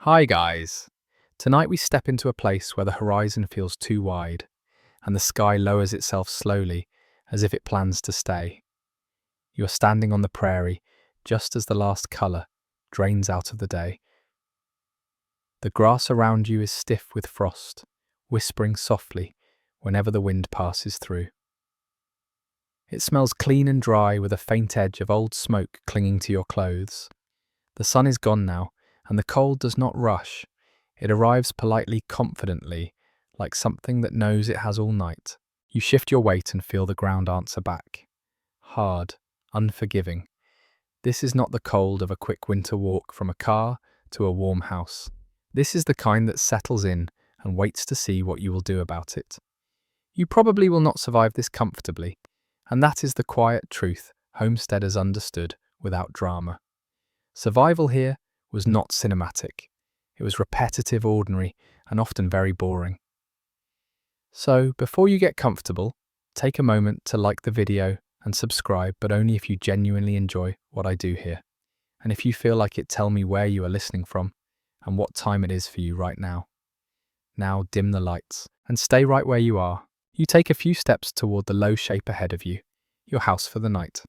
Hi guys! Tonight we step into a place where the horizon feels too wide, and the sky lowers itself slowly, as if it plans to stay. You are standing on the prairie, just as the last colour drains out of the day. The grass around you is stiff with frost, whispering softly whenever the wind passes through. It smells clean and dry with a faint edge of old smoke clinging to your clothes. The sun is gone now, and the cold does not rush. It arrives politely, confidently, like something that knows it has all night. You shift your weight and feel the ground answer back. Hard, unforgiving. This is not the cold of a quick winter walk from a car to a warm house. This is the kind that settles in and waits to see what you will do about it. You probably will not survive this comfortably, and that is the quiet truth homesteaders understood without drama. Survival here was not cinematic. It was repetitive, ordinary, and often very boring. So, before you get comfortable, take a moment to like the video and subscribe, but only if you genuinely enjoy what I do here. And if you feel like it, tell me where you are listening from and what time it is for you right now. Now dim the lights and stay right where you are. You take a few steps toward the low shape ahead of you, your house for the night.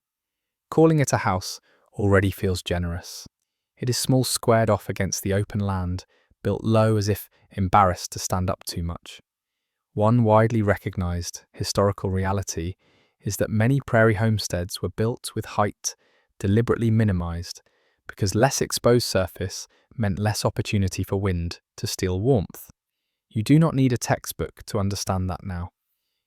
Calling it a house already feels generous. It is small, squared off against the open land, built low as if embarrassed to stand up too much. One widely recognized historical reality is that many prairie homesteads were built with height deliberately minimized because less exposed surface meant less opportunity for wind to steal warmth. You do not need a textbook to understand that now.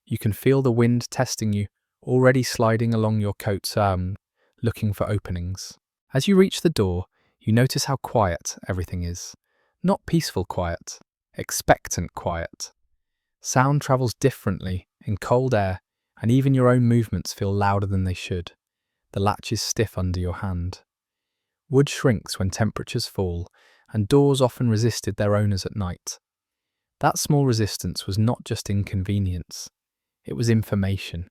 You can feel the wind testing you, already sliding along your coat's arm, looking for openings. As you reach the door, you notice how quiet everything is. Not peaceful quiet, expectant quiet. Sound travels differently in cold air, and even your own movements feel louder than they should. The latch is stiff under your hand. Wood shrinks when temperatures fall, and doors often resisted their owners at night. That small resistance was not just inconvenience. It was information.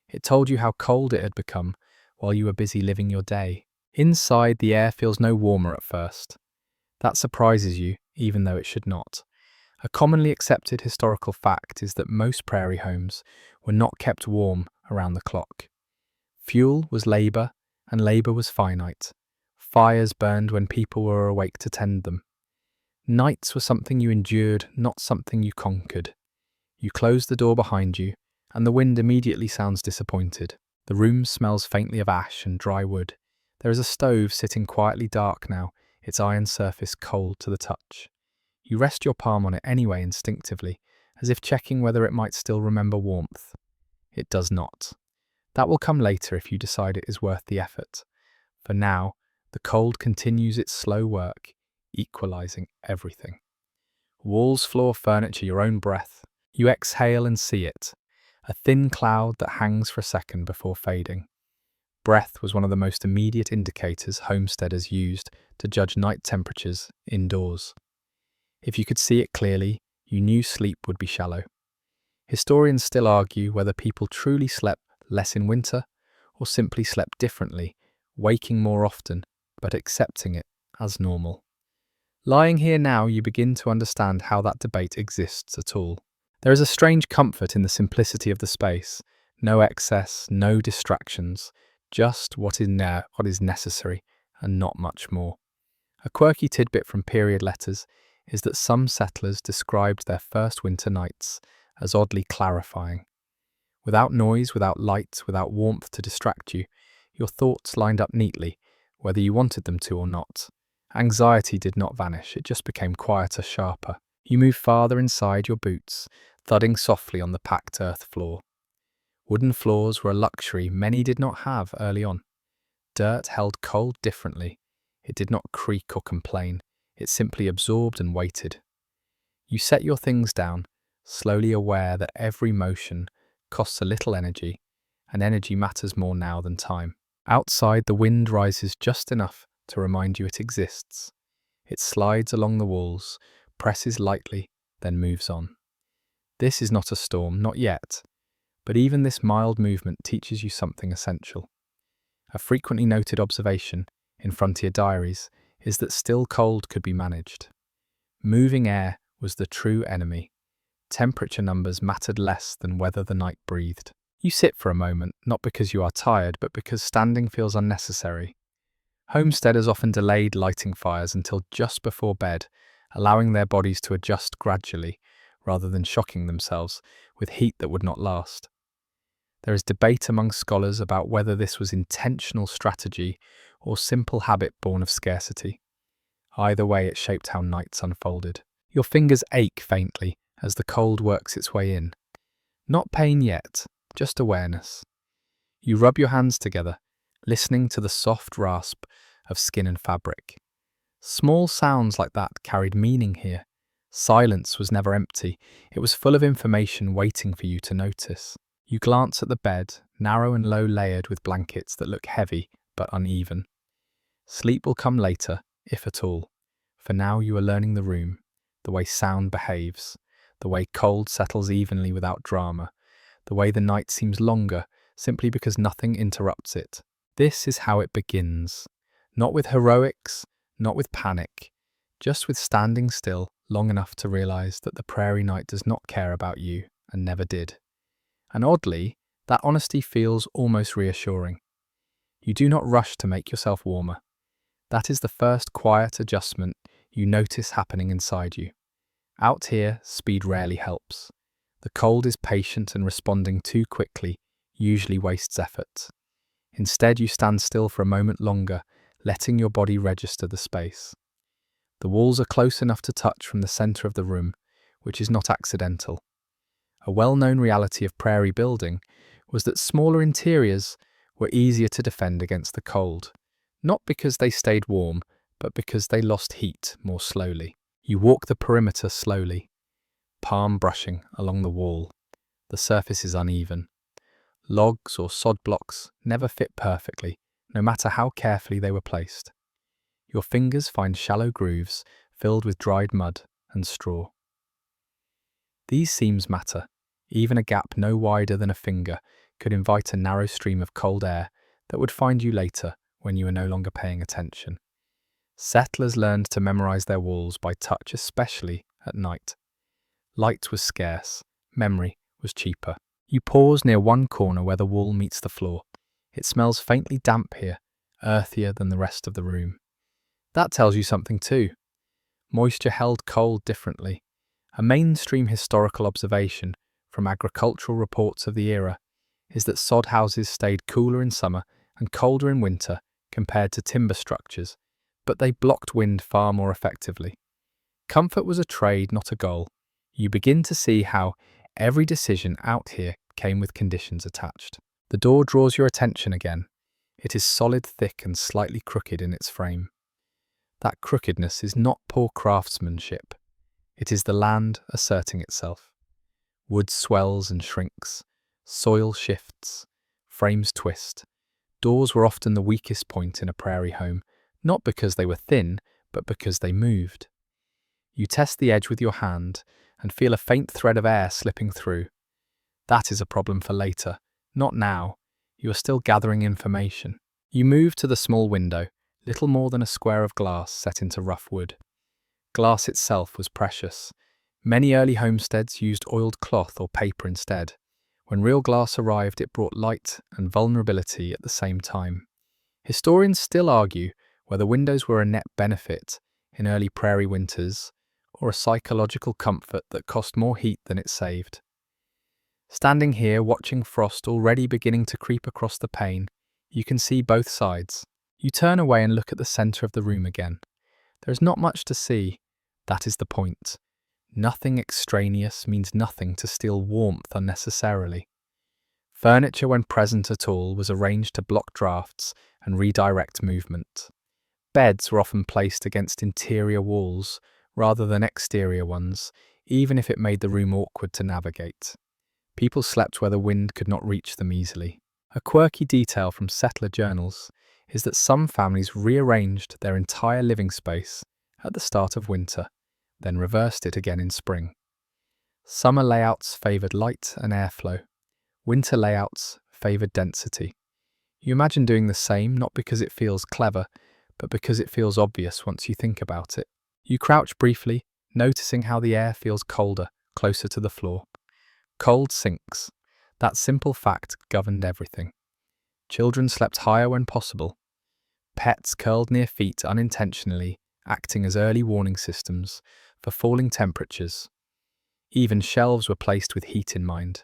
It told you how cold it had become while you were busy living your day. Inside, the air feels no warmer at first. That surprises you, even though it should not. A commonly accepted historical fact is that most prairie homes were not kept warm around the clock. Fuel was labour, and labour was finite. Fires burned when people were awake to tend them. Nights were something you endured, not something you conquered. You close the door behind you, and the wind immediately sounds disappointed. The room smells faintly of ash and dry wood. There is a stove sitting quietly dark now, its iron surface cold to the touch. You rest your palm on it anyway instinctively, as if checking whether it might still remember warmth. It does not. That will come later if you decide it is worth the effort. For now, the cold continues its slow work, equalizing everything. Walls, floor, furniture, your own breath. You exhale and see it, a thin cloud that hangs for a second before fading. Breath was one of the most immediate indicators homesteaders used to judge night temperatures indoors. If you could see it clearly, you knew sleep would be shallow. Historians still argue whether people truly slept less in winter or simply slept differently, waking more often, but accepting it as normal. Lying here now, you begin to understand how that debate exists at all. There is a strange comfort in the simplicity of the space. No excess, no distractions, just what is necessary, and not much more. A quirky tidbit from period letters is that some settlers described their first winter nights as oddly clarifying. Without noise, without light, without warmth to distract you, your thoughts lined up neatly, whether you wanted them to or not. Anxiety did not vanish, it just became quieter, sharper. You moved farther inside your boots, thudding softly on the packed earth floor. Wooden floors were a luxury many did not have early on. Dirt held cold differently. It did not creak or complain. It simply absorbed and waited. You set your things down, slowly aware that every motion costs a little energy, and energy matters more now than time. Outside, the wind rises just enough to remind you it exists. It slides along the walls, presses lightly, then moves on. This is not a storm, not yet, but even this mild movement teaches you something essential. A frequently noted observation in frontier diaries is that still cold could be managed. Moving air was the true enemy. Temperature numbers mattered less than whether the night breathed. You sit for a moment, not because you are tired, but because standing feels unnecessary. Homesteaders often delayed lighting fires until just before bed, allowing their bodies to adjust gradually, rather than shocking themselves with heat that would not last. There is debate among scholars about whether this was intentional strategy or simple habit born of scarcity. Either way, it shaped how nights unfolded. Your fingers ache faintly as the cold works its way in. Not pain yet, just awareness. You rub your hands together, listening to the soft rasp of skin and fabric. Small sounds like that carried meaning here. Silence was never empty. It was full of information waiting for you to notice. You glance at the bed, narrow and low layered with blankets that look heavy but uneven. Sleep will come later, if at all. For now you are learning the room, the way sound behaves, the way cold settles evenly without drama, the way the night seems longer simply because nothing interrupts it. This is how it begins. Not with heroics, not with panic, just with standing still long enough to realize that the prairie night does not care about you and never did. And oddly, that honesty feels almost reassuring. You do not rush to make yourself warmer. That is the first quiet adjustment you notice happening inside you. Out here, speed rarely helps. The cold is patient and responding too quickly usually wastes effort. Instead, you stand still for a moment longer, letting your body register the space. The walls are close enough to touch from the center of the room, which is not accidental. A well-known reality of prairie building was that smaller interiors were easier to defend against the cold, not because they stayed warm, but because they lost heat more slowly. You walk the perimeter slowly, palm brushing along the wall. The surface is uneven. Logs or sod blocks never fit perfectly, no matter how carefully they were placed. Your fingers find shallow grooves filled with dried mud and straw. These seams matter. Even a gap no wider than a finger could invite a narrow stream of cold air that would find you later when you were no longer paying attention. Settlers learned to memorize their walls by touch, especially at night. Light was scarce, memory was cheaper. You pause near one corner where the wall meets the floor. It smells faintly damp here, earthier than the rest of the room. That tells you something too. Moisture held cold differently. A mainstream historical observation from agricultural reports of the era is that sod houses stayed cooler in summer and colder in winter compared to timber structures, but they blocked wind far more effectively. Comfort was a trade, not a goal. You begin to see how every decision out here came with conditions attached. The door draws your attention again. It is solid, thick, and slightly crooked in its frame. That crookedness is not poor craftsmanship. It is the land asserting itself. Wood swells and shrinks. Soil shifts. Frames twist. Doors were often the weakest point in a prairie home, not because they were thin, but because they moved. You test the edge with your hand and feel a faint thread of air slipping through. That is a problem for later, not now. You are still gathering information. You move to the small window, little more than a square of glass set into rough wood. Glass itself was precious. Many early homesteads used oiled cloth or paper instead. When real glass arrived, it brought light and vulnerability at the same time. Historians still argue whether windows were a net benefit in early prairie winters or a psychological comfort that cost more heat than it saved. Standing here, watching frost already beginning to creep across the pane, you can see both sides. You turn away and look at the center of the room again. There is not much to see. That is the point. Nothing extraneous means nothing to steal warmth unnecessarily. Furniture, when present at all, was arranged to block drafts and redirect movement. Beds were often placed against interior walls rather than exterior ones, even if it made the room awkward to navigate. People slept where the wind could not reach them easily. A quirky detail from settler journals is that some families rearranged their entire living space at the start of winter, then reversed it again in spring. Summer layouts favoured light and airflow. Winter layouts favoured density. You imagine doing the same, not because it feels clever, but because it feels obvious once you think about it. You crouch briefly, noticing how the air feels colder, closer to the floor. Cold sinks. That simple fact governed everything. Children slept higher when possible. Pets curled near feet unintentionally, acting as early warning systems for falling temperatures. Even shelves were placed with heat in mind.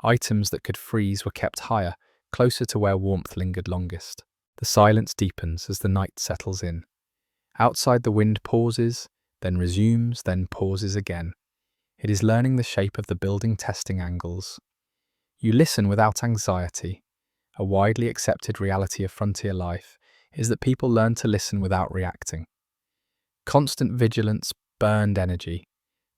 Items that could freeze were kept higher, closer to where warmth lingered longest. The silence deepens as the night settles in. Outside, the wind pauses, then resumes, then pauses again. It is learning the shape of the building, testing angles. You listen without anxiety. A widely accepted reality of frontier life is that people learn to listen without reacting. Constant vigilance burned energy.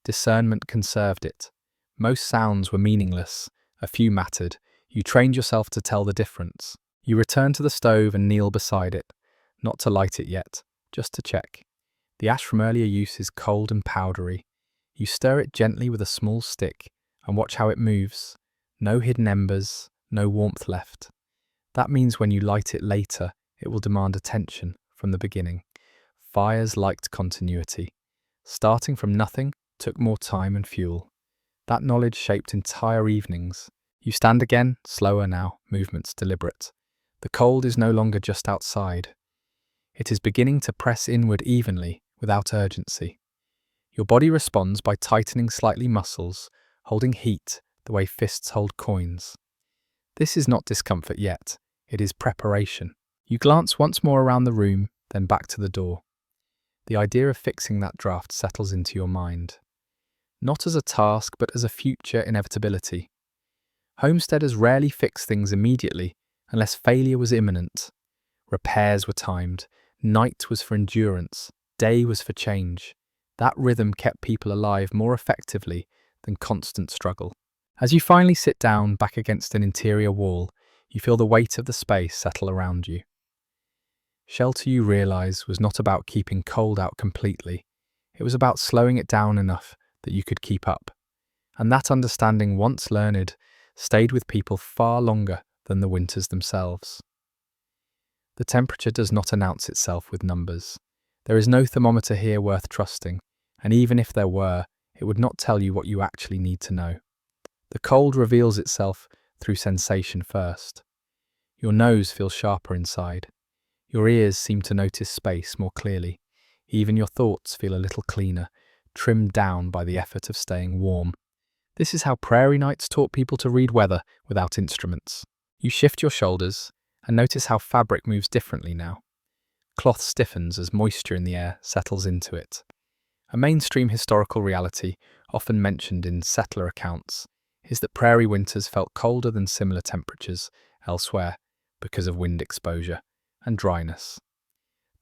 Discernment conserved it. Most sounds were meaningless. A few mattered. You trained yourself to tell the difference. You return to the stove and kneel beside it, not to light it yet, just to check. The ash from earlier use is cold and powdery. You stir it gently with a small stick and watch how it moves. No hidden embers, no warmth left. That means when you light it later, it will demand attention from the beginning. Fires liked continuity. Starting from nothing took more time and fuel. That knowledge shaped entire evenings. You stand again, slower now, movements deliberate. The cold is no longer just outside. It is beginning to press inward evenly, without urgency. Your body responds by tightening slightly muscles, holding heat the way fists hold coins. This is not discomfort yet, it is preparation. You glance once more around the room, then back to the door. The idea of fixing that draft settles into your mind. Not as a task, but as a future inevitability. Homesteaders rarely fix things immediately, unless failure was imminent. Repairs were timed. Night was for endurance. Day was for change. That rhythm kept people alive more effectively than constant struggle. As you finally sit down back against an interior wall, you feel the weight of the space settle around you. Shelter, you realize, was not about keeping cold out completely. It was about slowing it down enough that you could keep up. And that understanding, once learned, stayed with people far longer than the winters themselves. The temperature does not announce itself with numbers. There is no thermometer here worth trusting, and even if there were, it would not tell you what you actually need to know. The cold reveals itself through sensation first. Your nose feels sharper inside. Your ears seem to notice space more clearly. Even your thoughts feel a little cleaner, trimmed down by the effort of staying warm. This is how prairie nights taught people to read weather without instruments. You shift your shoulders and notice how fabric moves differently now. Cloth stiffens as moisture in the air settles into it. A mainstream historical reality, often mentioned in settler accounts, is that prairie winters felt colder than similar temperatures elsewhere because of wind exposure and dryness.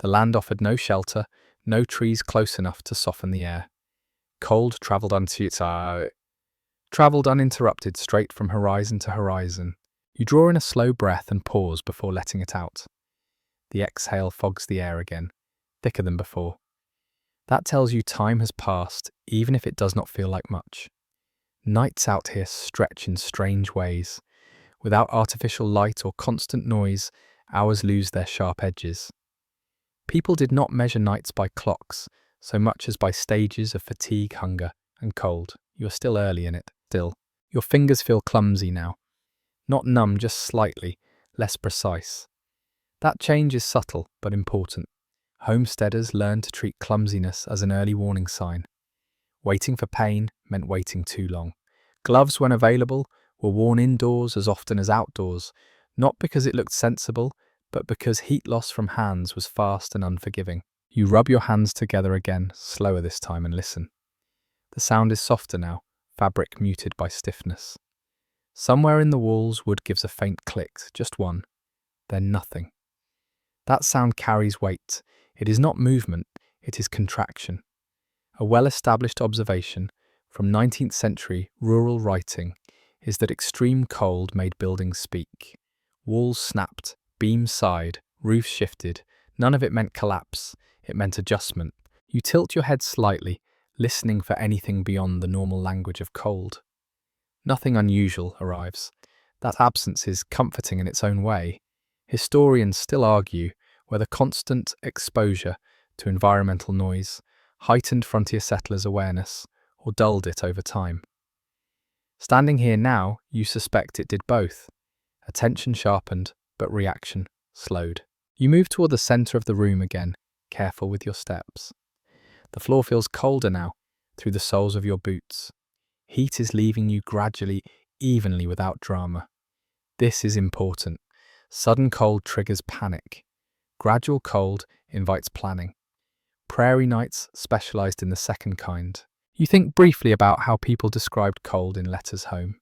The land offered no shelter, no trees close enough to soften the air. Cold travelled uninterrupted straight from horizon to horizon. You draw in a slow breath and pause before letting it out. The exhale fogs the air again, thicker than before. That tells you time has passed, even if it does not feel like much. Nights out here stretch in strange ways. Without artificial light or constant noise, hours lose their sharp edges. People did not measure nights by clocks, so much as by stages of fatigue, hunger, and cold. You are still early in it, still. Your fingers feel clumsy now. Not numb, just slightly, less precise. That change is subtle, but important. Homesteaders learned to treat clumsiness as an early warning sign. Waiting for pain meant waiting too long. Gloves, when available, were worn indoors as often as outdoors, not because it looked sensible, but because heat loss from hands was fast and unforgiving. You rub your hands together again, slower this time, and listen. The sound is softer now, fabric muted by stiffness. Somewhere in the walls, wood gives a faint click, just one, then nothing. That sound carries weight. It is not movement, it is contraction. A well-established observation from 19th century rural writing is that extreme cold made buildings speak. Walls snapped, beams sighed, roofs shifted. None of it meant collapse, it meant adjustment. You tilt your head slightly, listening for anything beyond the normal language of cold. Nothing unusual arrives. That absence is comforting in its own way. Historians still argue whether constant exposure to environmental noise, heightened frontier settlers' awareness, or dulled it over time. Standing here now, you suspect it did both. Attention sharpened, but reaction slowed. You move toward the center of the room again, careful with your steps. The floor feels colder now, through the soles of your boots. Heat is leaving you gradually, evenly without drama. This is important. Sudden cold triggers panic. Gradual cold invites planning. Prairie nights specialized in the second kind. You think briefly about how people described cold in letters home.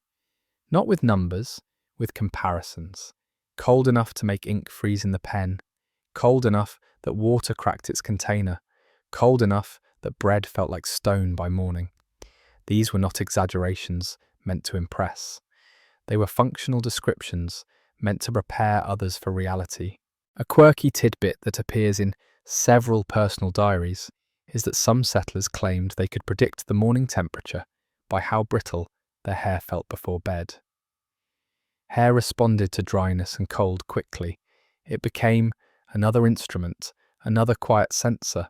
Not with numbers, with comparisons. Cold enough to make ink freeze in the pen. Cold enough that water cracked its container. Cold enough that bread felt like stone by morning. These were not exaggerations meant to impress. They were functional descriptions meant to prepare others for reality. A quirky tidbit that appears in several personal diaries is that some settlers claimed they could predict the morning temperature by how brittle their hair felt before bed. Hair responded to dryness and cold quickly. It became another instrument, another quiet sensor.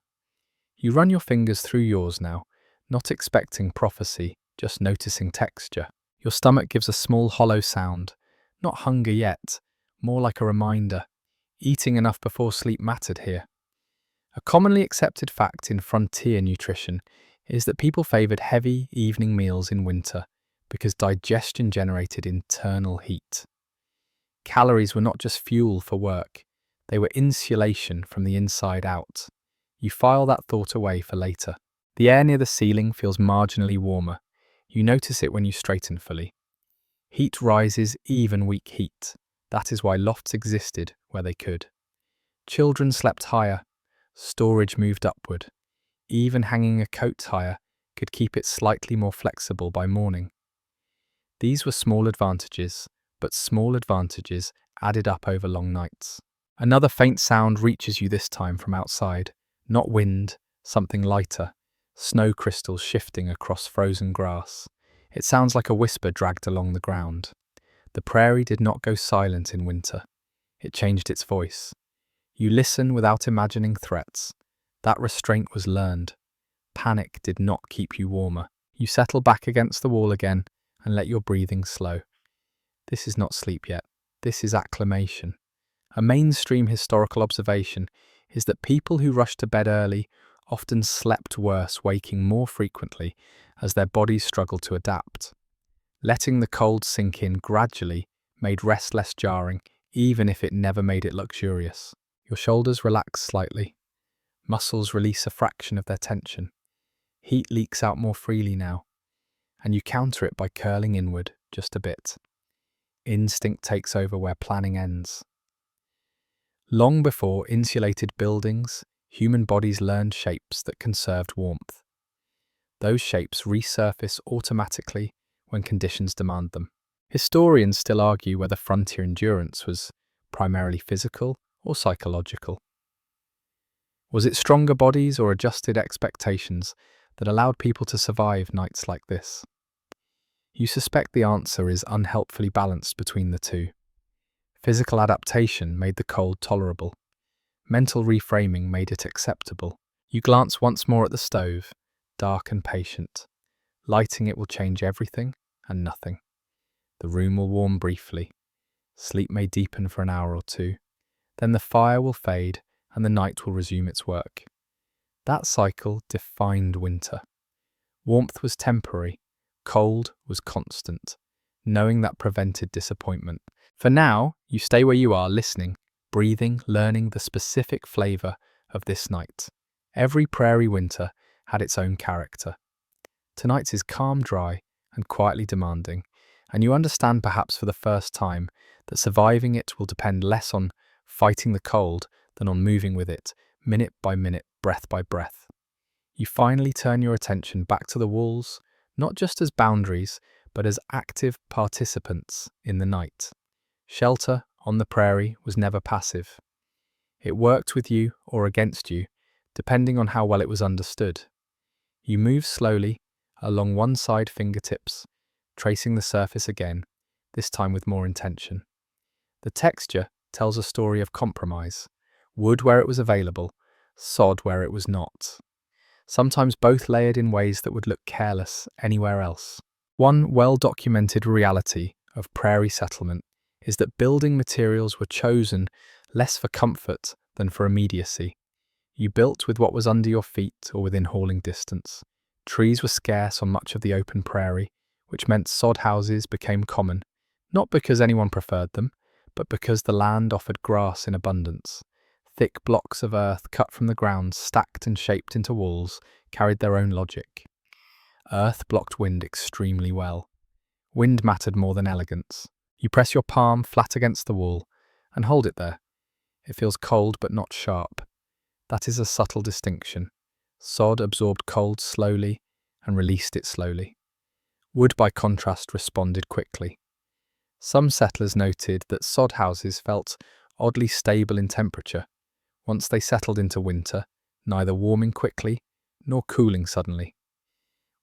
You run your fingers through yours now, not expecting prophecy, just noticing texture. Your stomach gives a small hollow sound, not hunger yet, more like a reminder. Eating enough before sleep mattered here. A commonly accepted fact in frontier nutrition is that people favoured heavy evening meals in winter because digestion generated internal heat. Calories were not just fuel for work, they were insulation from the inside out. You file that thought away for later. The air near the ceiling feels marginally warmer. You notice it when you straighten fully. Heat rises, even weak heat. That is why lofts existed where they could. Children slept higher. Storage moved upward. Even hanging a coat higher could keep it slightly more flexible by morning. These were small advantages, but small advantages added up over long nights. Another faint sound reaches you this time from outside. Not wind, something lighter. Snow crystals shifting across frozen grass. It sounds like a whisper dragged along the ground. The prairie did not go silent in winter. It changed its voice. You listen without imagining threats. That restraint was learned. Panic did not keep you warmer. You settle back against the wall again and let your breathing slow. This is not sleep yet. This is acclimation. A mainstream historical observation is that people who rushed to bed early often slept worse, waking more frequently as their bodies struggled to adapt. Letting the cold sink in gradually made rest less jarring, even if it never made it luxurious. Your shoulders relax slightly. Muscles release a fraction of their tension. Heat leaks out more freely now, and you counter it by curling inward just a bit. Instinct takes over where planning ends. Long before insulated buildings, human bodies learned shapes that conserved warmth. Those shapes resurface automatically when conditions demand them. Historians still argue whether frontier endurance was primarily physical or psychological. Was it stronger bodies or adjusted expectations that allowed people to survive nights like this? You suspect the answer is unhelpfully balanced between the two. Physical adaptation made the cold tolerable. Mental reframing made it acceptable. You glance once more at the stove, dark and patient. Lighting it will change everything and nothing. The room will warm briefly. Sleep may deepen for an hour or two. Then the fire will fade and the night will resume its work. That cycle defined winter. Warmth was temporary. Cold was constant. Knowing that prevented disappointment. For now, you stay where you are, listening, breathing, learning the specific flavour of this night. Every prairie winter had its own character. Tonight's is calm, dry, and quietly demanding, and you understand perhaps for the first time that surviving it will depend less on fighting the cold than on moving with it, minute by minute, breath by breath. You finally turn your attention back to the walls, not just as boundaries, but as active participants in the night. Shelter on the prairie was never passive. It worked with you or against you, depending on how well it was understood. You move slowly, along one side fingertips, tracing the surface again, this time with more intention. The texture tells a story of compromise. Wood where it was available, sod where it was not. sometimes both layered in ways that would look careless anywhere else. One well-documented reality of prairie settlement is that building materials were chosen less for comfort than for immediacy. You built with what was under your feet or within hauling distance. Trees were scarce on much of the open prairie, which meant sod houses became common, not because anyone preferred them, but because the land offered grass in abundance. Thick blocks of earth cut from the ground, stacked and shaped into walls, carried their own logic. Earth blocked wind extremely well. Wind mattered more than elegance. You press your palm flat against the wall and hold it there. It feels cold but not sharp. That is a subtle distinction. Sod absorbed cold slowly and released it slowly. Wood, by contrast, responded quickly. Some settlers noted that sod houses felt oddly stable in temperature. Once they settled into winter, neither warming quickly nor cooling suddenly.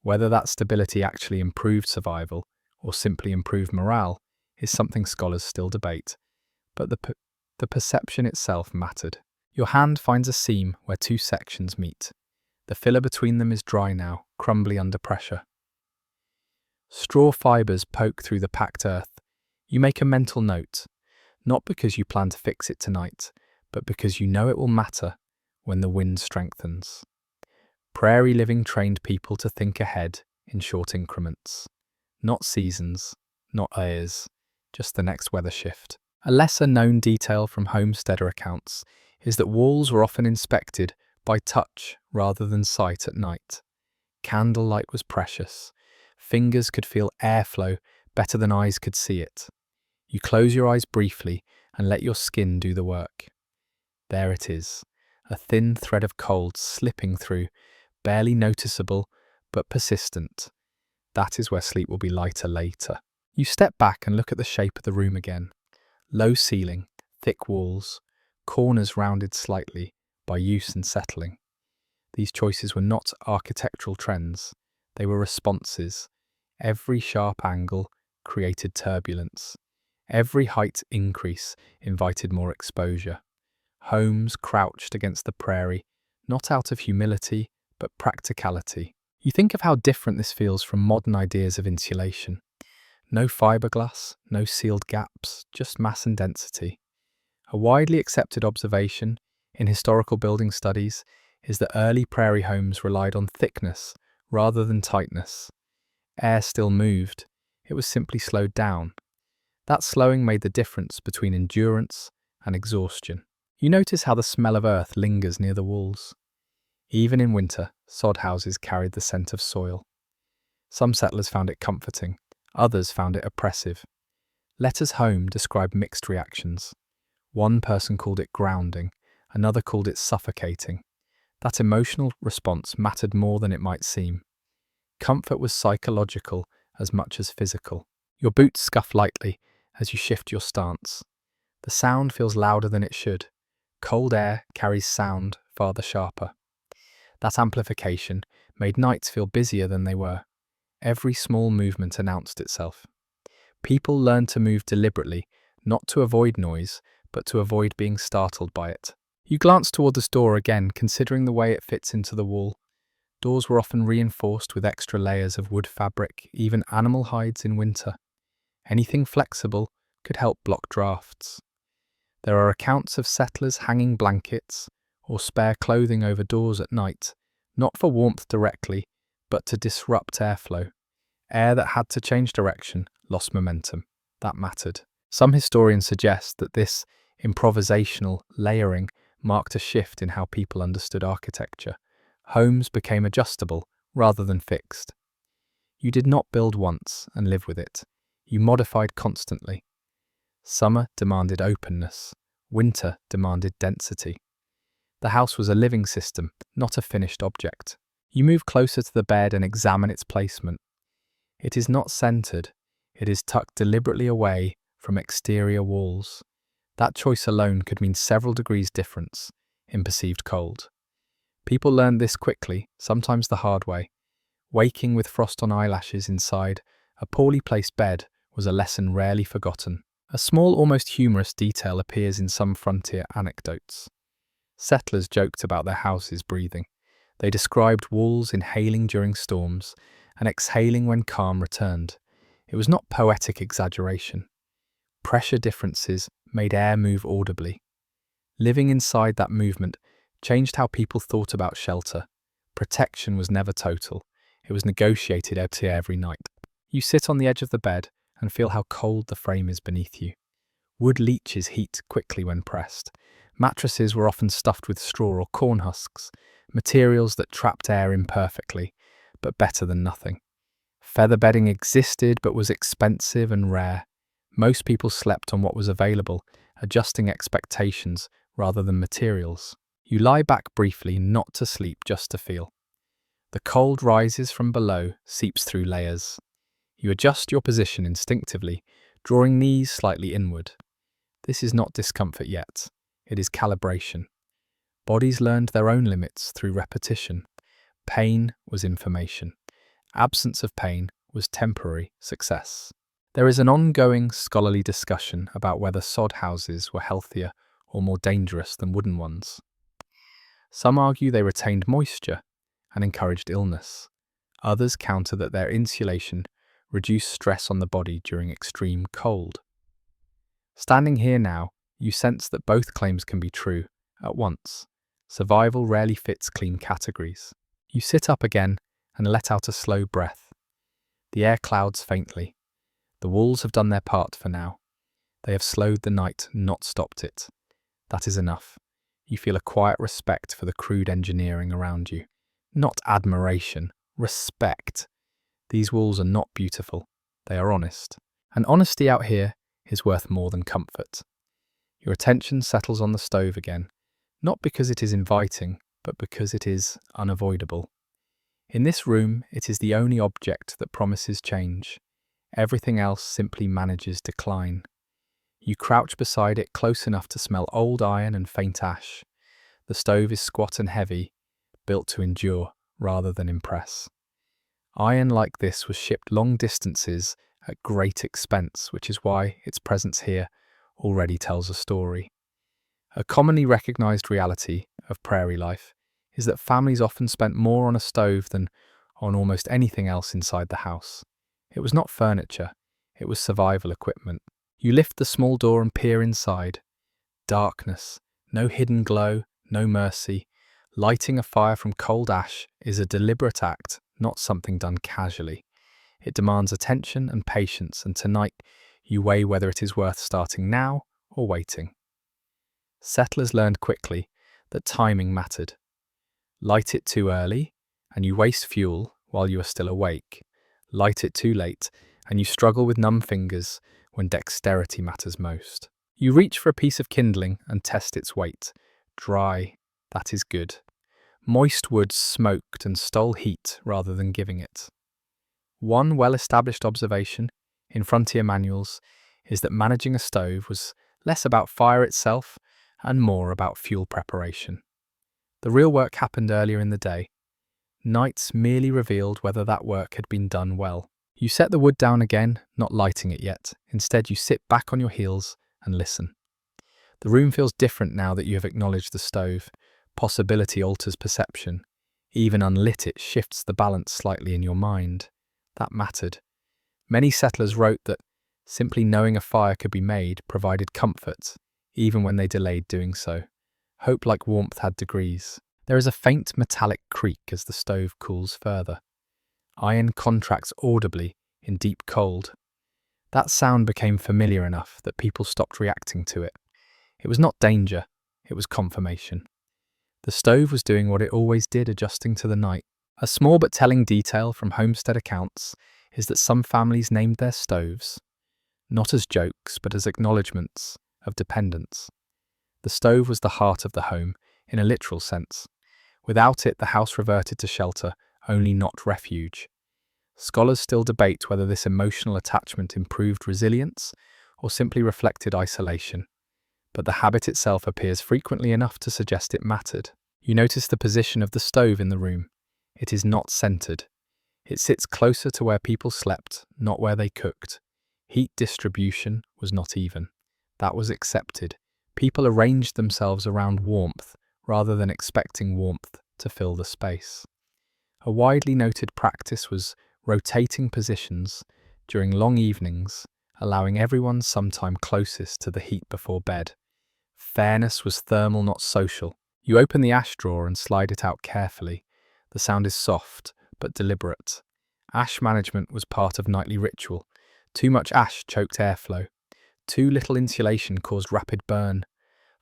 Whether that stability actually improved survival or simply improved morale is something scholars still debate, but the perception itself mattered. Your hand finds a seam where two sections meet. The filler between them is dry now, crumbly under pressure. Straw fibres poke through the packed earth. You make a mental note, not because you plan to fix it tonight, but because you know it will matter when the wind strengthens. Prairie living trained people to think ahead in short increments. Not seasons, not years, just the next weather shift. A lesser-known detail from homesteader accounts is that walls were often inspected by touch rather than sight at night. Candlelight was precious. Fingers could feel airflow better than eyes could see it. You close your eyes briefly and let your skin do the work. There it is, a thin thread of cold slipping through, barely noticeable but persistent. That is where sleep will be lighter later. You step back and look at the shape of the room again. Low ceiling, thick walls, corners rounded slightly by use and settling. These choices were not architectural trends, they were responses. Every sharp angle created turbulence. Every height increase invited more exposure. Homes crouched against the prairie, not out of humility, but practicality. You think of how different this feels from modern ideas of insulation. No fiberglass, no sealed gaps, just mass and density. A widely accepted observation in historical building studies is that early prairie homes relied on thickness rather than tightness. Air still moved, it was simply slowed down. That slowing made the difference between endurance and exhaustion. You notice how the smell of earth lingers near the walls. Even in winter, sod houses carried the scent of soil. Some settlers found it comforting, others found it oppressive. Letters home describe mixed reactions. One person called it grounding, another called it suffocating. That emotional response mattered more than it might seem. Comfort was psychological as much as physical. Your boots scuff lightly as you shift your stance. The sound feels louder than it should. Cold air carries sound farther sharper. That amplification made nights feel busier than they were. Every small movement announced itself. People learned to move deliberately, not to avoid noise, but to avoid being startled by it. You glance toward this door again, considering the way it fits into the wall. Doors were often reinforced with extra layers of wood fabric, even animal hides in winter. Anything flexible could help block drafts. There are accounts of settlers hanging blankets or spare clothing over doors at night, not for warmth directly, but to disrupt airflow. Air that had to change direction lost momentum. That mattered. Some historians suggest that this improvisational layering marked a shift in how people understood architecture. Homes became adjustable rather than fixed. You did not build once and live with it. You modified constantly. Summer demanded openness. Winter demanded density. The house was a living system, not a finished object. You move closer to the bed and examine its placement. It is not centered. It is tucked deliberately away from exterior walls. That choice alone could mean several degrees difference in perceived cold. People learned this quickly, sometimes the hard way. Waking with frost on eyelashes inside a poorly placed bed was a lesson rarely forgotten. A small, almost humorous detail appears in some frontier anecdotes. Settlers joked about their houses breathing. They described walls inhaling during storms and exhaling when calm returned. It was not poetic exaggeration. Pressure differences made air move audibly. Living inside that movement changed how people thought about shelter. Protection was never total. It was negotiated every night. You sit on the edge of the bed and feel how cold the frame is beneath you. Wood leaches heat quickly when pressed. Mattresses were often stuffed with straw or corn husks, materials that trapped air imperfectly, but better than nothing. Feather bedding existed but was expensive and rare. Most people slept on what was available, adjusting expectations rather than materials. You lie back briefly, not to sleep, just to feel. The cold rises from below, seeps through layers. You adjust your position instinctively, drawing knees slightly inward. This is not discomfort yet. It is calibration. Bodies learned their own limits through repetition. Pain was information. Absence of pain was temporary success. There is an ongoing scholarly discussion about whether sod houses were healthier or more dangerous than wooden ones. Some argue they retained moisture and encouraged illness. Others counter that their insulation reduced stress on the body during extreme cold. Standing here now, you sense that both claims can be true at once. Survival rarely fits clean categories. You sit up again and let out a slow breath. The air clouds faintly. The walls have done their part for now. They have slowed the night, not stopped it. That is enough. You feel a quiet respect for the crude engineering around you. Not admiration, respect. These walls are not beautiful. They are honest. And honesty out here is worth more than comfort. Your attention settles on the stove again, not because it is inviting, but because it is unavoidable. In this room, it is the only object that promises change. Everything else simply manages decline. You crouch beside it close enough to smell old iron and faint ash. The stove is squat and heavy, built to endure rather than impress. Iron like this was shipped long distances at great expense, which is why its presence here already tells a story. A commonly recognized reality of prairie life is that families often spent more on a stove than on almost anything else inside the house. It was not furniture, it was survival equipment. You lift the small door and peer inside. Darkness, no hidden glow, no mercy. Lighting a fire from cold ash is a deliberate act, not something done casually. It demands attention and patience, and tonight you weigh whether it is worth starting now or waiting. Settlers learned quickly that timing mattered. Light it too early, and you waste fuel while you are still awake. Light it too late, and you struggle with numb fingers when dexterity matters most. You reach for a piece of kindling and test its weight. Dry, that is good. Moist wood smoked and stole heat rather than giving it. One well-established observation in frontier manuals is that managing a stove was less about fire itself and more about fuel preparation. The real work happened earlier in the day. Nights merely revealed whether that work had been done well. You set the wood down again, not lighting it yet. Instead, you sit back on your heels and listen. The room feels different now that you have acknowledged the stove. Possibility alters perception. Even unlit, it shifts the balance slightly in your mind. That mattered. Many settlers wrote that simply knowing a fire could be made provided comfort, even when they delayed doing so. Hope, like warmth, had degrees. There is a faint metallic creak as the stove cools further. Iron contracts audibly in deep cold. That sound became familiar enough that people stopped reacting to it. It was not danger, it was confirmation. The stove was doing what it always did, adjusting to the night. A small but telling detail from homestead accounts is that some families named their stoves, not as jokes but as acknowledgements of dependence. The stove was the heart of the home, in a literal sense. Without it, the house reverted to shelter, only not refuge. Scholars still debate whether this emotional attachment improved resilience or simply reflected isolation, but the habit itself appears frequently enough to suggest it mattered. You notice the position of the stove in the room. It is not centered. It sits closer to where people slept, not where they cooked. Heat distribution was not even. That was accepted. People arranged themselves around warmth rather than expecting warmth to fill the space. A widely noted practice was rotating positions during long evenings, allowing everyone some time closest to the heat before bed. Fairness was thermal, not social. You open the ash drawer and slide it out carefully. The sound is soft, but deliberate. Ash management was part of nightly ritual. Too much ash choked airflow. Too little insulation caused rapid burn.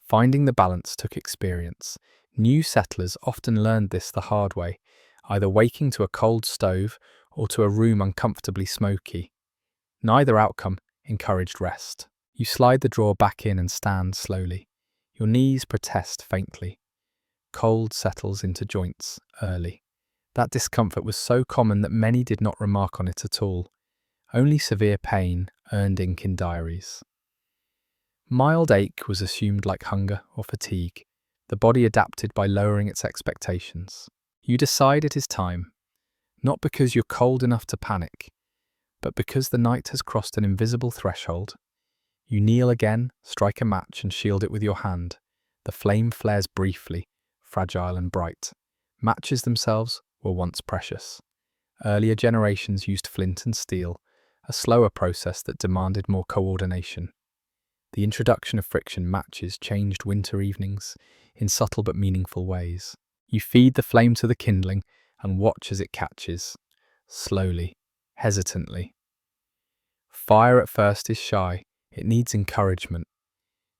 Finding the balance took experience. New settlers often learned this the hard way, either waking to a cold stove or to a room uncomfortably smoky. Neither outcome encouraged rest. You slide the drawer back in and stand slowly. Your knees protest faintly. Cold settles into joints early. That discomfort was so common that many did not remark on it at all. Only severe pain earned ink in diaries. Mild ache was assumed like hunger or fatigue. The body adapted by lowering its expectations. You decide it is time, not because you're cold enough to panic, but because the night has crossed an invisible threshold. You kneel again, strike a match and shield it with your hand. The flame flares briefly, fragile and bright. Matches themselves were once precious. Earlier generations used flint and steel, a slower process that demanded more coordination. The introduction of friction matches changed winter evenings in subtle but meaningful ways. You feed the flame to the kindling and watch as it catches, slowly, hesitantly. Fire at first is shy, it needs encouragement.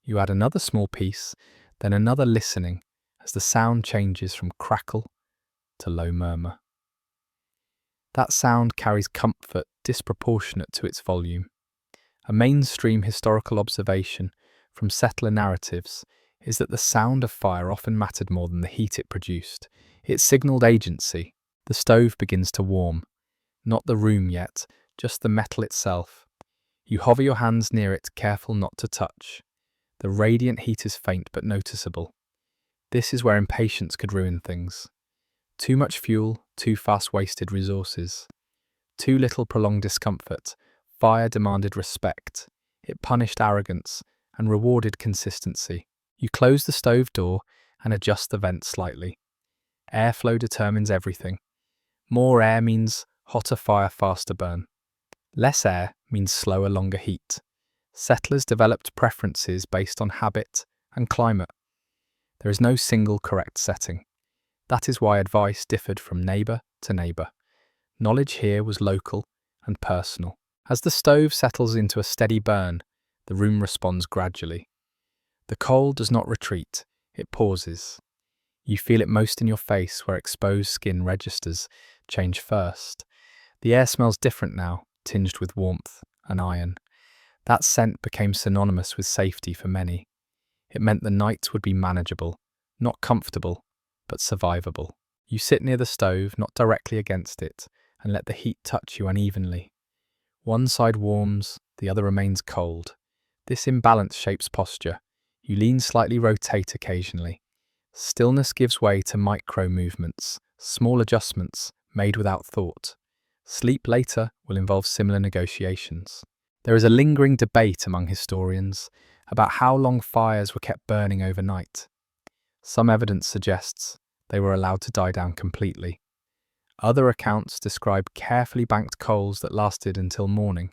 You add another small piece, then another, listening as the sound changes from crackle to low murmur. That sound carries comfort disproportionate to its volume. A mainstream historical observation from settler narratives is that the sound of fire often mattered more than the heat it produced. It signaled agency. The stove begins to warm. Not the room yet, just the metal itself. You hover your hands near it, careful not to touch. The radiant heat is faint but noticeable. This is where impatience could ruin things. Too much fuel, too fast wasted resources. Too little prolonged discomfort. Fire demanded respect. It punished arrogance and rewarded consistency. You close the stove door and adjust the vent slightly. Airflow determines everything. More air means hotter fire, faster burn. Less air means slower, longer heat. Settlers developed preferences based on habit and climate. There is no single correct setting. That is why advice differed from neighbour to neighbour. Knowledge here was local and personal. As the stove settles into a steady burn, the room responds gradually. The cold does not retreat, it pauses. You feel it most in your face, where exposed skin registers change first. The air smells different now, tinged with warmth and iron. That scent became synonymous with safety for many. It meant the night would be manageable, not comfortable, but survivable. You sit near the stove, not directly against it, and let the heat touch you unevenly. One side warms, the other remains cold. This imbalance shapes posture. You lean slightly, rotate occasionally. Stillness gives way to micro movements, small adjustments made without thought. Sleep later will involve similar negotiations. There is a lingering debate among historians about how long fires were kept burning overnight. Some evidence suggests they were allowed to die down completely. Other accounts describe carefully banked coals that lasted until morning.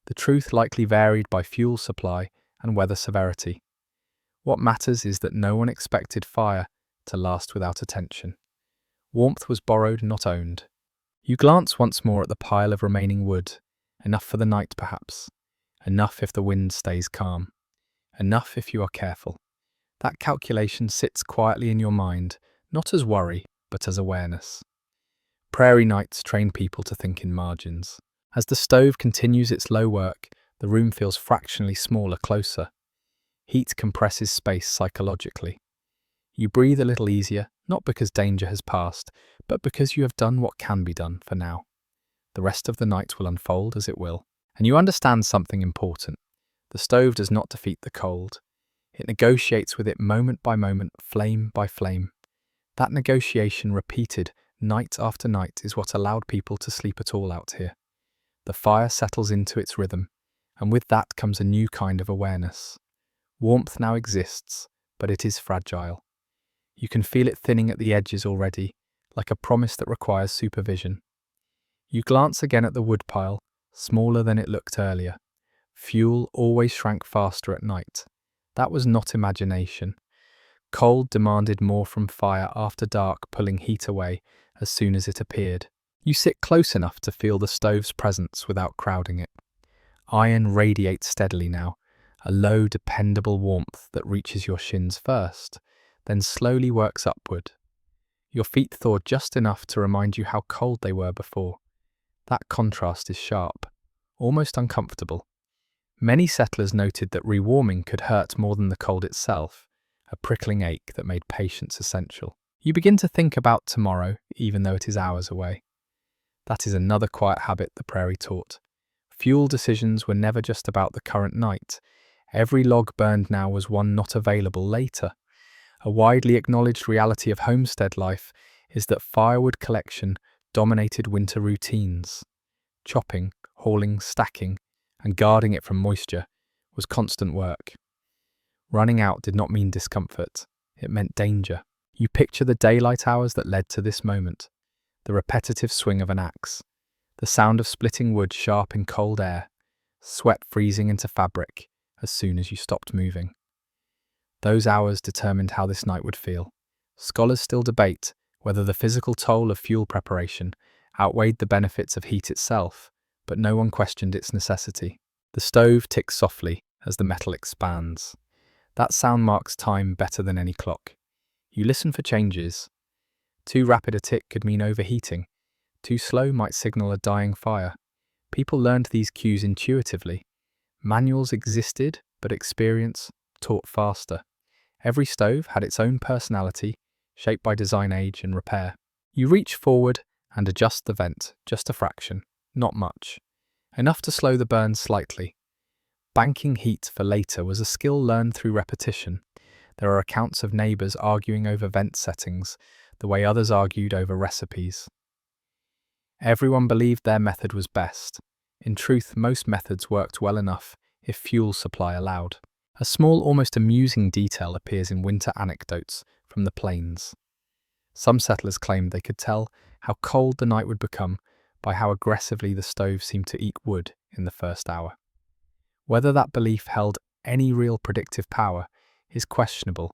The truth likely varied by fuel supply and weather severity. What matters is that no one expected fire to last without attention. Warmth was borrowed, not owned. You glance once more at the pile of remaining wood. Enough for the night, perhaps. Enough if the wind stays calm. Enough if you are careful. That calculation sits quietly in your mind, not as worry, but as awareness. Prairie nights train people to think in margins. As the stove continues its low work, the room feels fractionally smaller, closer. Heat compresses space psychologically. You breathe a little easier, not because danger has passed, but because you have done what can be done for now. The rest of the night will unfold as it will. And you understand something important. The stove does not defeat the cold. It negotiates with it moment by moment, flame by flame. That negotiation, repeated night after night, is what allowed people to sleep at all out here. The fire settles into its rhythm, and with that comes a new kind of awareness. Warmth now exists, but it is fragile. You can feel it thinning at the edges already, like a promise that requires supervision. You glance again at the woodpile, smaller than it looked earlier. Fuel always shrank faster at night. That was not imagination. Cold demanded more from fire after dark, pulling heat away as soon as it appeared. You sit close enough to feel the stove's presence without crowding it. Iron radiates steadily now, a low, dependable warmth that reaches your shins first, then slowly works upward. Your feet thaw just enough to remind you how cold they were before. That contrast is sharp, almost uncomfortable. Many settlers noted that rewarming could hurt more than the cold itself, a prickling ache that made patience essential. You begin to think about tomorrow, even though it is hours away. That is another quiet habit the Prairie taught. Fuel decisions were never just about the current night. Every log burned now was one not available later. A widely acknowledged reality of homestead life is that firewood collection dominated winter routines. Chopping, hauling, stacking, and guarding it from moisture was constant work. Running out did not mean discomfort, it meant danger. You picture the daylight hours that led to this moment, the repetitive swing of an axe, the sound of splitting wood sharp in cold air, sweat freezing into fabric as soon as you stopped moving. Those hours determined how this night would feel. Scholars still debate whether the physical toll of fuel preparation outweighed the benefits of heat itself, but no one questioned its necessity. The stove ticks softly as the metal expands. That sound marks time better than any clock. You listen for changes. Too rapid a tick could mean overheating. Too slow might signal a dying fire. People learned these cues intuitively. Manuals existed, but experience taught faster. Every stove had its own personality, shaped by design age and repair. You reach forward and adjust the vent, just a fraction, not much. Enough to slow the burn slightly. Banking heat for later was a skill learned through repetition. There are accounts of neighbours arguing over vent settings, the way others argued over recipes. Everyone believed their method was best. In truth, most methods worked well enough if fuel supply allowed. A small, almost amusing detail appears in winter anecdotes from the plains. Some settlers claimed they could tell how cold the night would become by how aggressively the stove seemed to eat wood in the first hour. Whether that belief held any real predictive power is questionable,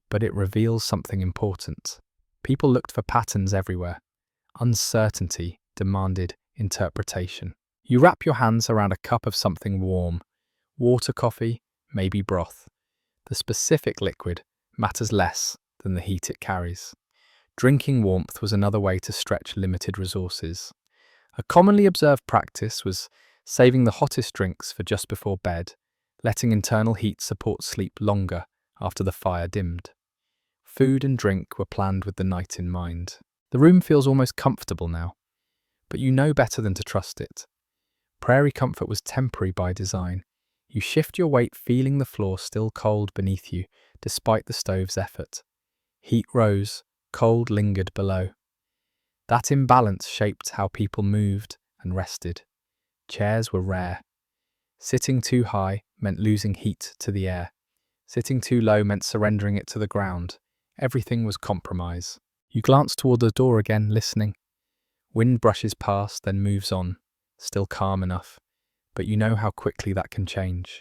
but it reveals something important. People looked for patterns everywhere. Uncertainty demanded interpretation. You wrap your hands around a cup of something warm, water, coffee, maybe broth. The specific liquid matters less than the heat it carries. Drinking warmth was another way to stretch limited resources. A commonly observed practice was saving the hottest drinks for just before bed, letting internal heat support sleep longer after the fire dimmed. Food and drink were planned with the night in mind. The room feels almost comfortable now, but you know better than to trust it. Prairie comfort was temporary by design. You shift your weight feeling the floor still cold beneath you, despite the stove's effort. Heat rose, cold lingered below. That imbalance shaped how people moved and rested. Chairs were rare. Sitting too high meant losing heat to the air. Sitting too low meant surrendering it to the ground. Everything was compromise. You glance toward the door again, listening. Wind brushes past, then moves on, still calm enough. But you know how quickly that can change.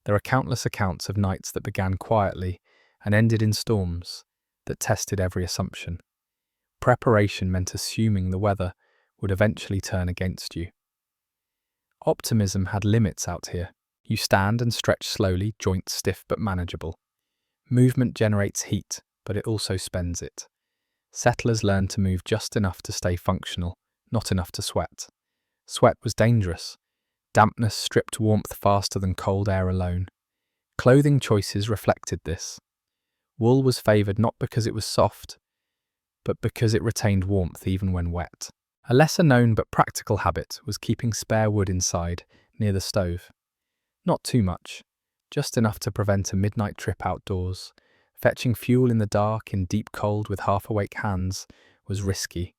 There are countless accounts of nights that began quietly and ended in storms that tested every assumption. Preparation meant assuming the weather would eventually turn against you. Optimism had limits out here. You stand and stretch slowly, joints stiff but manageable. Movement generates heat, but it also spends it. Settlers learned to move just enough to stay functional, not enough to sweat. Sweat was dangerous. Dampness stripped warmth faster than cold air alone. Clothing choices reflected this. Wool was favoured not because it was soft, but because it retained warmth even when wet. A lesser-known but practical habit was keeping spare wood inside, near the stove. Not too much, just enough to prevent a midnight trip outdoors. Fetching fuel in the dark in deep cold with half-awake hands was risky.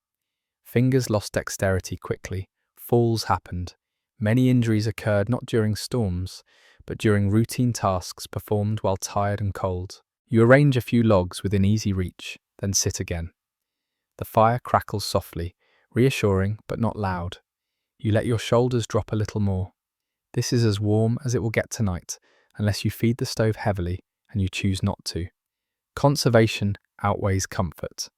Fingers lost dexterity quickly. Falls happened. Many injuries occurred not during storms, but during routine tasks performed while tired and cold. You arrange a few logs within easy reach, then sit again. The fire crackles softly, reassuring but not loud. You let your shoulders drop a little more. This is as warm as it will get tonight, unless you feed the stove heavily and you choose not to. Conservation outweighs comfort.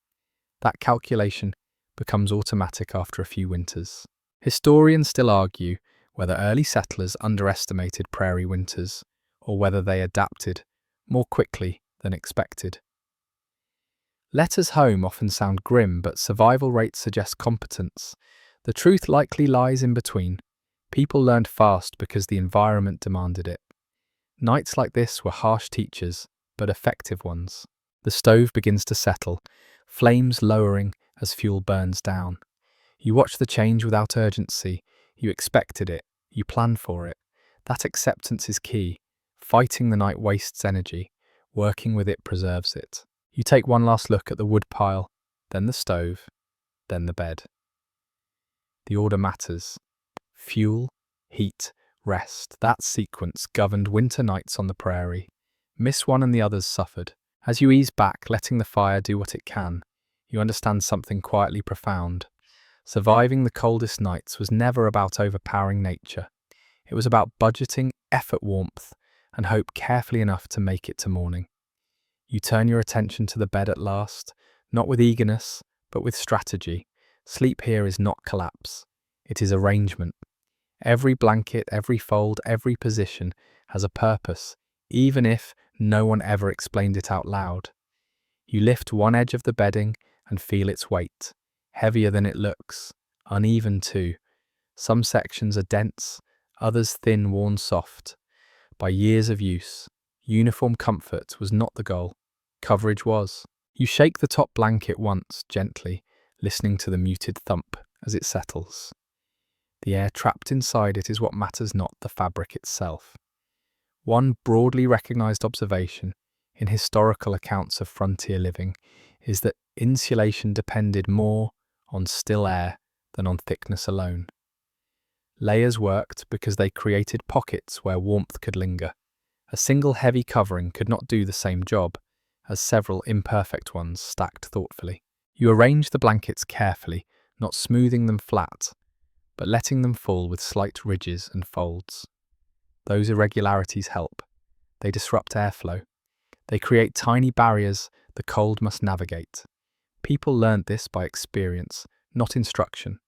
That calculation becomes automatic after a few winters. Historians still argue whether early settlers underestimated prairie winters or whether they adapted more quickly than expected. Letters home often sound grim, but survival rates suggest competence. The truth likely lies in between. People learned fast because the environment demanded it. Nights like this were harsh teachers, but effective ones. The stove begins to settle, flames lowering as fuel burns down. You watch the change without urgency. You expected it. You planned for it. That acceptance is key. Fighting the night wastes energy. Working with it preserves it. You take one last look at the wood pile, then the stove, then the bed. The order matters. Fuel, heat, rest. That sequence governed winter nights on the prairie. Miss one and the others suffered. As you ease back, letting the fire do what it can, you understand something quietly profound. Surviving the coldest nights was never about overpowering nature. It was about budgeting effort, warmth, and hope carefully enough to make it to morning. You turn your attention to the bed at last, not with eagerness, but with strategy. Sleep here is not collapse. It is arrangement. Every blanket, every fold, every position has a purpose, even if no one ever explained it out loud. You lift one edge of the bedding and feel its weight, heavier than it looks, uneven too. Some sections are dense, others thin, worn soft. By years of use, uniform comfort was not the goal. Coverage was. You shake the top blanket once, gently, listening to the muted thump as it settles. The air trapped inside it is what matters, not the fabric itself. One broadly recognized observation in historical accounts of frontier living is that insulation depended more on still air than on thickness alone. Layers worked because they created pockets where warmth could linger. A single heavy covering could not do the same job as several imperfect ones stacked thoughtfully. You arrange the blankets carefully, not smoothing them flat, but letting them fall with slight ridges and folds. Those irregularities help. They disrupt airflow. They create tiny barriers the cold must navigate. People learned this by experience, not instruction.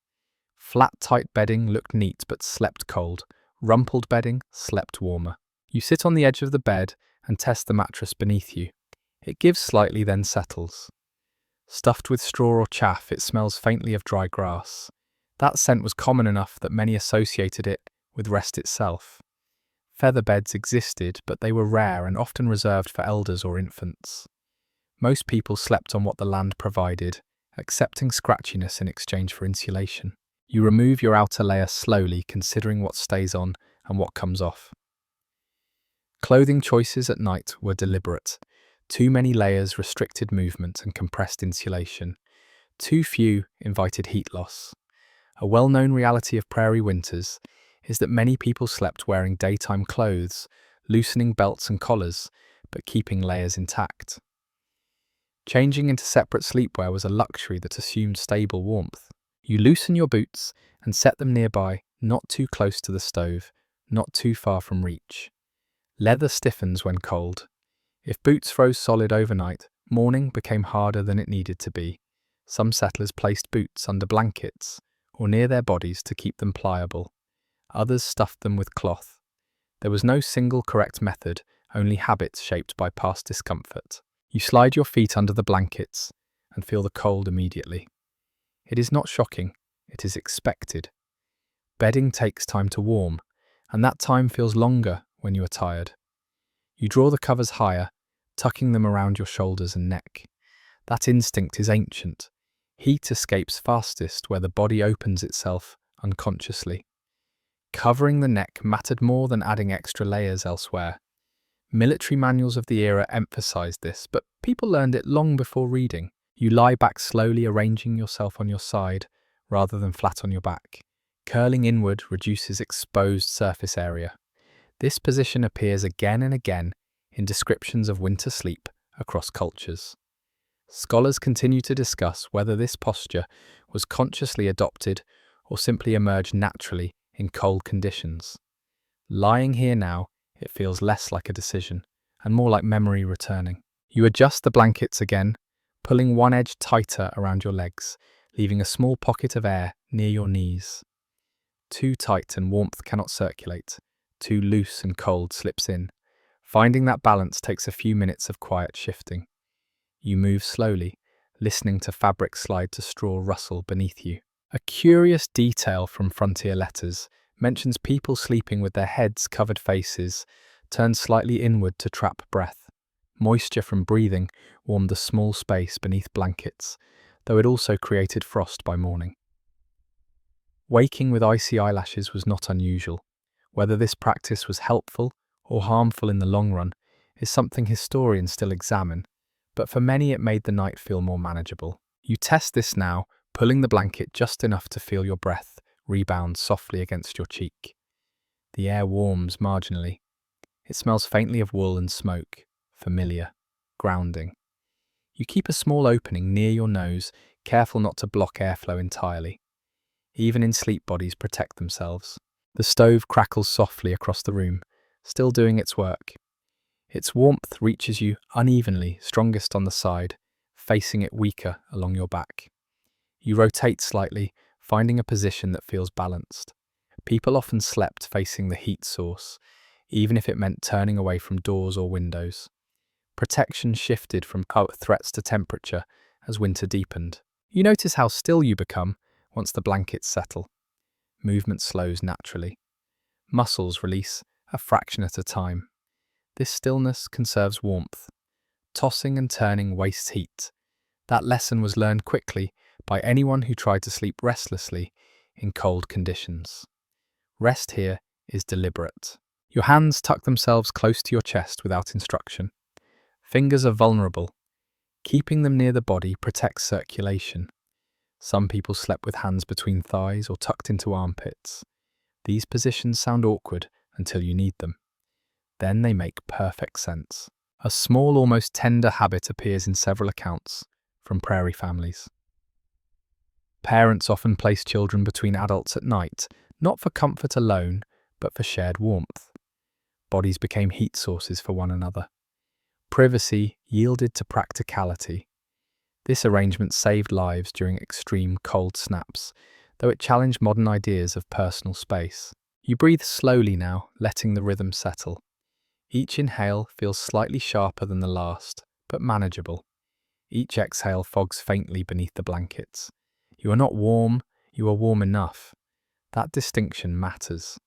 Flat, tight bedding looked neat but slept cold. Rumpled bedding slept warmer. You sit on the edge of the bed and test the mattress beneath you. It gives slightly, then settles. Stuffed with straw or chaff, it smells faintly of dry grass. That scent was common enough that many associated it with rest itself. Feather beds existed, but they were rare and often reserved for elders or infants. Most people slept on what the land provided, accepting scratchiness in exchange for insulation. You remove your outer layer slowly, considering what stays on and what comes off. Clothing choices at night were deliberate. Too many layers restricted movement and compressed insulation. Too few invited heat loss. A well-known reality of prairie winters is that many people slept wearing daytime clothes, loosening belts and collars, but keeping layers intact. Changing into separate sleepwear was a luxury that assumed stable warmth. You loosen your boots and set them nearby, not too close to the stove, not too far from reach. Leather stiffens when cold. If boots froze solid overnight, morning became harder than it needed to be. Some settlers placed boots under blankets or near their bodies to keep them pliable. Others stuffed them with cloth. There was no single correct method, only habits shaped by past discomfort. You slide your feet under the blankets and feel the cold immediately. It is not shocking, it is expected. Bedding takes time to warm, and that time feels longer when you are tired. You draw the covers higher, tucking them around your shoulders and neck. That instinct is ancient. Heat escapes fastest where the body opens itself unconsciously. Covering the neck mattered more than adding extra layers elsewhere. Military manuals of the era emphasized this, but people learned it long before reading. You lie back slowly, arranging yourself on your side rather than flat on your back. Curling inward reduces exposed surface area. This position appears again and again in descriptions of winter sleep across cultures. Scholars continue to discuss whether this posture was consciously adopted or simply emerged naturally in cold conditions. Lying here now, it feels less like a decision and more like memory returning. You adjust the blankets again, pulling one edge tighter around your legs, leaving a small pocket of air near your knees. Too tight and warmth cannot circulate. Too loose and cold slips in. Finding that balance takes a few minutes of quiet shifting. You move slowly, listening to fabric slide to straw rustle beneath you. A curious detail from Frontier Letters mentions people sleeping with their heads covered, faces turned slightly inward to trap breath. Moisture from breathing warmed the small space beneath blankets, though it also created frost by morning. Waking with icy eyelashes was not unusual. Whether this practice was helpful or harmful in the long run is something historians still examine, but for many it made the night feel more manageable. You test this now, pulling the blanket just enough to feel your breath rebound softly against your cheek. The air warms marginally. It smells faintly of wool and smoke, familiar, grounding. You keep a small opening near your nose, careful not to block airflow entirely. Even in sleep, bodies protect themselves. The stove crackles softly across the room, still doing its work. Its warmth reaches you unevenly, strongest on the side, facing it weaker along your back. You rotate slightly, finding a position that feels balanced. People often slept facing the heat source, even if it meant turning away from doors or windows. Protection shifted from threats to temperature as winter deepened. You notice how still you become once the blankets settle. Movement slows naturally. Muscles release a fraction at a time. This stillness conserves warmth. Tossing and turning wastes heat. That lesson was learned quickly by anyone who tried to sleep restlessly in cold conditions. Rest here is deliberate. Your hands tuck themselves close to your chest without instruction. Fingers are vulnerable. Keeping them near the body protects circulation. Some people slept with hands between thighs or tucked into armpits. These positions sound awkward until you need them. Then they make perfect sense. A small, almost tender habit appears in several accounts from Prairie families. Parents often place children between adults at night, not for comfort alone, but for shared warmth. Bodies became heat sources for one another. Privacy yielded to practicality. This arrangement saved lives during extreme cold snaps, though it challenged modern ideas of personal space. You breathe slowly now, letting the rhythm settle. Each inhale feels slightly sharper than the last, but manageable. Each exhale fogs faintly beneath the blankets. You are not warm, you are warm enough. That distinction matters.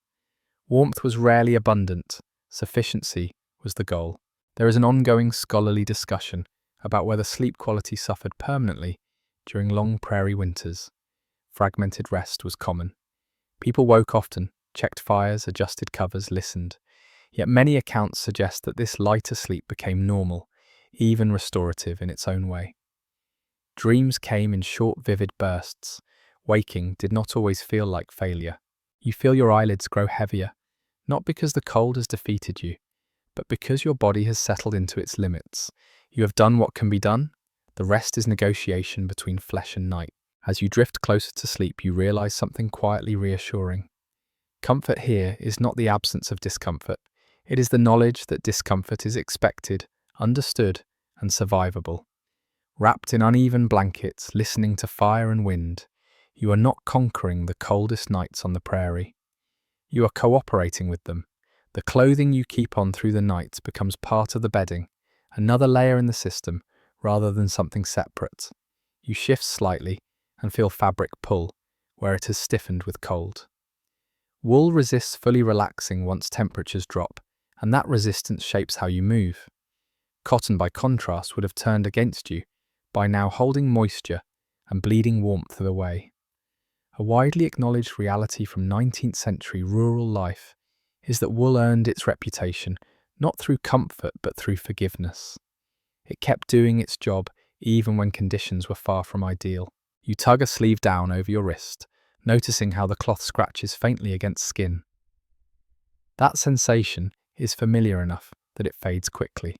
Warmth was rarely abundant. Sufficiency was the goal. There is an ongoing scholarly discussion about whether sleep quality suffered permanently during long prairie winters. Fragmented rest was common. People woke often, checked fires, adjusted covers, listened. Yet many accounts suggest that this lighter sleep became normal, even restorative in its own way. Dreams came in short, vivid bursts. Waking did not always feel like failure. You feel your eyelids grow heavier, not because the cold has defeated you, but because your body has settled into its limits. You have done what can be done. The rest is negotiation between flesh and night. As you drift closer to sleep, you realize something quietly reassuring. Comfort here is not the absence of discomfort. It is the knowledge that discomfort is expected, understood, and survivable. Wrapped in uneven blankets, listening to fire and wind, you are not conquering the coldest nights on the prairie. You are cooperating with them. The clothing you keep on through the night becomes part of the bedding, another layer in the system, rather than something separate. You shift slightly and feel fabric pull, where it has stiffened with cold. Wool resists fully relaxing once temperatures drop, and that resistance shapes how you move. Cotton, by contrast, would have turned against you, by now holding moisture and bleeding warmth away. A widely acknowledged reality from 19th century rural life is that wool earned its reputation not through comfort but through forgiveness. It kept doing its job even when conditions were far from ideal. You tug a sleeve down over your wrist, noticing how the cloth scratches faintly against skin. That sensation is familiar enough that it fades quickly.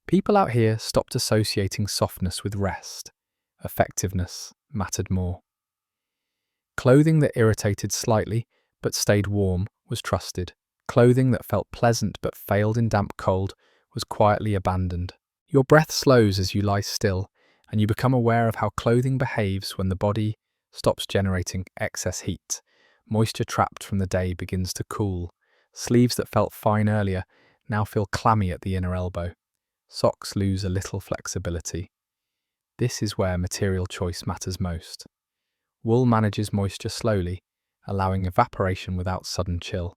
People out here stopped associating softness with rest. Effectiveness mattered more. Clothing that irritated slightly but stayed warm was trusted. Clothing that felt pleasant but failed in damp cold was quietly abandoned. Your breath slows as you lie still, and you become aware of how clothing behaves when the body stops generating excess heat. Moisture trapped from the day begins to cool. Sleeves that felt fine earlier now feel clammy at the inner elbow. Socks lose a little flexibility. This is where material choice matters most. Wool manages moisture slowly, allowing evaporation without sudden chill.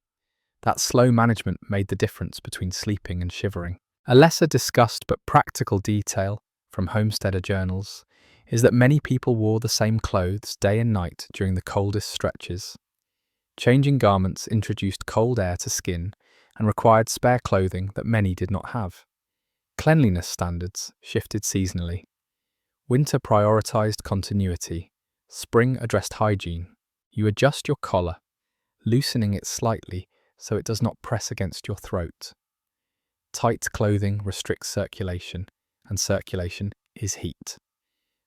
That slow management made the difference between sleeping and shivering. A lesser discussed but practical detail from Homesteader journals is that many people wore the same clothes day and night during the coldest stretches. Changing garments introduced cold air to skin and required spare clothing that many did not have. Cleanliness standards shifted seasonally. Winter prioritized continuity. Spring addressed hygiene. You adjust your collar, loosening it slightly so it does not press against your throat. Tight clothing restricts circulation, and circulation is heat.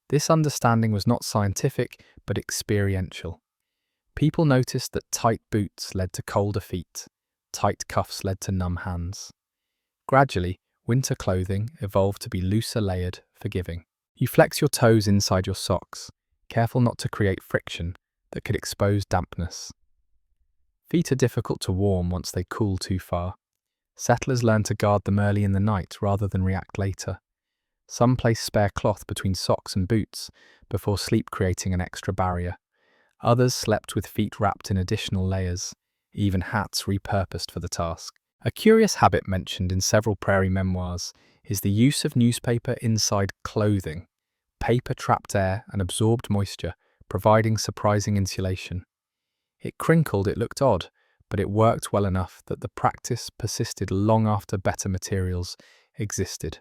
This understanding was not scientific, but experiential. People noticed that tight boots led to colder feet, tight cuffs led to numb hands. Gradually, winter clothing evolved to be looser layered, forgiving. You flex your toes inside your socks, careful not to create friction that could expose dampness. Feet are difficult to warm once they cool too far. Settlers learn to guard them early in the night rather than react later. Some place spare cloth between socks and boots before sleep, creating an extra barrier. Others slept with feet wrapped in additional layers, even hats repurposed for the task. A curious habit mentioned in several Prairie memoirs is the use of newspaper inside clothing. Paper trapped air and absorbed moisture, providing surprising insulation. It crinkled, it looked odd, but it worked well enough that the practice persisted long after better materials existed.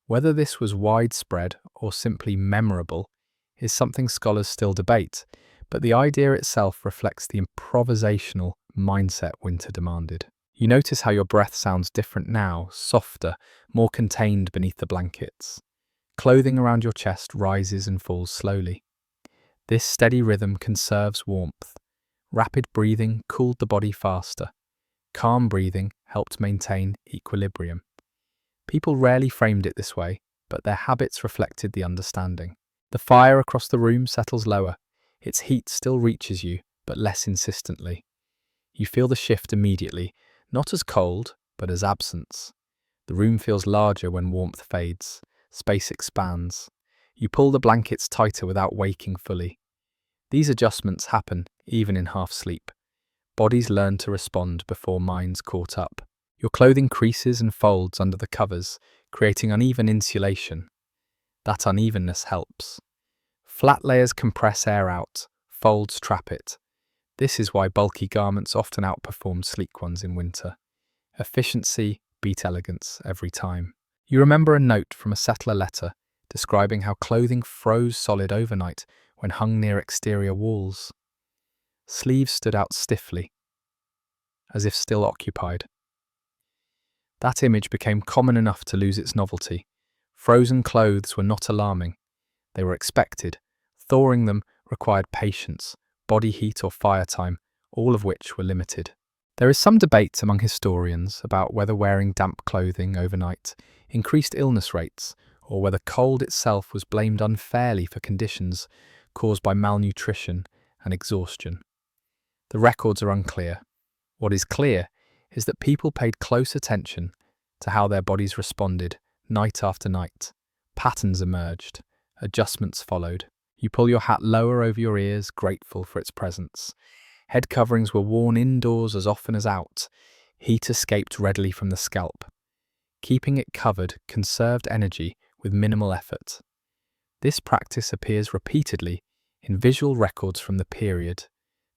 Whether this was widespread or simply memorable is something scholars still debate, but the idea itself reflects the improvisational mindset winter demanded. You notice how your breath sounds different now, softer, more contained beneath the blankets. Clothing around your chest rises and falls slowly. This steady rhythm conserves warmth. Rapid breathing cooled the body faster. Calm breathing helped maintain equilibrium. People rarely framed it this way, but their habits reflected the understanding. The fire across the room settles lower. Its heat still reaches you, but less insistently. You feel the shift immediately, not as cold, but as absence. The room feels larger when warmth fades. Space expands. You pull the blankets tighter without waking fully. These adjustments happen even in half sleep. Bodies learn to respond before minds caught up. Your clothing creases and folds under the covers, creating uneven insulation. That unevenness helps. Flat layers compress air out, folds trap it. This is why bulky garments often outperform sleek ones in winter. Efficiency beat elegance every time. You remember a note from a settler letter describing how clothing froze solid overnight when hung near exterior walls. Sleeves stood out stiffly, as if still occupied. That image became common enough to lose its novelty. Frozen clothes were not alarming. They were expected. Thawing them required patience, body heat or fire time, all of which were limited. There is some debate among historians about whether wearing damp clothing overnight increased illness rates, or whether cold itself was blamed unfairly for conditions caused by malnutrition and exhaustion. The records are unclear. What is clear is that people paid close attention to how their bodies responded night after night. Patterns emerged. Adjustments followed. You pull your hat lower over your ears, grateful for its presence. Head coverings were worn indoors as often as out. Heat escaped readily from the scalp. Keeping it covered conserved energy with minimal effort. This practice appears repeatedly in visual records from the period,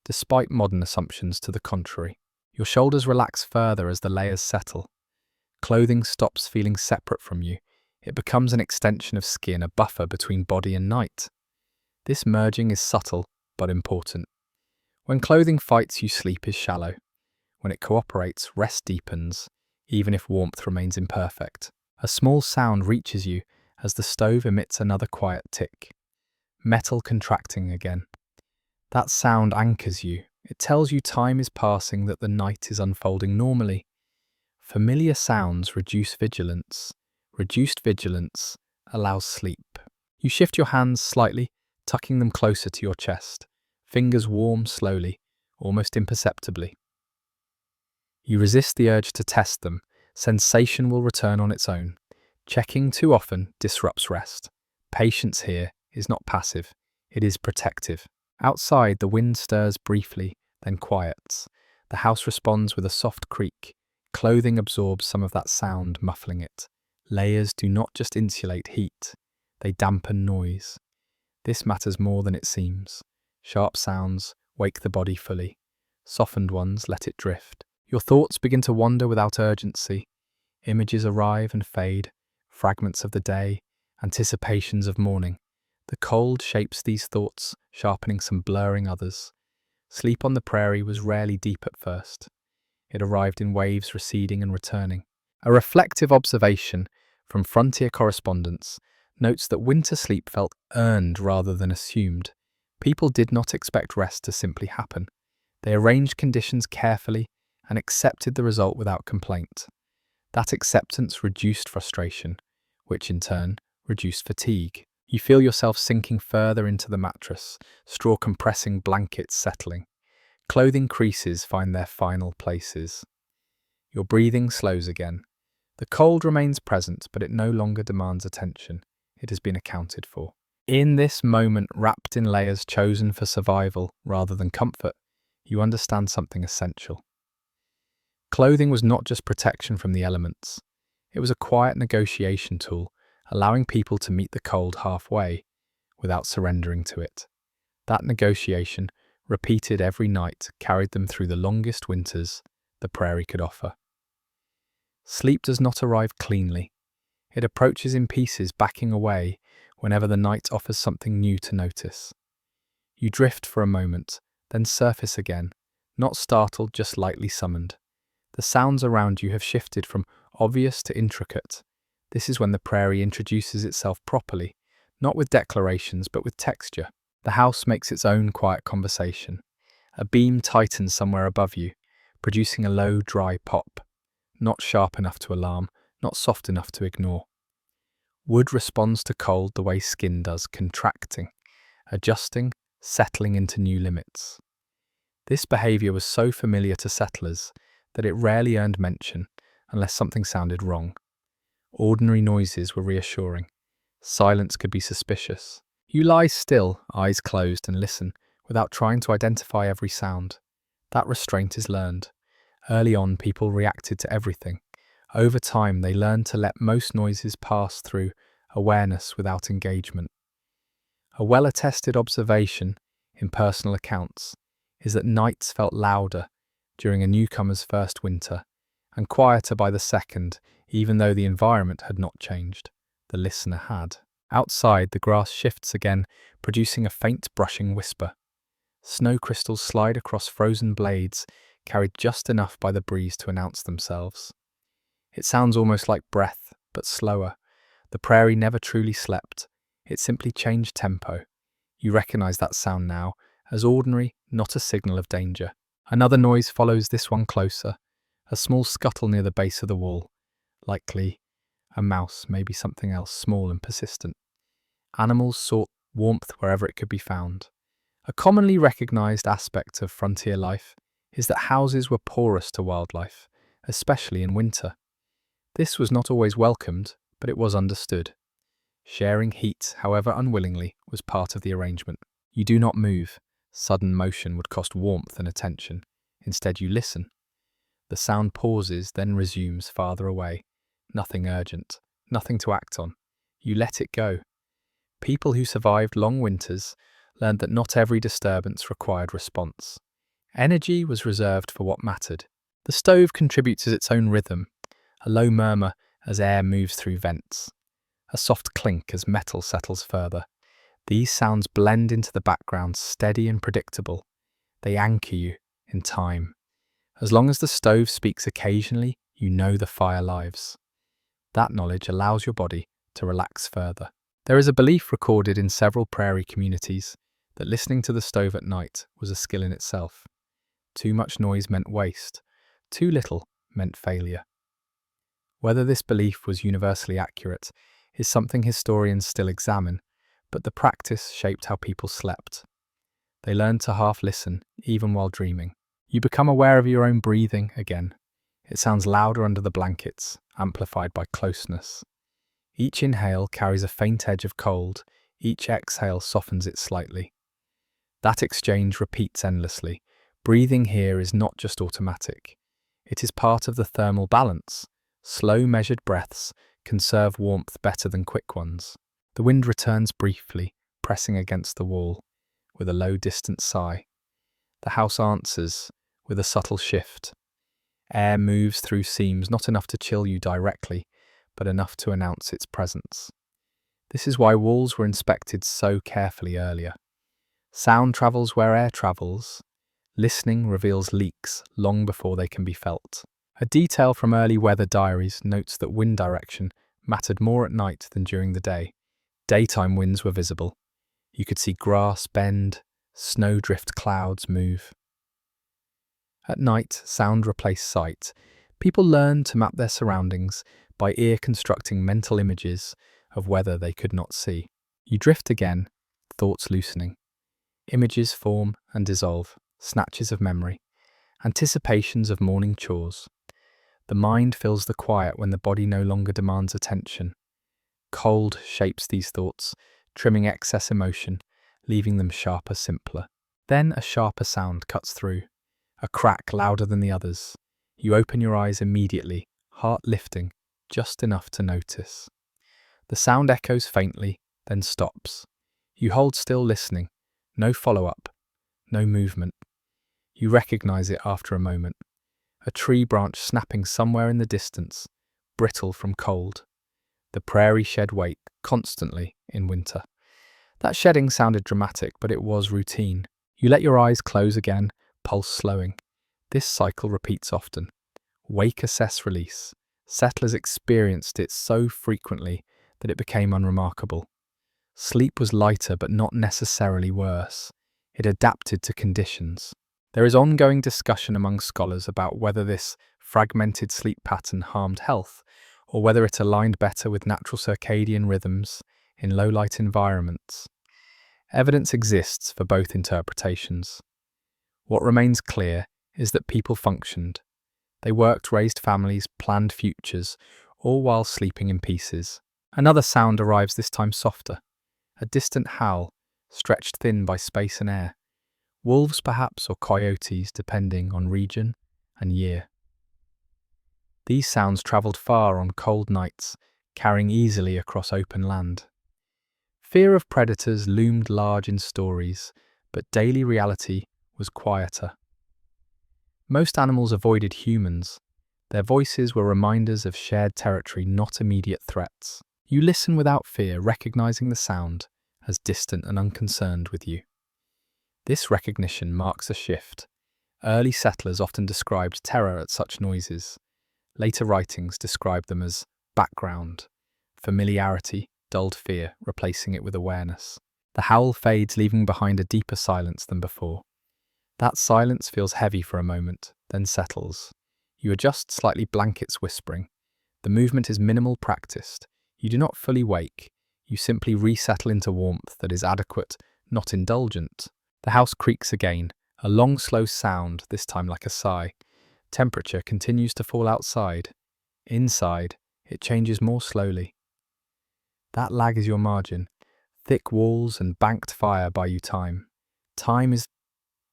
despite modern assumptions to the contrary. Your shoulders relax further as the layers settle. Clothing stops feeling separate from you. It becomes an extension of skin, a buffer between body and night. This merging is subtle but important. When clothing fights you, sleep is shallow. When it cooperates, rest deepens, even if warmth remains imperfect. A small sound reaches you as the stove emits another quiet tick. Metal contracting again. That sound anchors you. It tells you time is passing, that the night is unfolding normally. Familiar sounds reduce vigilance. Reduced vigilance allows sleep. You shift your hands slightly, tucking them closer to your chest. Fingers warm slowly, almost imperceptibly. You resist the urge to test them. Sensation will return on its own. Checking too often disrupts rest. Patience here is not passive, it is protective. Outside, the wind stirs briefly, then quiets. The house responds with a soft creak. Clothing absorbs some of that sound, muffling it. Layers do not just insulate heat, they dampen noise. This matters more than it seems. Sharp sounds wake the body fully. Softened ones let it drift. Your thoughts begin to wander without urgency. Images arrive and fade, fragments of the day, anticipations of morning. The cold shapes these thoughts, sharpening some, blurring others. Sleep on the prairie was rarely deep at first. It arrived in waves, receding and returning. A reflective observation from Frontier correspondents notes that winter sleep felt earned rather than assumed. People did not expect rest to simply happen. They arranged conditions carefully and accepted the result without complaint. That acceptance reduced frustration, which in turn reduced fatigue. You feel yourself sinking further into the mattress, straw compressing, blankets settling. Clothing creases find their final places. Your breathing slows again. The cold remains present, but it no longer demands attention. It has been accounted for. In this moment, wrapped in layers chosen for survival rather than comfort, you understand something essential. Clothing was not just protection from the elements. It was a quiet negotiation tool, allowing people to meet the cold halfway without surrendering to it. That negotiation, repeated every night, carried them through the longest winters the prairie could offer. Sleep does not arrive cleanly. It approaches in pieces, backing away whenever the night offers something new to notice. You drift for a moment, then surface again, not startled, just lightly summoned. The sounds around you have shifted from obvious to intricate. This is when the prairie introduces itself properly, not with declarations but with texture. The house makes its own quiet conversation. A beam tightens somewhere above you, producing a low, dry pop. Not sharp enough to alarm, not soft enough to ignore. Wood responds to cold the way skin does, contracting, adjusting, settling into new limits. This behavior was so familiar to settlers that it rarely earned mention unless something sounded wrong. Ordinary noises were reassuring. Silence could be suspicious. You lie still, eyes closed, and listen without trying to identify every sound. That restraint is learned. Early on, people reacted to everything. Over time, they learned to let most noises pass through awareness without engagement. A well-attested observation in personal accounts is that nights felt louder during a newcomer's first winter and quieter by the second, even though the environment had not changed. The listener had. Outside, the grass shifts again, producing a faint brushing whisper. Snow crystals slide across frozen blades, carried just enough by the breeze to announce themselves. It sounds almost like breath, but slower. The prairie never truly slept. It simply changed tempo. You recognize that sound now as ordinary, not a signal of danger. Another noise follows, this one closer. A small scuttle near the base of the wall. Likely a mouse, maybe something else small and persistent. Animals sought warmth wherever it could be found. A commonly recognized aspect of frontier life is that houses were porous to wildlife, especially in winter. This was not always welcomed, but it was understood. Sharing heat, however unwillingly, was part of the arrangement. You do not move. Sudden motion would cost warmth and attention. Instead, you listen. The sound pauses, then resumes farther away. Nothing urgent, nothing to act on. You let it go. People who survived long winters learned that not every disturbance required response. Energy was reserved for what mattered. The stove contributes its own rhythm, a low murmur as air moves through vents, a soft clink as metal settles further. These sounds blend into the background, steady and predictable. They anchor you in time. As long as the stove speaks occasionally, you know the fire lives. That knowledge allows your body to relax further. There is a belief recorded in several prairie communities that listening to the stove at night was a skill in itself. Too much noise meant waste. Too little meant failure. Whether this belief was universally accurate is something historians still examine, but the practice shaped how people slept. They learned to half listen, even while dreaming. You become aware of your own breathing again. It sounds louder under the blankets, amplified by closeness. Each inhale carries a faint edge of cold, each exhale softens it slightly. That exchange repeats endlessly. Breathing here is not just automatic. It is part of the thermal balance. Slow, measured breaths conserve warmth better than quick ones. The wind returns briefly, pressing against the wall, with a low, distant sigh. The house answers with a subtle shift. Air moves through seams, not enough to chill you directly, but enough to announce its presence. This is why walls were inspected so carefully earlier. Sound travels where air travels. Listening reveals leaks long before they can be felt. A detail from early weather diaries notes that wind direction mattered more at night than during the day. Daytime winds were visible. You could see grass bend, snowdrift clouds move. At night, sound replaced sight. People learned to map their surroundings by ear constructing mental images of weather they could not see. You drift again, thoughts loosening. Images form and dissolve, snatches of memory, anticipations of morning chores. The mind fills the quiet when the body no longer demands attention. Cold shapes these thoughts, trimming excess emotion, leaving them sharper, simpler. Then a sharper sound cuts through, a crack louder than the others. You open your eyes immediately, heart lifting, just enough to notice. The sound echoes faintly, then stops. You hold still listening, no follow-up, no movement. You recognize it after a moment. A tree branch snapping somewhere in the distance, brittle from cold. The prairie shed weight constantly in winter. That shedding sounded dramatic, but it was routine. You let your eyes close again, pulse slowing. This cycle repeats often. Wake, assess, release. Settlers experienced it so frequently that it became unremarkable. Sleep was lighter but not necessarily worse. It adapted to conditions. There is ongoing discussion among scholars about whether this fragmented sleep pattern harmed health, or whether it aligned better with natural circadian rhythms in low-light environments. Evidence exists for both interpretations. What remains clear is that people functioned. They worked, raised families, planned futures, all while sleeping in pieces. Another sound arrives, this time softer. A distant howl, stretched thin by space and air. Wolves perhaps, or coyotes, depending on region and year. These sounds travelled far on cold nights, carrying easily across open land. Fear of predators loomed large in stories, but daily reality was quieter. Most animals avoided humans. Their voices were reminders of shared territory, not immediate threats. You listen without fear, recognizing the sound as distant and unconcerned with you. This recognition marks a shift. Early settlers often described terror at such noises. Later writings describe them as background. Familiarity dulled fear, replacing it with awareness. The howl fades, leaving behind a deeper silence than before. That silence feels heavy for a moment, then settles. You adjust slightly, blankets whispering. The movement is minimal, practiced. You do not fully wake. You simply resettle into warmth that is adequate, not indulgent. The house creaks again, a long, slow sound, this time like a sigh. Temperature continues to fall outside. Inside, it changes more slowly. That lag is your margin. Thick walls and banked fire buy you time. Time is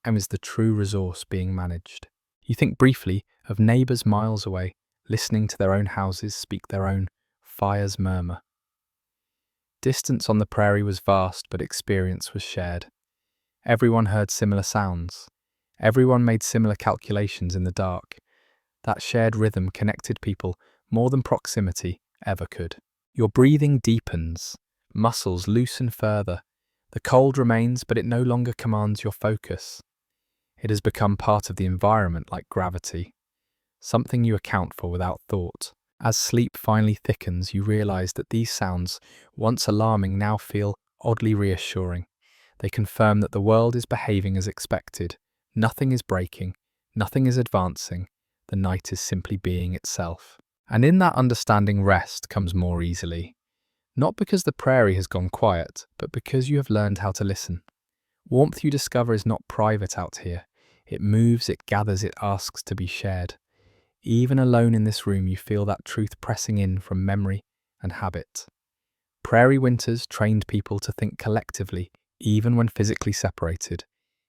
the true resource being managed. You think briefly of neighbours miles away, listening to their own houses speak their own fires murmur. Distance on the prairie was vast, but experience was shared. Everyone heard similar sounds. Everyone made similar calculations in the dark. That shared rhythm connected people more than proximity ever could. Your breathing deepens. Muscles loosen further. The cold remains, but it no longer commands your focus. It has become part of the environment, like gravity, something you account for without thought. As sleep finally thickens, you realize that these sounds, once alarming, now feel oddly reassuring. They confirm that the world is behaving as expected. Nothing is breaking, nothing is advancing. The night is simply being itself. And in that understanding, rest comes more easily. Not because the prairie has gone quiet, but because you have learned how to listen. Warmth, you discover, is not private out here. It moves, it gathers, it asks to be shared. Even alone in this room, you feel that truth pressing in from memory and habit. Prairie winters trained people to think collectively, even when physically separated.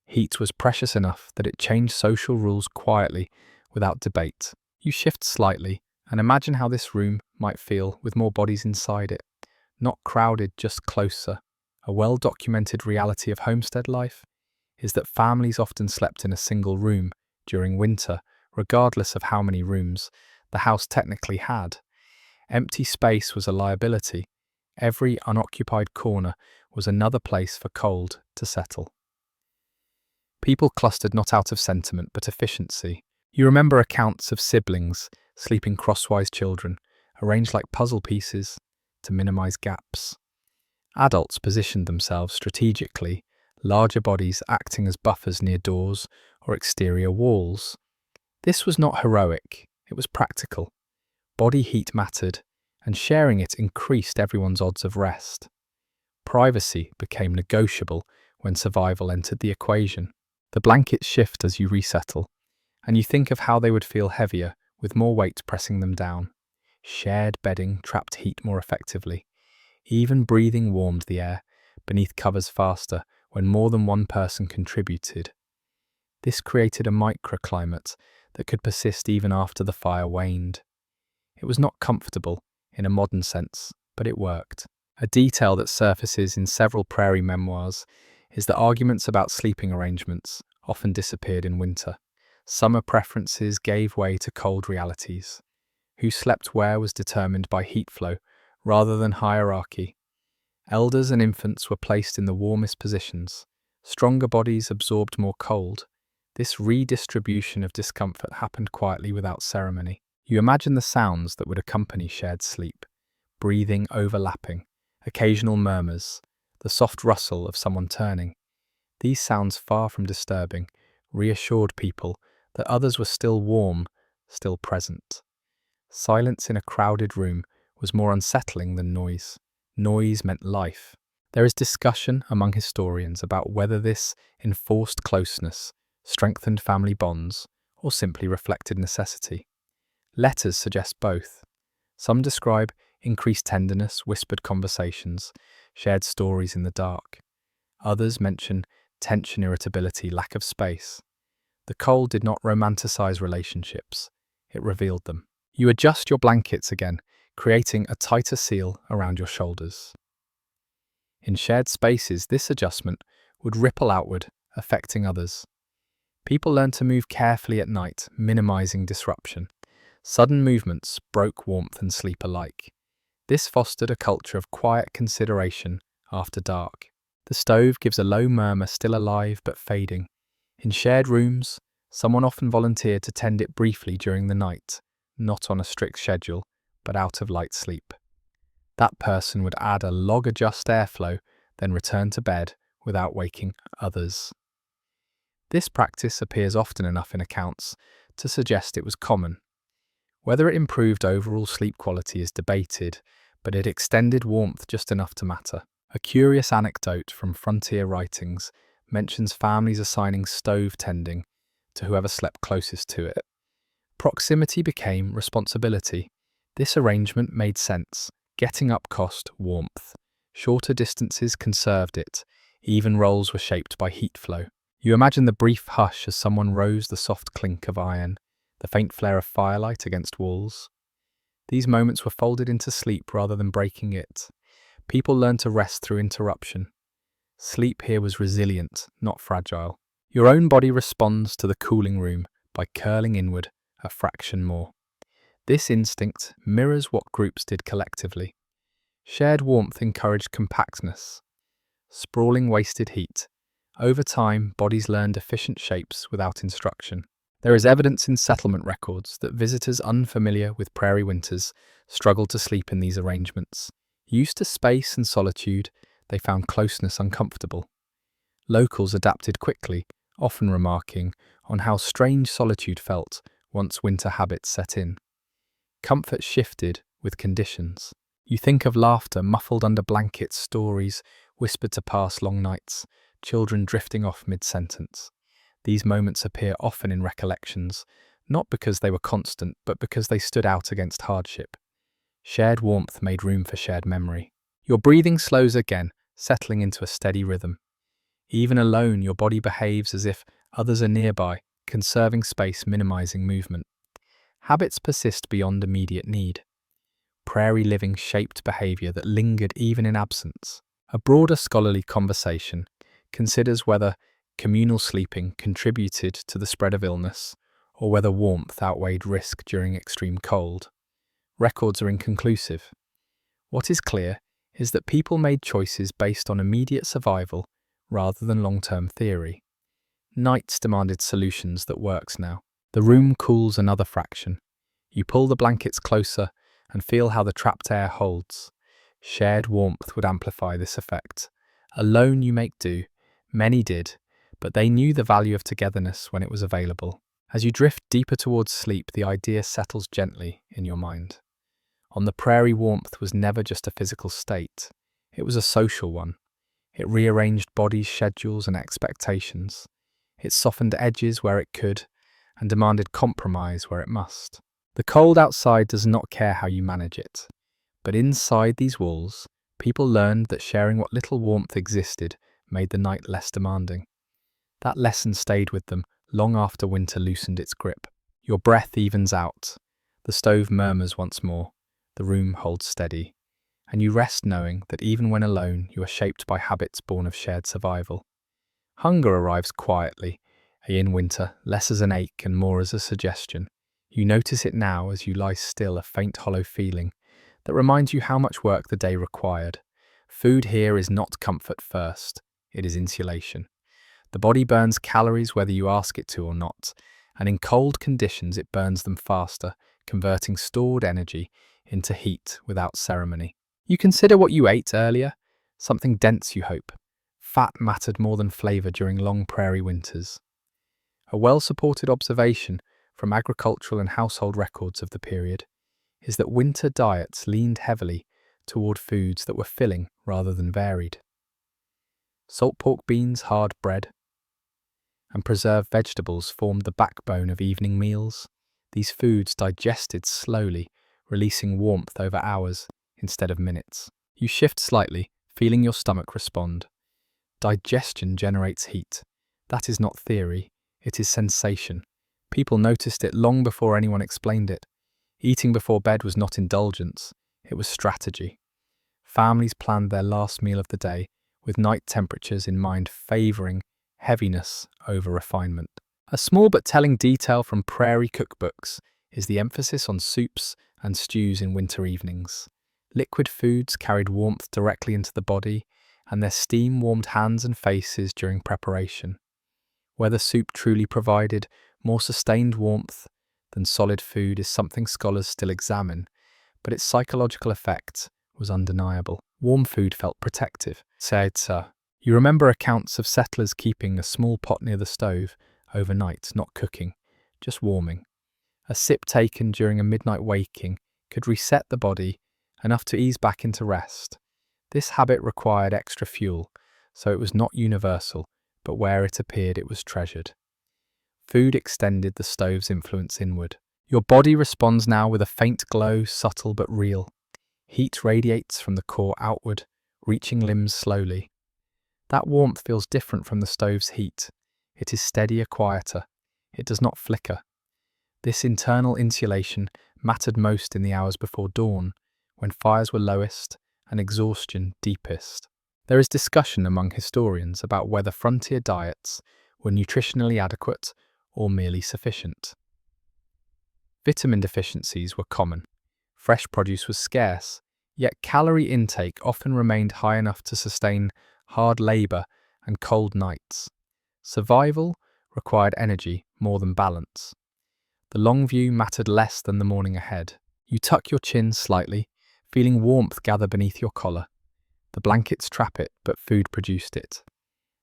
Heat was precious enough that it changed social rules quietly, without debate. You shift slightly and imagine how this room might feel with more bodies inside it. Not crowded, just closer. A well-documented reality of homestead life is that families often slept in a single room during winter, regardless of how many rooms the house technically had. Empty space was a liability. Every unoccupied corner was another place for cold to settle. People clustered not out of sentiment but efficiency. You remember accounts of siblings sleeping crosswise, children arranged like puzzle pieces to minimize gaps. Adults positioned themselves strategically, larger bodies acting as buffers near doors or exterior walls. This was not heroic, it was practical. Body heat mattered, and sharing it increased everyone's odds of rest. Privacy became negotiable when survival entered the equation. The blankets shift as you resettle, and you think of how they would feel heavier with more weight pressing them down. Shared bedding trapped heat more effectively. Even breathing warmed the air beneath covers faster when more than one person contributed. This created a microclimate that could persist even after the fire waned. It was not comfortable in a modern sense, but it worked. A detail that surfaces in several prairie memoirs is that arguments about sleeping arrangements often disappeared in winter. Summer preferences gave way to cold realities. Who slept where was determined by heat flow rather than hierarchy. Elders and infants were placed in the warmest positions. Stronger bodies absorbed more cold. This redistribution of discomfort happened quietly without ceremony. You imagine the sounds that would accompany shared sleep. Breathing overlapping, occasional murmurs, the soft rustle of someone turning. These sounds, far from disturbing, reassured people that others were still warm, still present. Silence in a crowded room was more unsettling than noise. Noise meant life. There is discussion among historians about whether this enforced closeness strengthened family bonds or simply reflected necessity. Letters suggest both. Some describe increased tenderness, whispered conversations, shared stories in the dark. Others mention tension, irritability, lack of space. The cold did not romanticize relationships, it revealed them. You adjust your blankets again, creating a tighter seal around your shoulders. In shared spaces, this adjustment would ripple outward, affecting others. People learned to move carefully at night, minimizing disruption. Sudden movements broke warmth and sleep alike. This fostered a culture of quiet consideration after dark. The stove gives a low murmur, still alive but fading. In shared rooms, someone often volunteered to tend it briefly during the night, not on a strict schedule, but out of light sleep. That person would add a log-adjust airflow, then return to bed without waking others. This practice appears often enough in accounts to suggest it was common. Whether it improved overall sleep quality is debated, but it extended warmth just enough to matter. A curious anecdote from frontier writings mentions families assigning stove tending to whoever slept closest to it. Proximity became responsibility. This arrangement made sense. Getting up cost warmth. Shorter distances conserved it. Even roles were shaped by heat flow. You imagine the brief hush as someone rose, the soft clink of iron, the faint flare of firelight against walls. These moments were folded into sleep rather than breaking it. People learned to rest through interruption. Sleep here was resilient, not fragile. Your own body responds to the cooling room by curling inward a fraction more. This instinct mirrors what groups did collectively. Shared warmth encouraged compactness. Sprawling wasted heat. Over time, bodies learned efficient shapes without instruction. There is evidence in settlement records that visitors unfamiliar with prairie winters struggled to sleep in these arrangements. Used to space and solitude, they found closeness uncomfortable. Locals adapted quickly, often remarking on how strange solitude felt once winter habits set in. Comfort shifted with conditions. You think of laughter muffled under blankets, stories whispered to pass long nights, children drifting off mid-sentence. These moments appear often in recollections, not because they were constant, but because they stood out against hardship. Shared warmth made room for shared memory. Your breathing slows again, settling into a steady rhythm. Even alone, your body behaves as if others are nearby, conserving space, minimizing movement. Habits persist beyond immediate need. Prairie living shaped behavior that lingered even in absence. A broader scholarly conversation considers whether communal sleeping contributed to the spread of illness, or whether warmth outweighed risk during extreme cold. Records are inconclusive. What is clear is that people made choices based on immediate survival rather than long-term theory. Nights demanded solutions that works now. The room cools another fraction. You pull the blankets closer and feel how the trapped air holds. Shared warmth would amplify this effect. Alone you make do. Many did, but they knew the value of togetherness when it was available. As you drift deeper towards sleep, the idea settles gently in your mind. On the prairie, warmth was never just a physical state. It was a social one. It rearranged bodies, schedules, and expectations. It softened edges where it could, and demanded compromise where it must. The cold outside does not care how you manage it. But inside these walls, people learned that sharing what little warmth existed made the night less demanding. That lesson stayed with them long after winter loosened its grip. Your breath evens out. The stove murmurs once more. The room holds steady. And you rest knowing that even when alone, you are shaped by habits born of shared survival. Hunger arrives quietly, in winter, less as an ache and more as a suggestion. You notice it now as you lie still, a faint hollow feeling that reminds you how much work the day required. Food here is not comfort first, it is insulation. The body burns calories whether you ask it to or not, and in cold conditions it burns them faster, converting stored energy into heat without ceremony. You consider what you ate earlier, something dense you hope. Fat mattered more than flavour during long prairie winters. A well-supported observation from agricultural and household records of the period is that winter diets leaned heavily toward foods that were filling rather than varied. Salt pork beans, hard bread, and preserved vegetables formed the backbone of evening meals. These foods digested slowly, releasing warmth over hours instead of minutes. You shift slightly, feeling your stomach respond. Digestion generates heat. That is not theory, it is sensation. People noticed it long before anyone explained it. Eating before bed was not indulgence, it was strategy. Families planned their last meal of the day, with night temperatures in mind, favouring heaviness over refinement. A small but telling detail from Prairie cookbooks is the emphasis on soups and stews in winter evenings. Liquid foods carried warmth directly into the body, and their steam warmed hands and faces during preparation. Whether soup truly provided more sustained warmth than solid food is something scholars still examine, but its psychological effect was undeniable. Warm food felt protective. Said sir. You remember accounts of settlers keeping a small pot near the stove overnight, not cooking, just warming. A sip taken during a midnight waking could reset the body enough to ease back into rest. This habit required extra fuel, so it was not universal, but where it appeared it was treasured. Food extended the stove's influence inward. Your body responds now with a faint glow, subtle but real. Heat radiates from the core outward, reaching limbs slowly. That warmth feels different from the stove's heat. It is steadier, quieter. It does not flicker. This internal insulation mattered most in the hours before dawn, when fires were lowest and exhaustion deepest. There is discussion among historians about whether frontier diets were nutritionally adequate or merely sufficient. Vitamin deficiencies were common. Fresh produce was scarce, yet calorie intake often remained high enough to sustain hard labour and cold nights. Survival required energy more than balance. The long view mattered less than the morning ahead. You tuck your chin slightly, feeling warmth gather beneath your collar. The blankets trap it, but food produced it.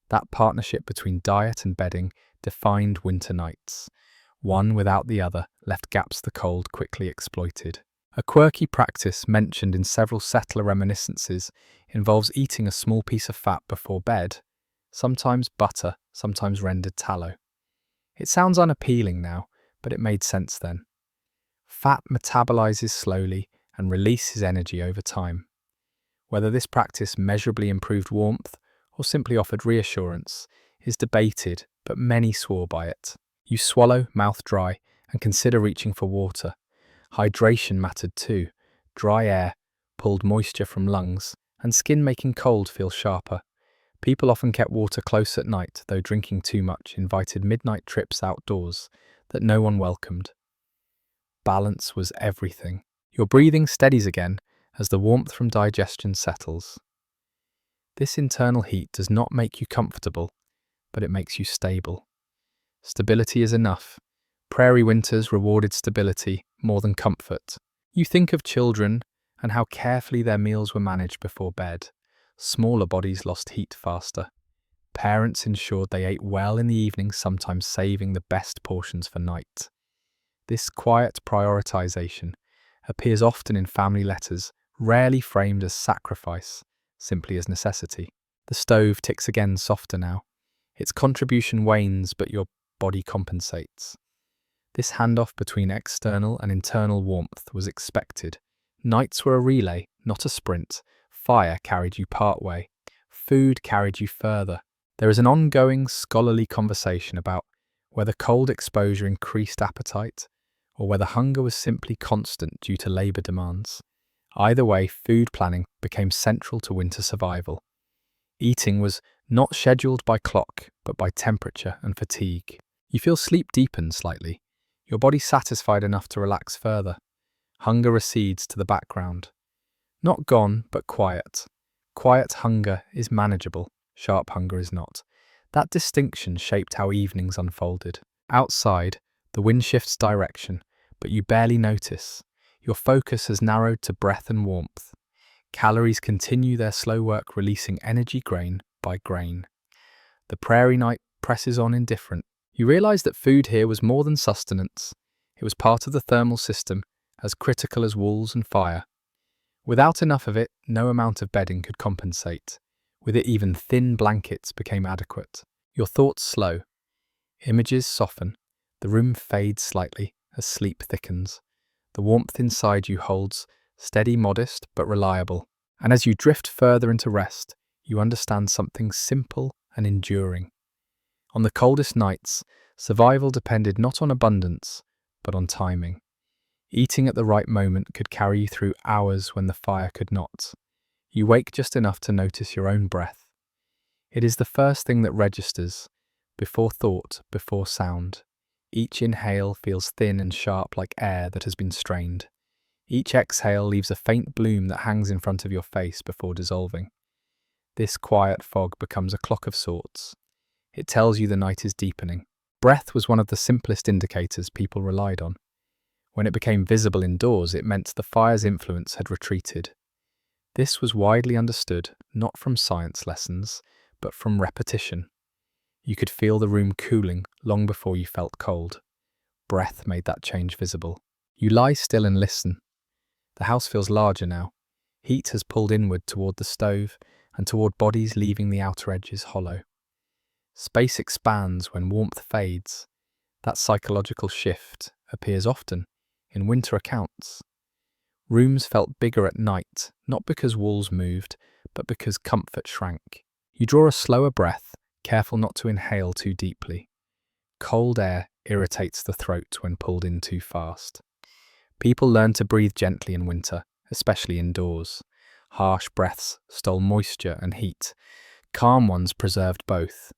That partnership between diet and bedding defined winter nights. One without the other left gaps the cold quickly exploited. A quirky practice mentioned in several settler reminiscences involves eating a small piece of fat before bed, sometimes butter, sometimes rendered tallow. It sounds unappealing now, but it made sense then. Fat metabolizes slowly and releases energy over time. Whether this practice measurably improved warmth or simply offered reassurance is debated, but many swore by it. You swallow, mouth dry, and consider reaching for water. Hydration mattered too. Dry air pulled moisture from lungs, and skin making cold feel sharper. People often kept water close at night, though drinking too much invited midnight trips outdoors that no one welcomed. Balance was everything. Your breathing steadies again as the warmth from digestion settles. This internal heat does not make you comfortable, but it makes you stable. Stability is enough. Prairie winters rewarded stability more than comfort. You think of children and how carefully their meals were managed before bed. Smaller bodies lost heat faster. Parents ensured they ate well in the evening, sometimes saving the best portions for night. This quiet prioritization appears often in family letters, rarely framed as sacrifice, simply as necessity. The stove ticks again softer now. Its contribution wanes, but your body compensates. This handoff between external and internal warmth was expected. Nights were a relay, not a sprint. Fire carried you partway. Food carried you further. There is an ongoing scholarly conversation about whether cold exposure increased appetite or whether hunger was simply constant due to labour demands. Either way, food planning became central to winter survival. Eating was not scheduled by clock, but by temperature and fatigue. You feel sleep deepen slightly. Your body satisfied enough to relax further. Hunger recedes to the background. Not gone, but quiet. Quiet hunger is manageable. Sharp hunger is not. That distinction shaped how evenings unfolded. Outside, the wind shifts direction, but you barely notice. Your focus has narrowed to breath and warmth. Calories continue their slow work, releasing energy grain by grain. The prairie night presses on indifferent. You realize that food here was more than sustenance. It was part of the thermal system, as critical as walls and fire. Without enough of it, no amount of bedding could compensate. With it, even thin blankets became adequate. Your thoughts slow. Images soften. The room fades slightly as sleep thickens. The warmth inside you holds, steady, modest, but reliable. And as you drift further into rest, you understand something simple and enduring. On the coldest nights, survival depended not on abundance, but on timing. Eating at the right moment could carry you through hours when the fire could not. You wake just enough to notice your own breath. It is the first thing that registers, before thought, before sound. Each inhale feels thin and sharp like air that has been strained. Each exhale leaves a faint bloom that hangs in front of your face before dissolving. This quiet fog becomes a clock of sorts. It tells you the night is deepening. Breath was one of the simplest indicators people relied on. When it became visible indoors, it meant the fire's influence had retreated. This was widely understood, not from science lessons, but from repetition. You could feel the room cooling long before you felt cold. Breath made that change visible. You lie still and listen. The house feels larger now. Heat has pulled inward toward the stove and toward bodies leaving the outer edges hollow. Space expands when warmth fades. That psychological shift appears often in winter accounts. Rooms felt bigger at night, not because walls moved, but because comfort shrank. You draw a slower breath, careful not to inhale too deeply. Cold air irritates the throat when pulled in too fast. People learned to breathe gently in winter, especially indoors. Harsh breaths stole moisture and heat. Calm ones preserved both.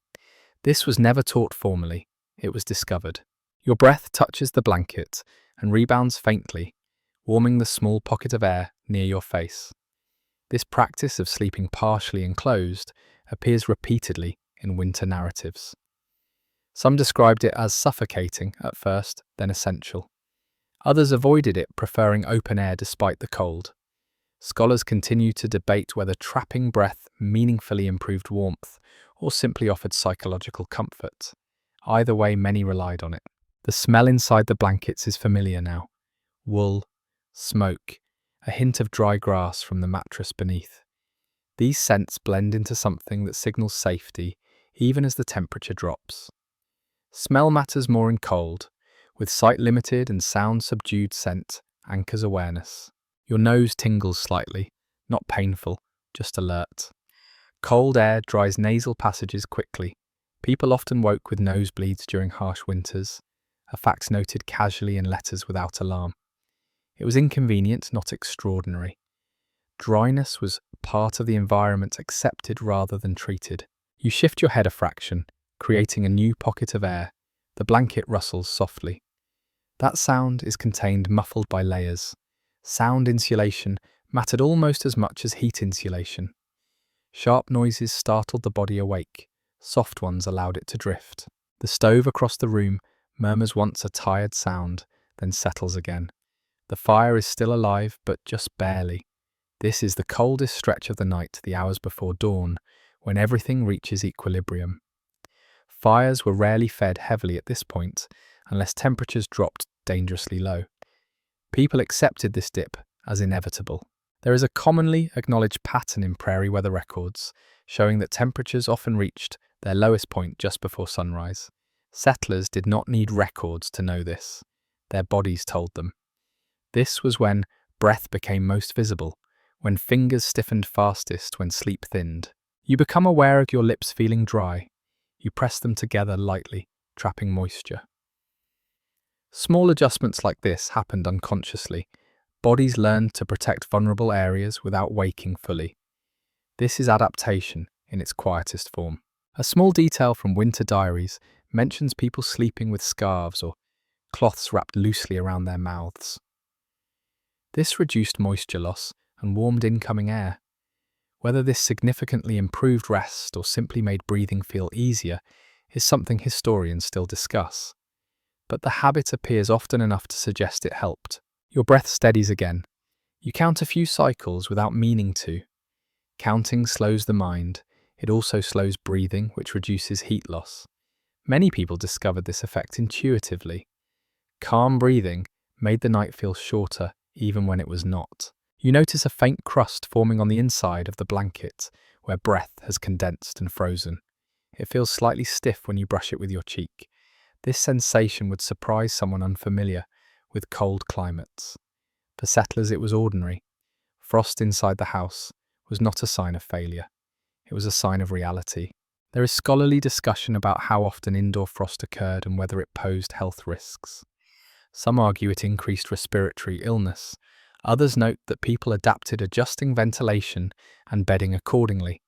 This was never taught formally, it was discovered. Your breath touches the blanket and rebounds faintly, warming the small pocket of air near your face. This practice of sleeping partially enclosed appears repeatedly in winter narratives. Some described it as suffocating at first, then essential. Others avoided it, preferring open air despite the cold. Scholars continue to debate whether trapping breath meaningfully improved warmth or simply offered psychological comfort. Either way, many relied on it. The smell inside the blankets is familiar now. Wool, smoke, a hint of dry grass from the mattress beneath. These scents blend into something that signals safety even as the temperature drops. Smell matters more in cold, with sight-limited and sound-subdued scent anchors awareness. Your nose tingles slightly, not painful, just alert. Cold air dries nasal passages quickly. People often woke with nosebleeds during harsh winters, a fact noted casually in letters without alarm. It was inconvenient, not extraordinary. Dryness was part of the environment, accepted rather than treated. You shift your head a fraction, creating a new pocket of air. The blanket rustles softly. That sound is contained, muffled by layers. Sound insulation mattered almost as much as heat insulation. Sharp noises startled the body awake. Soft ones allowed it to drift. The stove across the room murmurs once a tired sound, then settles again. The fire is still alive, but just barely. This is the coldest stretch of the night, the hours before dawn, when everything reaches equilibrium. Fires were rarely fed heavily at this point, unless temperatures dropped dangerously low. People accepted this dip as inevitable. There is a commonly acknowledged pattern in prairie weather records, showing that temperatures often reached their lowest point just before sunrise. Settlers did not need records to know this. Their bodies told them. This was when breath became most visible, when fingers stiffened fastest, when sleep thinned. You become aware of your lips feeling dry. You press them together lightly, trapping moisture. Small adjustments like this happened unconsciously. Bodies learned to protect vulnerable areas without waking fully. This is adaptation in its quietest form. A small detail from winter diaries mentions people sleeping with scarves or cloths wrapped loosely around their mouths. This reduced moisture loss and warmed incoming air. Whether this significantly improved rest or simply made breathing feel easier is something historians still discuss. But the habit appears often enough to suggest it helped. Your breath steadies again. You count a few cycles without meaning to. Counting slows the mind. It also slows breathing, which reduces heat loss. Many people discovered this effect intuitively. Calm breathing made the night feel shorter, even when it was not. You notice a faint crust forming on the inside of the blanket, where breath has condensed and frozen. It feels slightly stiff when you brush it with your cheek. This sensation would surprise someone unfamiliar with cold climates. For settlers, it was ordinary. Frost inside the house was not a sign of failure. It was a sign of reality. There is scholarly discussion about how often indoor frost occurred and whether it posed health risks. Some argue it increased respiratory illness. Others note that people adapted, adjusting ventilation and bedding accordingly.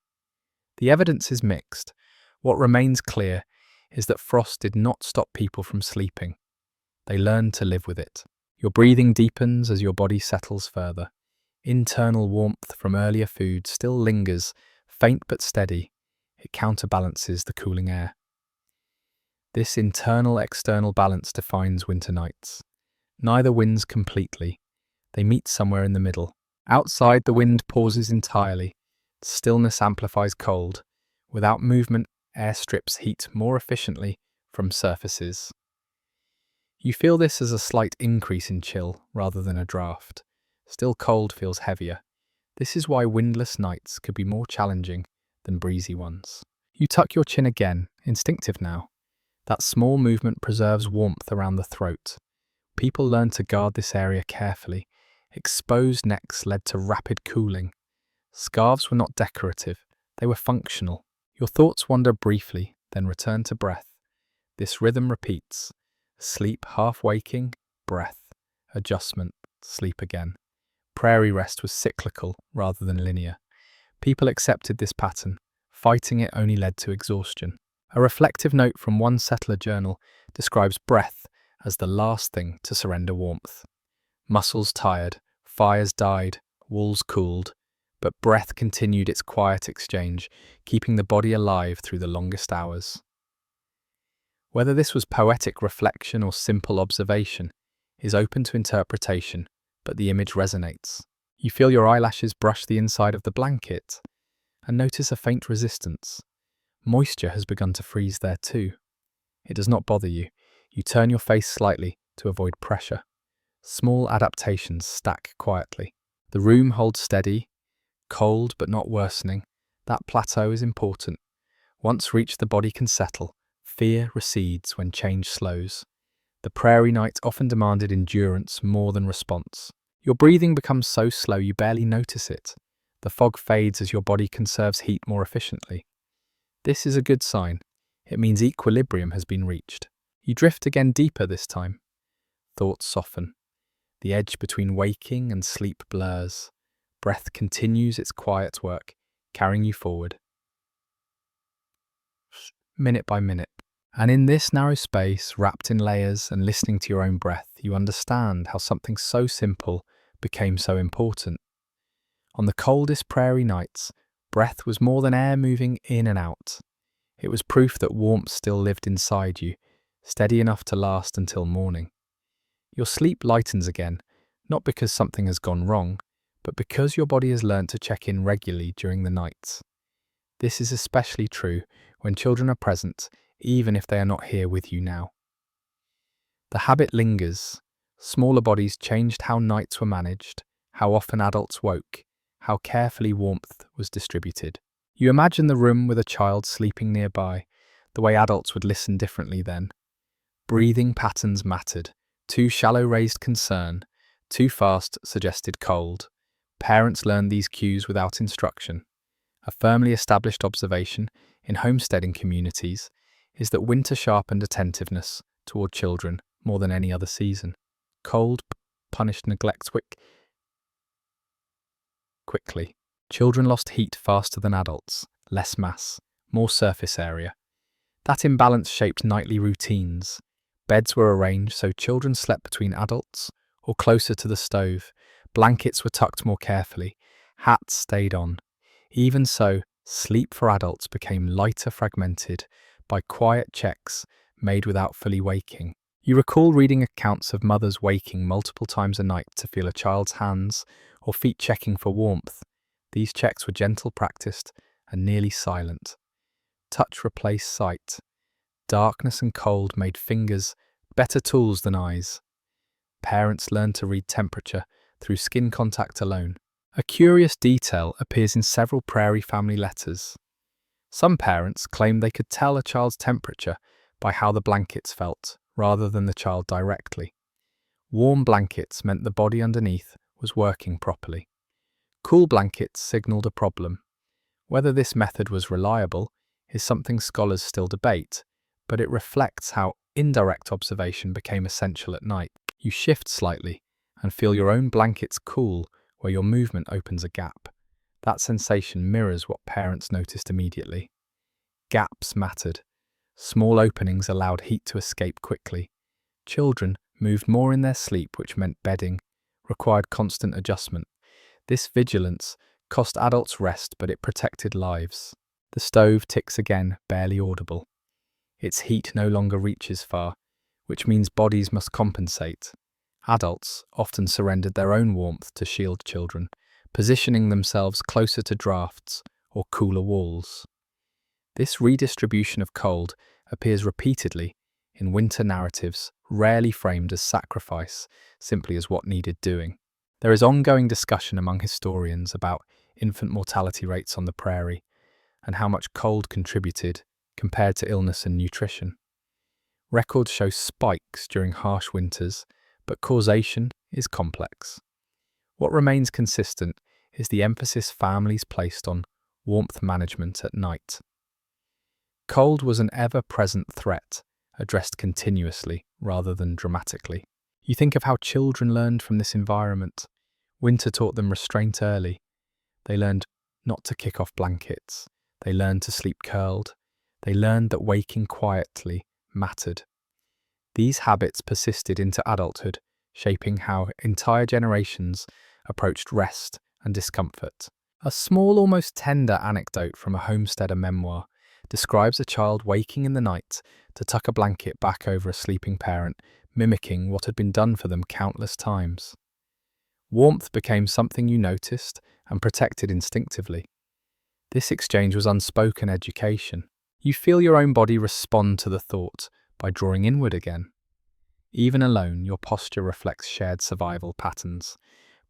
The evidence is mixed. What remains clear is that frost did not stop people from sleeping. They learned to live with it. Your breathing deepens as your body settles further. Internal warmth from earlier food still lingers, faint but steady. It counterbalances the cooling air. This internal-external balance defines winter nights. Neither wins completely. They meet somewhere in the middle. Outside, the wind pauses entirely. Stillness amplifies cold. Without movement, air strips heat more efficiently from surfaces. You feel this as a slight increase in chill rather than a draft. Still, cold feels heavier. This is why windless nights could be more challenging than breezy ones. You tuck your chin again, instinctive now. That small movement preserves warmth around the throat. People learn to guard this area carefully. Exposed necks led to rapid cooling. Scarves were not decorative, they were functional. Your thoughts wander briefly, then return to breath. This rhythm repeats. Sleep, half waking, breath, adjustment, sleep again. Prairie rest was cyclical rather than linear. People accepted this pattern. Fighting it only led to exhaustion. A reflective note from one settler journal describes breath as the last thing to surrender warmth. Muscles tired, fires died, walls cooled, but breath continued its quiet exchange, keeping the body alive through the longest hours. Whether this was poetic reflection or simple observation is open to interpretation, but the image resonates. You feel your eyelashes brush the inside of the blanket and notice a faint resistance. Moisture has begun to freeze there too. It does not bother you. You turn your face slightly to avoid pressure. Small adaptations stack quietly. The room holds steady, cold but not worsening. That plateau is important. Once reached, the body can settle. Fear recedes when change slows. The prairie night often demanded endurance more than response. Your breathing becomes so slow you barely notice it. The fog fades as your body conserves heat more efficiently. This is a good sign. It means equilibrium has been reached. You drift again deeper this time. Thoughts soften. The edge between waking and sleep blurs. Breath continues its quiet work, carrying you forward, minute by minute. And in this narrow space, wrapped in layers and listening to your own breath, you understand how something so simple became so important. On the coldest prairie nights, breath was more than air moving in and out. It was proof that warmth still lived inside you, steady enough to last until morning. Your sleep lightens again, not because something has gone wrong, but because your body has learned to check in regularly during the nights. This is especially true when children are present, even if they are not here with you now. The habit lingers. Smaller bodies changed how nights were managed, how often adults woke, how carefully warmth was distributed. You imagine the room with a child sleeping nearby, the way adults would listen differently then. Breathing patterns mattered. Too shallow raised concern, too fast suggested cold. Parents learned these cues without instruction. A firmly established observation in homesteading communities is that winter sharpened attentiveness toward children more than any other season. Cold punished neglect quickly. Children lost heat faster than adults, less mass, more surface area. That imbalance shaped nightly routines. Beds were arranged so children slept between adults or closer to the stove. Blankets were tucked more carefully. Hats stayed on. Even so, sleep for adults became lighter, fragmented by quiet checks made without fully waking. You recall reading accounts of mothers waking multiple times a night to feel a child's hands or feet checking for warmth. These checks were gentle, practiced, and nearly silent. Touch replaced sight. Darkness and cold made fingers better tools than eyes. Parents learned to read temperature through skin contact alone. A curious detail appears in several Prairie family letters. Some parents claim they could tell a child's temperature by how the blankets felt, rather than the child directly. Warm blankets meant the body underneath was working properly. Cool blankets signaled a problem. Whether this method was reliable is something scholars still debate, but it reflects how indirect observation became essential at night. You shift slightly and feel your own blankets cool where your movement opens a gap. That sensation mirrors what parents noticed immediately. Gaps mattered. Small openings allowed heat to escape quickly. Children moved more in their sleep, which meant bedding required constant adjustment. This vigilance cost adults rest, but it protected lives. The stove ticks again, barely audible. Its heat no longer reaches far, which means bodies must compensate. Adults often surrendered their own warmth to shield children, positioning themselves closer to drafts or cooler walls. This redistribution of cold appears repeatedly in winter narratives, rarely framed as sacrifice, simply as what needed doing. There is ongoing discussion among historians about infant mortality rates on the prairie and how much cold contributed compared to illness and nutrition. Records show spikes during harsh winters, but causation is complex. What remains consistent is the emphasis families placed on warmth management at night. Cold was an ever-present threat, addressed continuously rather than dramatically. You think of how children learned from this environment. Winter taught them restraint early. They learned not to kick off blankets. They learned to sleep curled. They learned that waking quietly mattered. These habits persisted into adulthood, shaping how entire generations approached rest and discomfort. A small, almost tender anecdote from a homesteader memoir describes a child waking in the night to tuck a blanket back over a sleeping parent, mimicking what had been done for them countless times. Warmth became something you noticed and protected instinctively. This exchange was unspoken education. You feel your own body respond to the thought by drawing inward again. Even alone, your posture reflects shared survival patterns.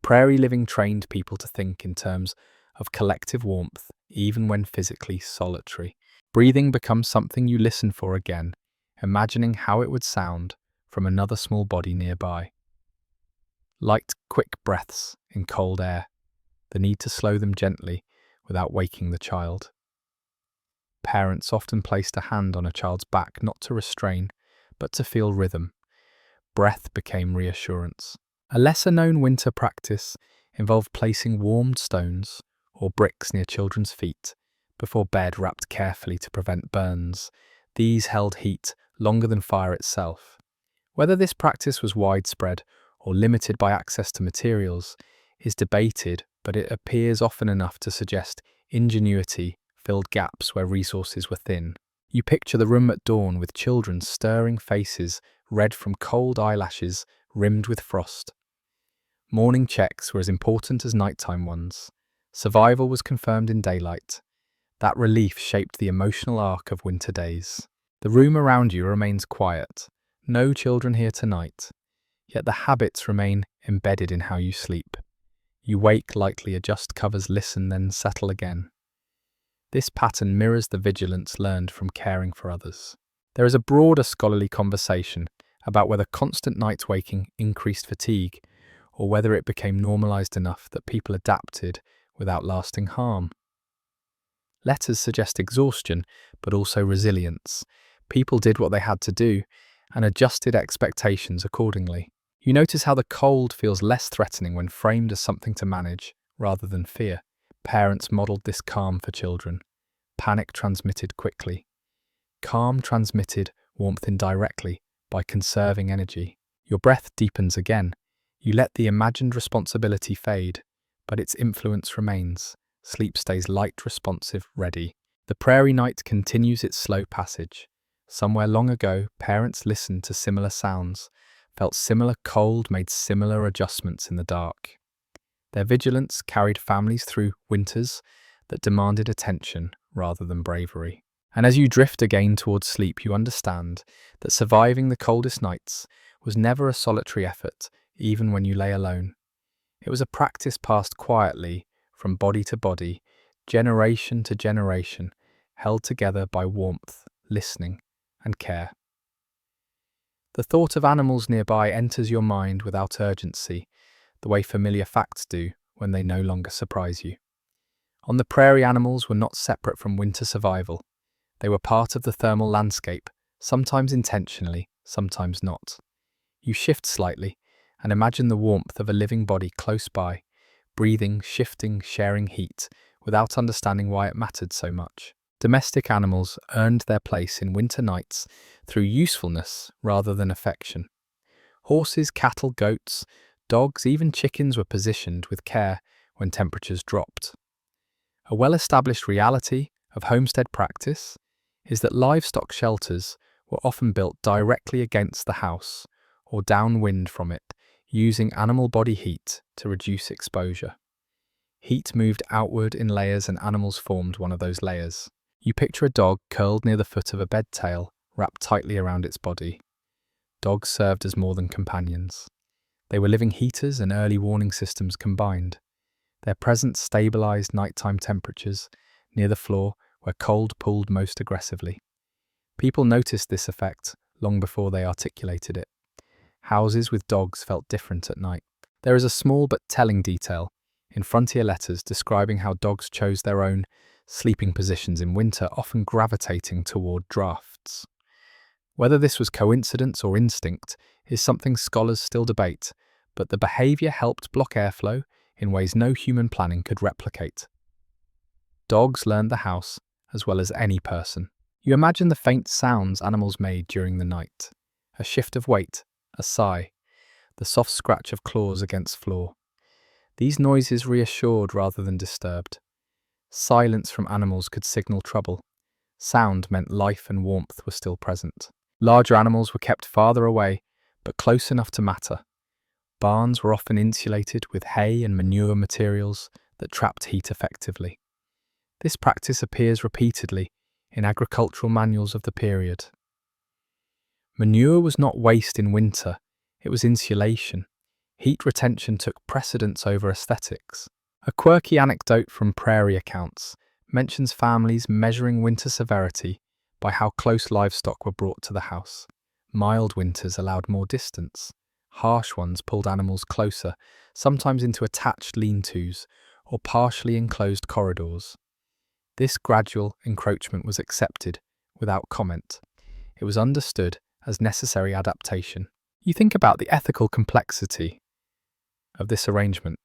Prairie living trained people to think in terms of collective warmth, even when physically solitary. Breathing becomes something you listen for again, imagining how it would sound from another small body nearby. Light, quick breaths in cold air, the need to slow them gently without waking the child. Parents often placed a hand on a child's back not to restrain, but to feel rhythm. Breath became reassurance. A lesser-known winter practice involved placing warmed stones or bricks near children's feet before bed, wrapped carefully to prevent burns. These held heat longer than fire itself. Whether this practice was widespread or limited by access to materials is debated, but it appears often enough to suggest ingenuity filled gaps where resources were thin. You picture the room at dawn with children's stirring faces, red from cold eyelashes, rimmed with frost. Morning checks were as important as nighttime ones. Survival was confirmed in daylight. That relief shaped the emotional arc of winter days. The room around you remains quiet. No children here tonight. Yet the habits remain embedded in how you sleep. You wake lightly, adjust covers, listen, then settle again. This pattern mirrors the vigilance learned from caring for others. There is a broader scholarly conversation about whether constant night waking increased fatigue, or whether it became normalized enough that people adapted without lasting harm. Letters suggest exhaustion, but also resilience. People did what they had to do and adjusted expectations accordingly. You notice how the cold feels less threatening when framed as something to manage rather than fear. Parents modeled this calm for children. Panic transmitted quickly. Calm transmitted warmth indirectly by conserving energy. Your breath deepens again. You let the imagined responsibility fade, but its influence remains. Sleep stays light, responsive, ready. The prairie night continues its slow passage. Somewhere long ago, parents listened to similar sounds, felt similar cold, made similar adjustments in the dark. Their vigilance carried families through winters that demanded attention rather than bravery. And as you drift again towards sleep, you understand that surviving the coldest nights was never a solitary effort, even when you lay alone. It was a practice passed quietly from body to body, generation to generation, held together by warmth, listening, and care. The thought of animals nearby enters your mind without urgency, the way familiar facts do when they no longer surprise you. On the prairie, animals were not separate from winter survival. They were part of the thermal landscape, sometimes intentionally, sometimes not. You shift slightly and imagine the warmth of a living body close by, breathing, shifting, sharing heat, without understanding why it mattered so much. Domestic animals earned their place in winter nights through usefulness rather than affection. Horses, cattle, goats, dogs, even chickens were positioned with care when temperatures dropped. A well-established reality of homestead practice is that livestock shelters were often built directly against the house or downwind from it, using animal body heat to reduce exposure. Heat moved outward in layers and animals formed one of those layers. You picture a dog curled near the foot of a bed tail, wrapped tightly around its body. Dogs served as more than companions. They were living heaters and early warning systems combined. Their presence stabilized nighttime temperatures near the floor where cold pulled most aggressively. People noticed this effect long before they articulated it. Houses with dogs felt different at night. There is a small but telling detail in frontier letters describing how dogs chose their own sleeping positions in winter, often gravitating toward drafts. Whether this was coincidence or instinct is something scholars still debate, but the behavior helped block airflow in ways no human planning could replicate. Dogs learned the house as well as any person. You imagine the faint sounds animals made during the night. A shift of weight, a sigh, the soft scratch of claws against floor. These noises reassured rather than disturbed. Silence from animals could signal trouble. Sound meant life and warmth were still present. Larger animals were kept farther away, but close enough to matter. Barns were often insulated with hay and manure materials that trapped heat effectively. This practice appears repeatedly in agricultural manuals of the period. Manure was not waste in winter, it was insulation. Heat retention took precedence over aesthetics. A quirky anecdote from Prairie accounts mentions families measuring winter severity by how close livestock were brought to the house. Mild winters allowed more distance. Harsh ones pulled animals closer, sometimes into attached lean-tos or partially enclosed corridors. This gradual encroachment was accepted without comment. It was understood as necessary adaptation. You think about the ethical complexity of this arrangement.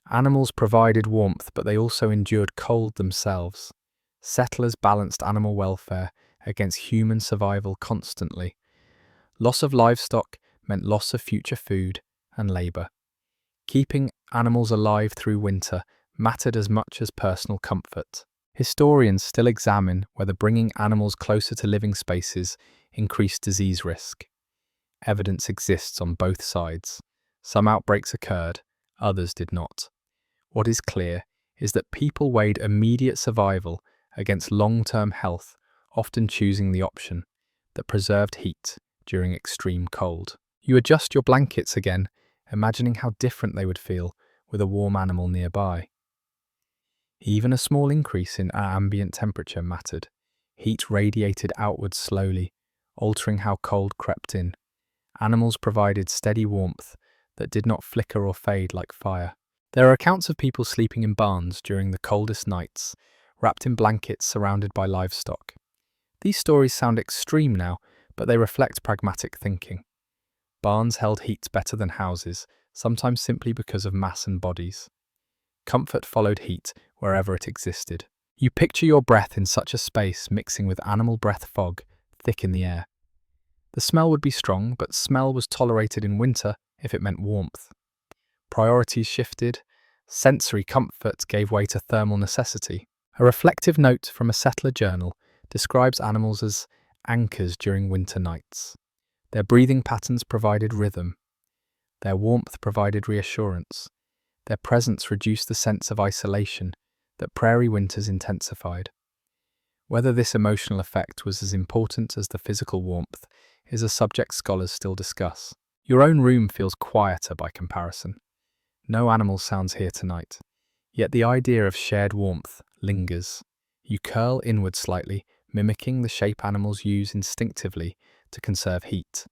Animals provided warmth, but they also endured cold themselves. Settlers balanced animal welfare against human survival constantly. Loss of livestock meant loss of future food and labour. Keeping animals alive through winter mattered as much as personal comfort. Historians still examine whether bringing animals closer to living spaces increased disease risk. Evidence exists on both sides. Some outbreaks occurred, others did not. What is clear is that people weighed immediate survival against long-term health, often choosing the option that preserved heat during extreme cold. You adjust your blankets again, imagining how different they would feel with a warm animal nearby. Even a small increase in ambient temperature mattered. Heat radiated outwards slowly, altering how cold crept in. Animals provided steady warmth that did not flicker or fade like fire. There are accounts of people sleeping in barns during the coldest nights, wrapped in blankets surrounded by livestock. These stories sound extreme now, but they reflect pragmatic thinking. Barns held heat better than houses, sometimes simply because of mass and bodies. Comfort followed heat wherever it existed. You picture your breath in such a space mixing with animal breath fog thick in the air. The smell would be strong, but smell was tolerated in winter if it meant warmth. Priorities shifted. Sensory comfort gave way to thermal necessity. A reflective note from a settler journal describes animals as anchors during winter nights. Their breathing patterns provided rhythm. Their warmth provided reassurance. Their presence reduced the sense of isolation that prairie winters intensified. Whether this emotional effect was as important as the physical warmth is a subject scholars still discuss. Your own room feels quieter by comparison. No animal sounds here tonight, yet the idea of shared warmth lingers. You curl inward slightly, mimicking the shape animals use instinctively to conserve heat.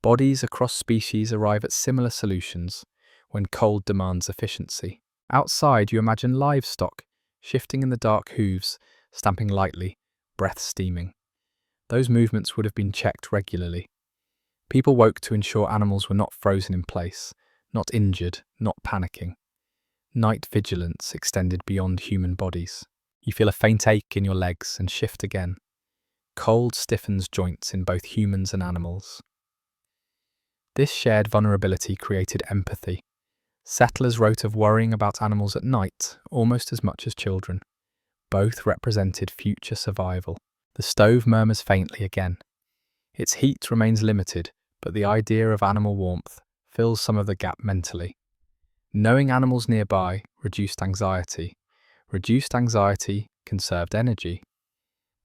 Bodies across species arrive at similar solutions when cold demands efficiency. Outside, you imagine livestock, shifting in the dark hooves, stamping lightly, breath steaming. Those movements would have been checked regularly. People woke to ensure animals were not frozen in place, not injured, not panicking. Night vigilance extended beyond human bodies. You feel a faint ache in your legs and shift again. Cold stiffens joints in both humans and animals. This shared vulnerability created empathy. Settlers wrote of worrying about animals at night almost as much as children. Both represented future survival. The stove murmurs faintly again. Its heat remains limited, but the idea of animal warmth fills some of the gap mentally. Knowing animals nearby reduced anxiety. Reduced anxiety conserved energy.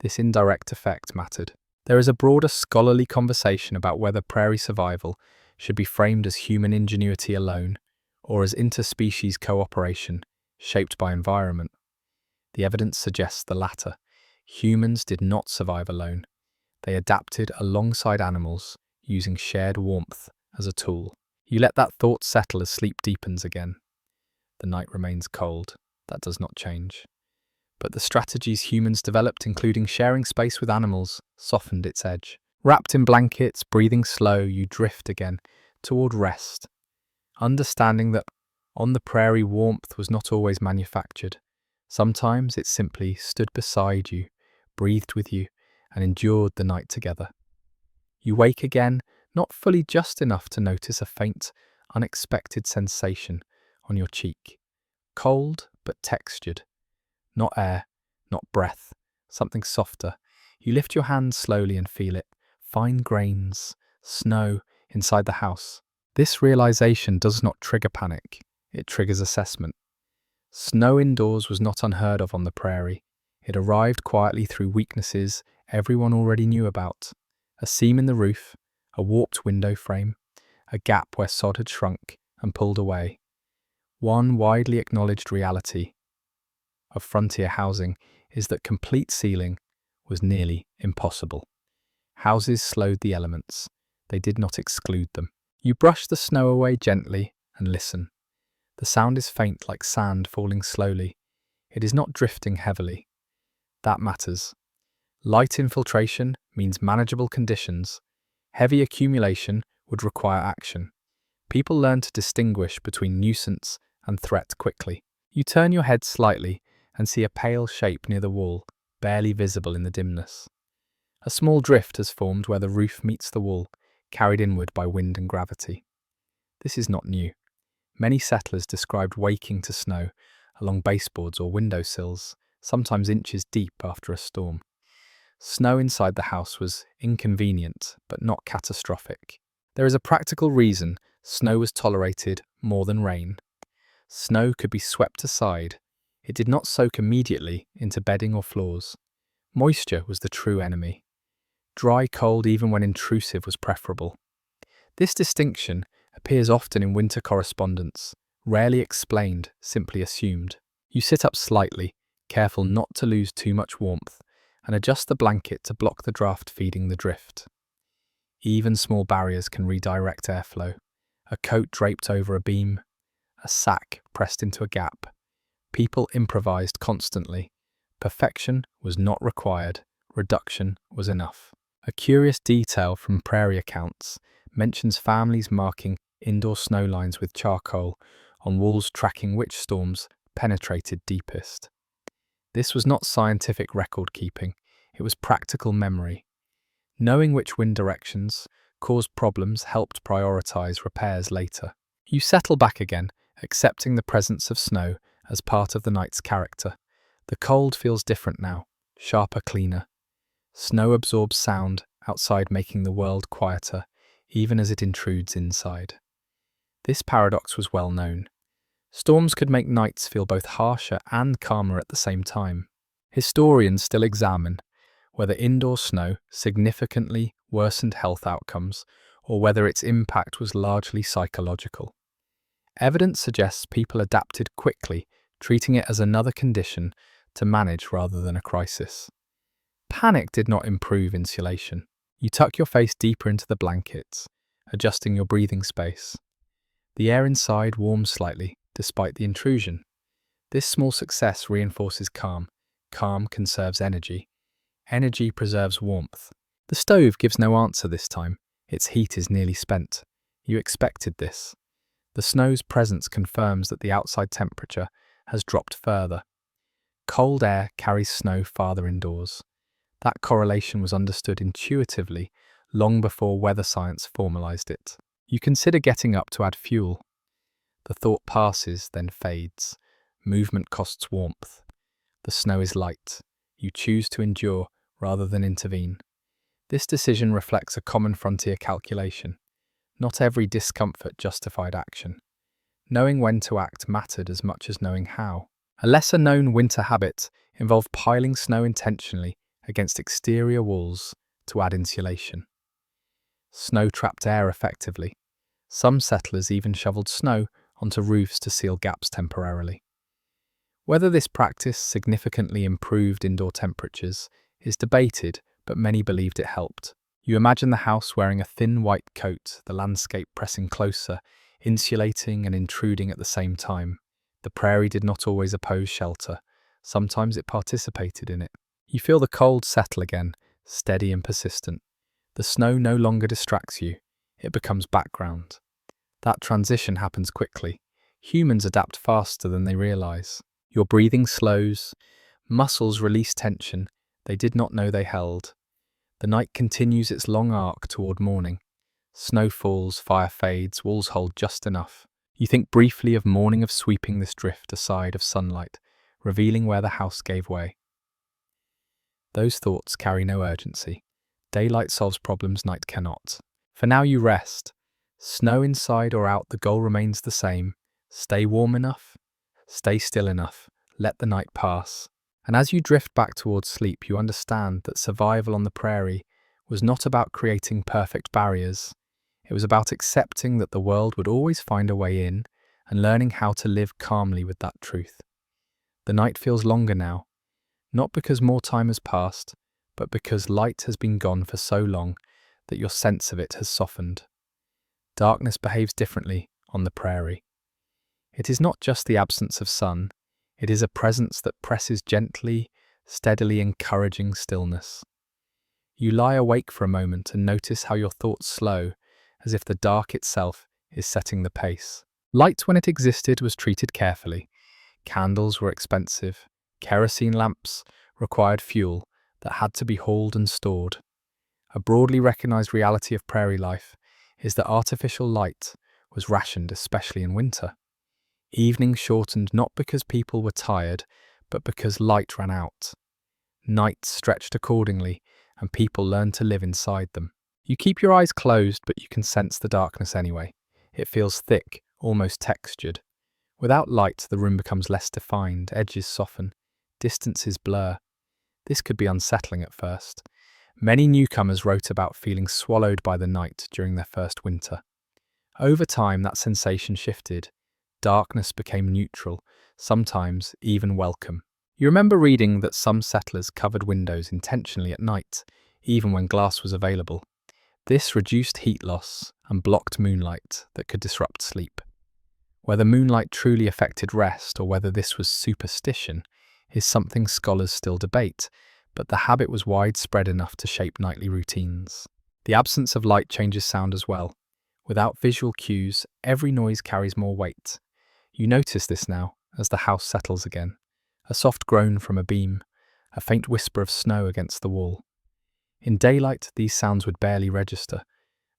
This indirect effect mattered. There is a broader scholarly conversation about whether prairie survival should be framed as human ingenuity alone, or as interspecies cooperation, shaped by environment. The evidence suggests the latter. Humans did not survive alone. They adapted alongside animals, using shared warmth as a tool. You let that thought settle as sleep deepens again. The night remains cold. That does not change. But the strategies humans developed, including sharing space with animals, softened its edge. Wrapped in blankets, breathing slow, you drift again toward rest, understanding that on the prairie warmth was not always manufactured. Sometimes it simply stood beside you, breathed with you, and endured the night together. You wake again, not fully just enough to notice a faint, unexpected sensation on your cheek. Cold, but textured. Not air, not breath, something softer. You lift your hand slowly and feel it. Fine grains, snow inside the house. This realization does not trigger panic, it triggers assessment. Snow indoors was not unheard of on the prairie. It arrived quietly through weaknesses everyone already knew about. A seam in the roof, a warped window frame, a gap where sod had shrunk and pulled away. One widely acknowledged reality of frontier housing is that complete sealing was nearly impossible. Houses slowed the elements. They did not exclude them. You brush the snow away gently and listen. The sound is faint like sand falling slowly. It is not drifting heavily. That matters. Light infiltration means manageable conditions. Heavy accumulation would require action. People learn to distinguish between nuisance and threat quickly. You turn your head slightly and see a pale shape near the wall, barely visible in the dimness. A small drift has formed where the roof meets the wall, carried inward by wind and gravity. This is not new. Many settlers described waking to snow along baseboards or windowsills, sometimes inches deep after a storm. Snow inside the house was inconvenient, but not catastrophic. There is a practical reason snow was tolerated more than rain. Snow could be swept aside. It did not soak immediately into bedding or floors. Moisture was the true enemy. Dry cold, even when intrusive, was preferable. This distinction appears often in winter correspondence, rarely explained, simply assumed. You sit up slightly, careful not to lose too much warmth, and adjust the blanket to block the draft feeding the drift. Even small barriers can redirect airflow. A coat draped over a beam, a sack pressed into a gap. People improvised constantly. Perfection was not required, reduction was enough. A curious detail from Prairie accounts mentions families marking indoor snow lines with charcoal on walls, tracking which storms penetrated deepest. This was not scientific record keeping, it was practical memory. Knowing which wind directions caused problems helped prioritize repairs later. You settle back again, accepting the presence of snow as part of the night's character. The cold feels different now, sharper, cleaner. Snow absorbs sound outside, making the world quieter, even as it intrudes inside. This paradox was well known. Storms could make nights feel both harsher and calmer at the same time. Historians still examine whether indoor snow significantly worsened health outcomes or whether its impact was largely psychological. Evidence suggests people adapted quickly, treating it as another condition to manage rather than a crisis. Panic did not improve insulation. You tuck your face deeper into the blankets, adjusting your breathing space. The air inside warms slightly, despite the intrusion. This small success reinforces calm. Calm conserves energy. Energy preserves warmth. The stove gives no answer this time. Its heat is nearly spent. You expected this. The snow's presence confirms that the outside temperature has dropped further. Cold air carries snow farther indoors. That correlation was understood intuitively long before weather science formalized it. You consider getting up to add fuel. The thought passes, then fades. Movement costs warmth. The snow is light. You choose to endure rather than intervene. This decision reflects a common frontier calculation. Not every discomfort justified action. Knowing when to act mattered as much as knowing how. A lesser-known winter habit involved piling snow intentionally against exterior walls to add insulation. Snow trapped air effectively. Some settlers even shoveled snow onto roofs to seal gaps temporarily. Whether this practice significantly improved indoor temperatures is debated, but many believed it helped. You imagine the house wearing a thin white coat, the landscape pressing closer, insulating and intruding at the same time. The prairie did not always oppose shelter. Sometimes it participated in it. You feel the cold settle again, steady and persistent. The snow no longer distracts you. It becomes background. That transition happens quickly. Humans adapt faster than they realize. Your breathing slows. Muscles release tension they did not know they held. The night continues its long arc toward morning. Snow falls, fire fades, walls hold just enough. You think briefly of morning, of sweeping this drift aside of sunlight, revealing where the house gave way. Those thoughts carry no urgency. Daylight solves problems night cannot. For now you rest. Snow inside or out, the goal remains the same. Stay warm enough, stay still enough, let the night pass. And as you drift back towards sleep, you understand that survival on the prairie was not about creating perfect barriers. It was about accepting that the world would always find a way in and learning how to live calmly with that truth. The night feels longer now, not because more time has passed, but because light has been gone for so long that your sense of it has softened. Darkness behaves differently on the prairie. It is not just the absence of sun, it is a presence that presses gently, steadily encouraging stillness. You lie awake for a moment and notice how your thoughts slow, as if the dark itself is setting the pace. Light, when it existed, was treated carefully. Candles were expensive. Kerosene lamps required fuel that had to be hauled and stored. A broadly recognized reality of prairie life is that artificial light was rationed, especially in winter. Evenings shortened not because people were tired, but because light ran out. Nights stretched accordingly, and people learned to live inside them. You keep your eyes closed, but you can sense the darkness anyway. It feels thick, almost textured. Without light, the room becomes less defined, edges soften, distances blur. This could be unsettling at first. Many newcomers wrote about feeling swallowed by the night during their first winter. Over time, that sensation shifted. Darkness became neutral, sometimes even welcome. You remember reading that some settlers covered windows intentionally at night, even when glass was available. This reduced heat loss and blocked moonlight that could disrupt sleep. Whether moonlight truly affected rest or whether this was superstition is something scholars still debate, but the habit was widespread enough to shape nightly routines. The absence of light changes sound as well. Without visual cues, every noise carries more weight. You notice this now as the house settles again. A soft groan from a beam, a faint whisper of snow against the wall. In daylight, these sounds would barely register.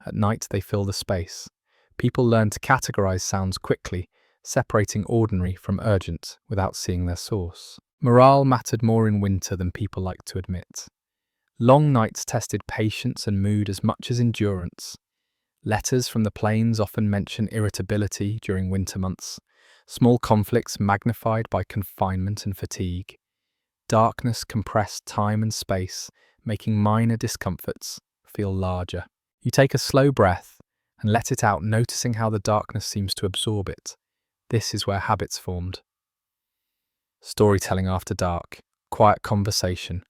At night, they fill the space. People learn to categorize sounds quickly, separating ordinary from urgent without seeing their source. Morale mattered more in winter than people like to admit. Long nights tested patience and mood as much as endurance. Letters from the plains often mention irritability during winter months, small conflicts magnified by confinement and fatigue. Darkness compressed time and space, making minor discomforts feel larger. You take a slow breath and let it out, noticing how the darkness seems to absorb it. This is where habits formed. Storytelling after dark, quiet conversation,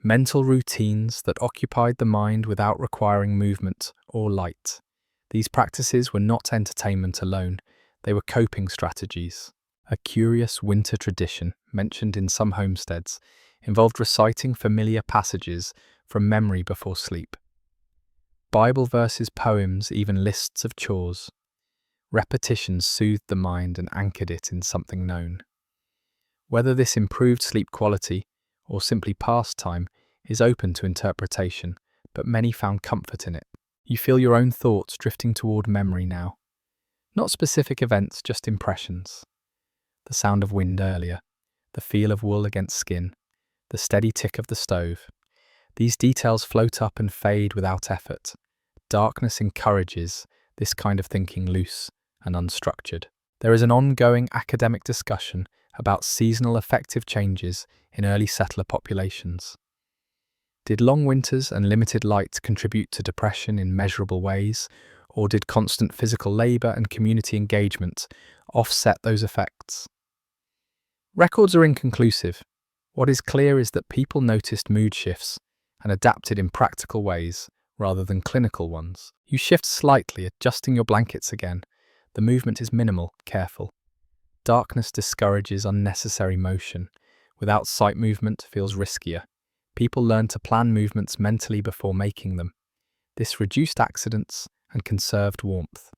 mental routines that occupied the mind without requiring movement or light. These practices were not entertainment alone, they were coping strategies. A curious winter tradition, mentioned in some homesteads, involved reciting familiar passages from memory before sleep. Bible verses, poems, even lists of chores. Repetitions soothed the mind and anchored it in something known. Whether this improved sleep quality or simply pastime is open to interpretation, but many found comfort in it. You feel your own thoughts drifting toward memory now. Not specific events, just impressions. The sound of wind earlier, the feel of wool against skin, the steady tick of the stove. These details float up and fade without effort. Darkness encourages this kind of thinking, loose and unstructured. There is an ongoing academic discussion about seasonal affective changes in early settler populations. Did long winters and limited light contribute to depression in measurable ways, or did constant physical labour and community engagement offset those effects? Records are inconclusive. What is clear is that people noticed mood shifts and adapted in practical ways rather than clinical ones. You shift slightly, adjusting your blankets again. The movement is minimal, careful. Darkness discourages unnecessary motion. Without sight, movement feels riskier. People learn to plan movements mentally before making them. This reduced accidents and conserved warmth.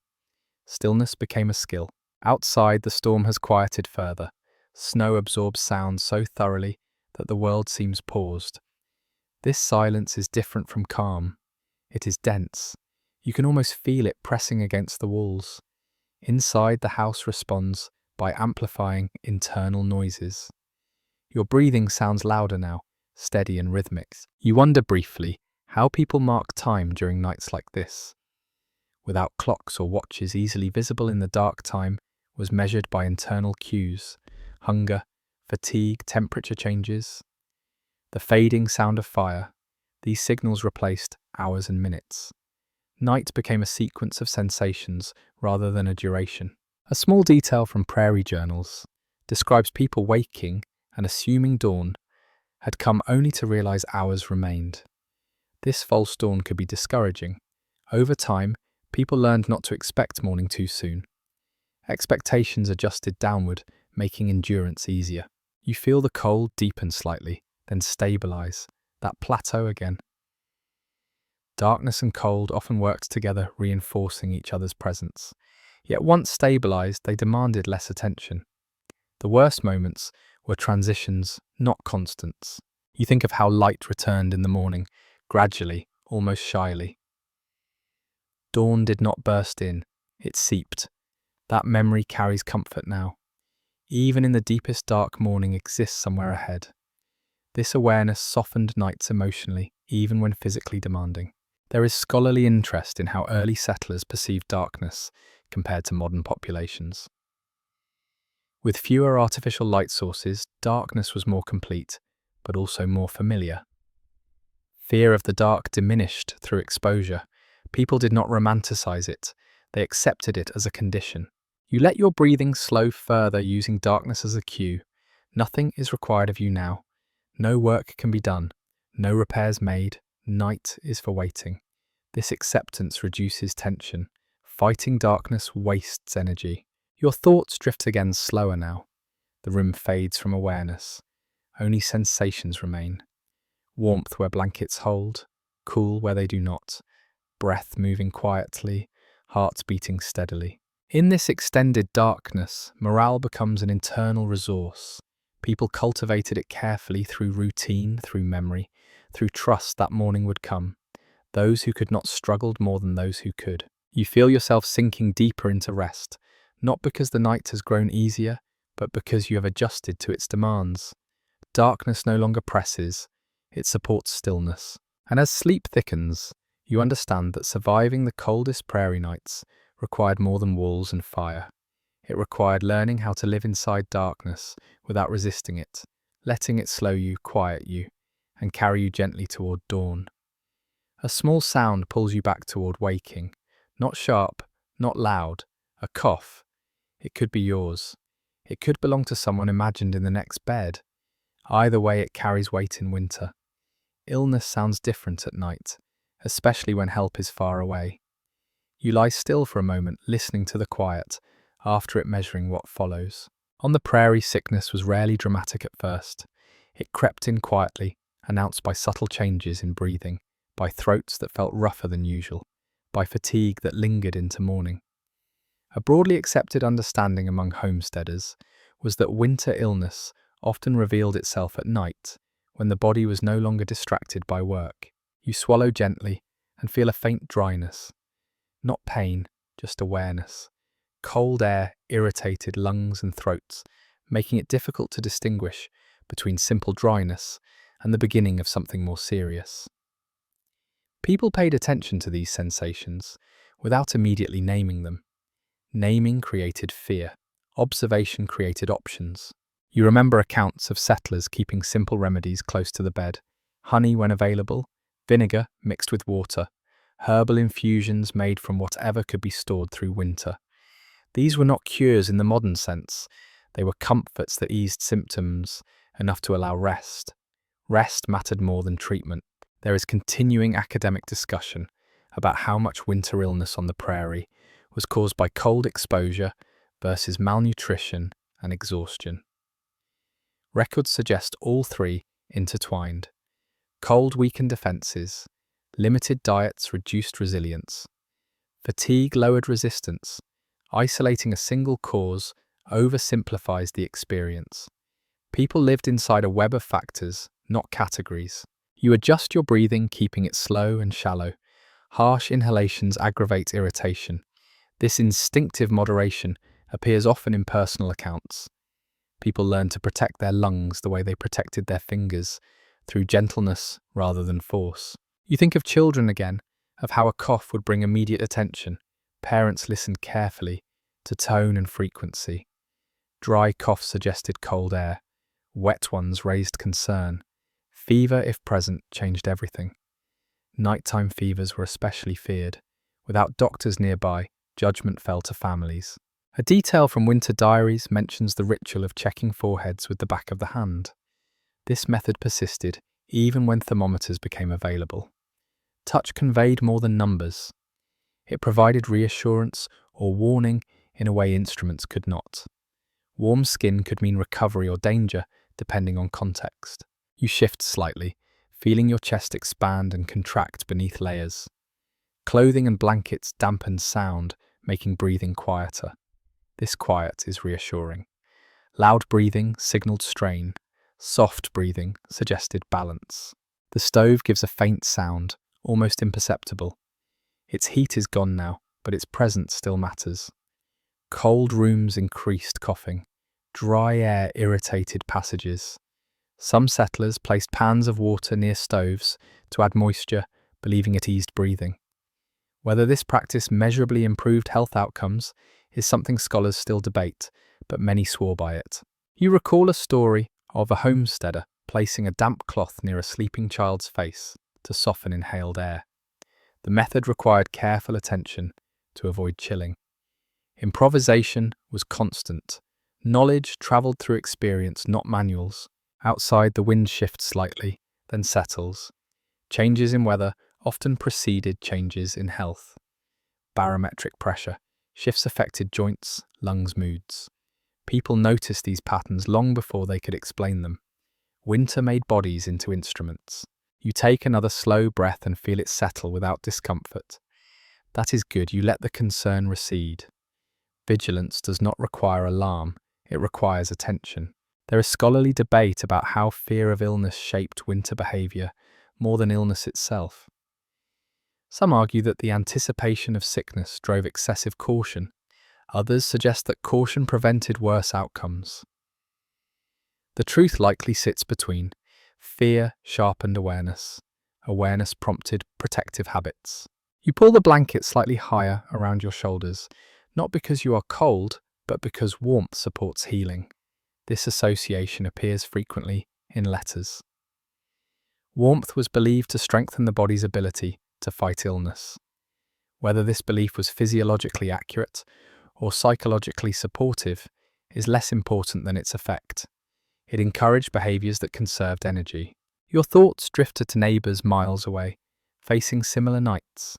Stillness became a skill. Outside, the storm has quieted further. Snow absorbs sound so thoroughly that the world seems paused. This silence is different from calm. It is dense. You can almost feel it pressing against the walls. Inside, the house responds by amplifying internal noises. Your breathing sounds louder now, steady and rhythmic. You wonder briefly how people mark time during nights like this. Without clocks or watches easily visible in the dark, time was measured by internal cues: hunger, fatigue, temperature changes, the fading sound of fire. These signals replaced hours and minutes. Night became a sequence of sensations rather than a duration. A small detail from Prairie journals describes people waking and assuming dawn had come only to realize hours remained. This false dawn could be discouraging. Over time, people learned not to expect morning too soon. Expectations adjusted downward, making endurance easier. You feel the cold deepen slightly, then stabilize, that plateau again. Darkness and cold often worked together, reinforcing each other's presence. Yet once stabilized, they demanded less attention. The worst moments were transitions, not constants. You think of how light returned in the morning, gradually, almost shyly. Dawn did not burst in, it seeped. That memory carries comfort now. Even in the deepest dark, morning exists somewhere ahead. This awareness softened nights emotionally, even when physically demanding. There is scholarly interest in how early settlers perceived darkness compared to modern populations. With fewer artificial light sources, darkness was more complete, but also more familiar. Fear of the dark diminished through exposure. People did not romanticize it, they accepted it as a condition. You let your breathing slow further using darkness as a cue. Nothing is required of you now. No work can be done, no repairs made. Night is for waiting. This acceptance reduces tension. Fighting darkness wastes energy. Your thoughts drift again slower now. The room fades from awareness. Only sensations remain. Warmth where blankets hold, cool where they do not. Breath moving quietly, heart beating steadily. In this extended darkness, morale becomes an internal resource. People cultivated it carefully through routine, through memory, through trust that morning would come. Those who could not struggled more than those who could. You feel yourself sinking deeper into rest, not because the night has grown easier, but because you have adjusted to its demands. Darkness no longer presses, it supports stillness. And as sleep thickens, you understand that surviving the coldest prairie nights required more than walls and fire. It required learning how to live inside darkness without resisting it, letting it slow you, quiet you, and carry you gently toward dawn. A small sound pulls you back toward waking, not sharp, not loud, a cough. It could be yours. It could belong to someone imagined in the next bed. Either way, it carries weight in winter. Illness sounds different at night, especially when help is far away. You lie still for a moment, listening to the quiet, after it measuring what follows. On the prairie, sickness was rarely dramatic at first. It crept in quietly, announced by subtle changes in breathing, by throats that felt rougher than usual, by fatigue that lingered into morning. A broadly accepted understanding among homesteaders was that winter illness often revealed itself at night, when the body was no longer distracted by work. You swallow gently and feel a faint dryness. Not pain, just awareness. Cold air irritated lungs and throats, making it difficult to distinguish between simple dryness and the beginning of something more serious. People paid attention to these sensations without immediately naming them. Naming created fear. Observation created options. You remember accounts of settlers keeping simple remedies close to the bed: honey when available, vinegar mixed with water, herbal infusions made from whatever could be stored through winter. These were not cures in the modern sense. They were comforts that eased symptoms enough to allow rest. Rest mattered more than treatment. There is continuing academic discussion about how much winter illness on the prairie was caused by cold exposure versus malnutrition and exhaustion. Records suggest all three intertwined. Cold weakened defenses, limited diets reduced resilience, fatigue lowered resistance. Isolating a single cause oversimplifies the experience. People lived inside a web of factors, not categories. You adjust your breathing, keeping it slow and shallow. Harsh inhalations aggravate irritation. This instinctive moderation appears often in personal accounts. People learn to protect their lungs the way they protected their fingers, through gentleness rather than force. You think of children again, of how a cough would bring immediate attention. Parents listened carefully to tone and frequency. Dry coughs suggested cold air. Wet ones raised concern. Fever, if present, changed everything. Nighttime fevers were especially feared. Without doctors nearby, judgment fell to families. A detail from winter diaries mentions the ritual of checking foreheads with the back of the hand. This method persisted even when thermometers became available. Touch conveyed more than numbers. It provided reassurance or warning in a way instruments could not. Warm skin could mean recovery or danger, depending on context. You shift slightly, feeling your chest expand and contract beneath layers. Clothing and blankets dampened sound, making breathing quieter. This quiet is reassuring. Loud breathing signaled strain. Soft breathing suggested balance. The stove gives a faint sound, almost imperceptible. Its heat is gone now, but its presence still matters. Cold rooms increased coughing. Dry air irritated passages. Some settlers placed pans of water near stoves to add moisture, believing it eased breathing. Whether this practice measurably improved health outcomes is something scholars still debate, but many swore by it. You recall a story of a homesteader placing a damp cloth near a sleeping child's face to soften inhaled air. The method required careful attention to avoid chilling. Improvisation was constant. Knowledge travelled through experience, not manuals. Outside, the wind shifts slightly, then settles. Changes in weather often preceded changes in health. Barometric pressure shifts affected joints, lungs, moods. People noticed these patterns long before they could explain them. Winter made bodies into instruments. You take another slow breath and feel it settle without discomfort. That is good, you let the concern recede. Vigilance does not require alarm, it requires attention. There is scholarly debate about how fear of illness shaped winter behaviour more than illness itself. Some argue that the anticipation of sickness drove excessive caution. Others suggest that caution prevented worse outcomes. The truth likely sits between. Fear sharpened awareness. Awareness prompted protective habits. You pull the blanket slightly higher around your shoulders, not because you are cold, but because warmth supports healing. This association appears frequently in letters. Warmth was believed to strengthen the body's ability to fight illness. Whether this belief was physiologically accurate or psychologically supportive is less important than its effect. It encouraged behaviours that conserved energy. Your thoughts drifted to neighbours miles away, facing similar nights.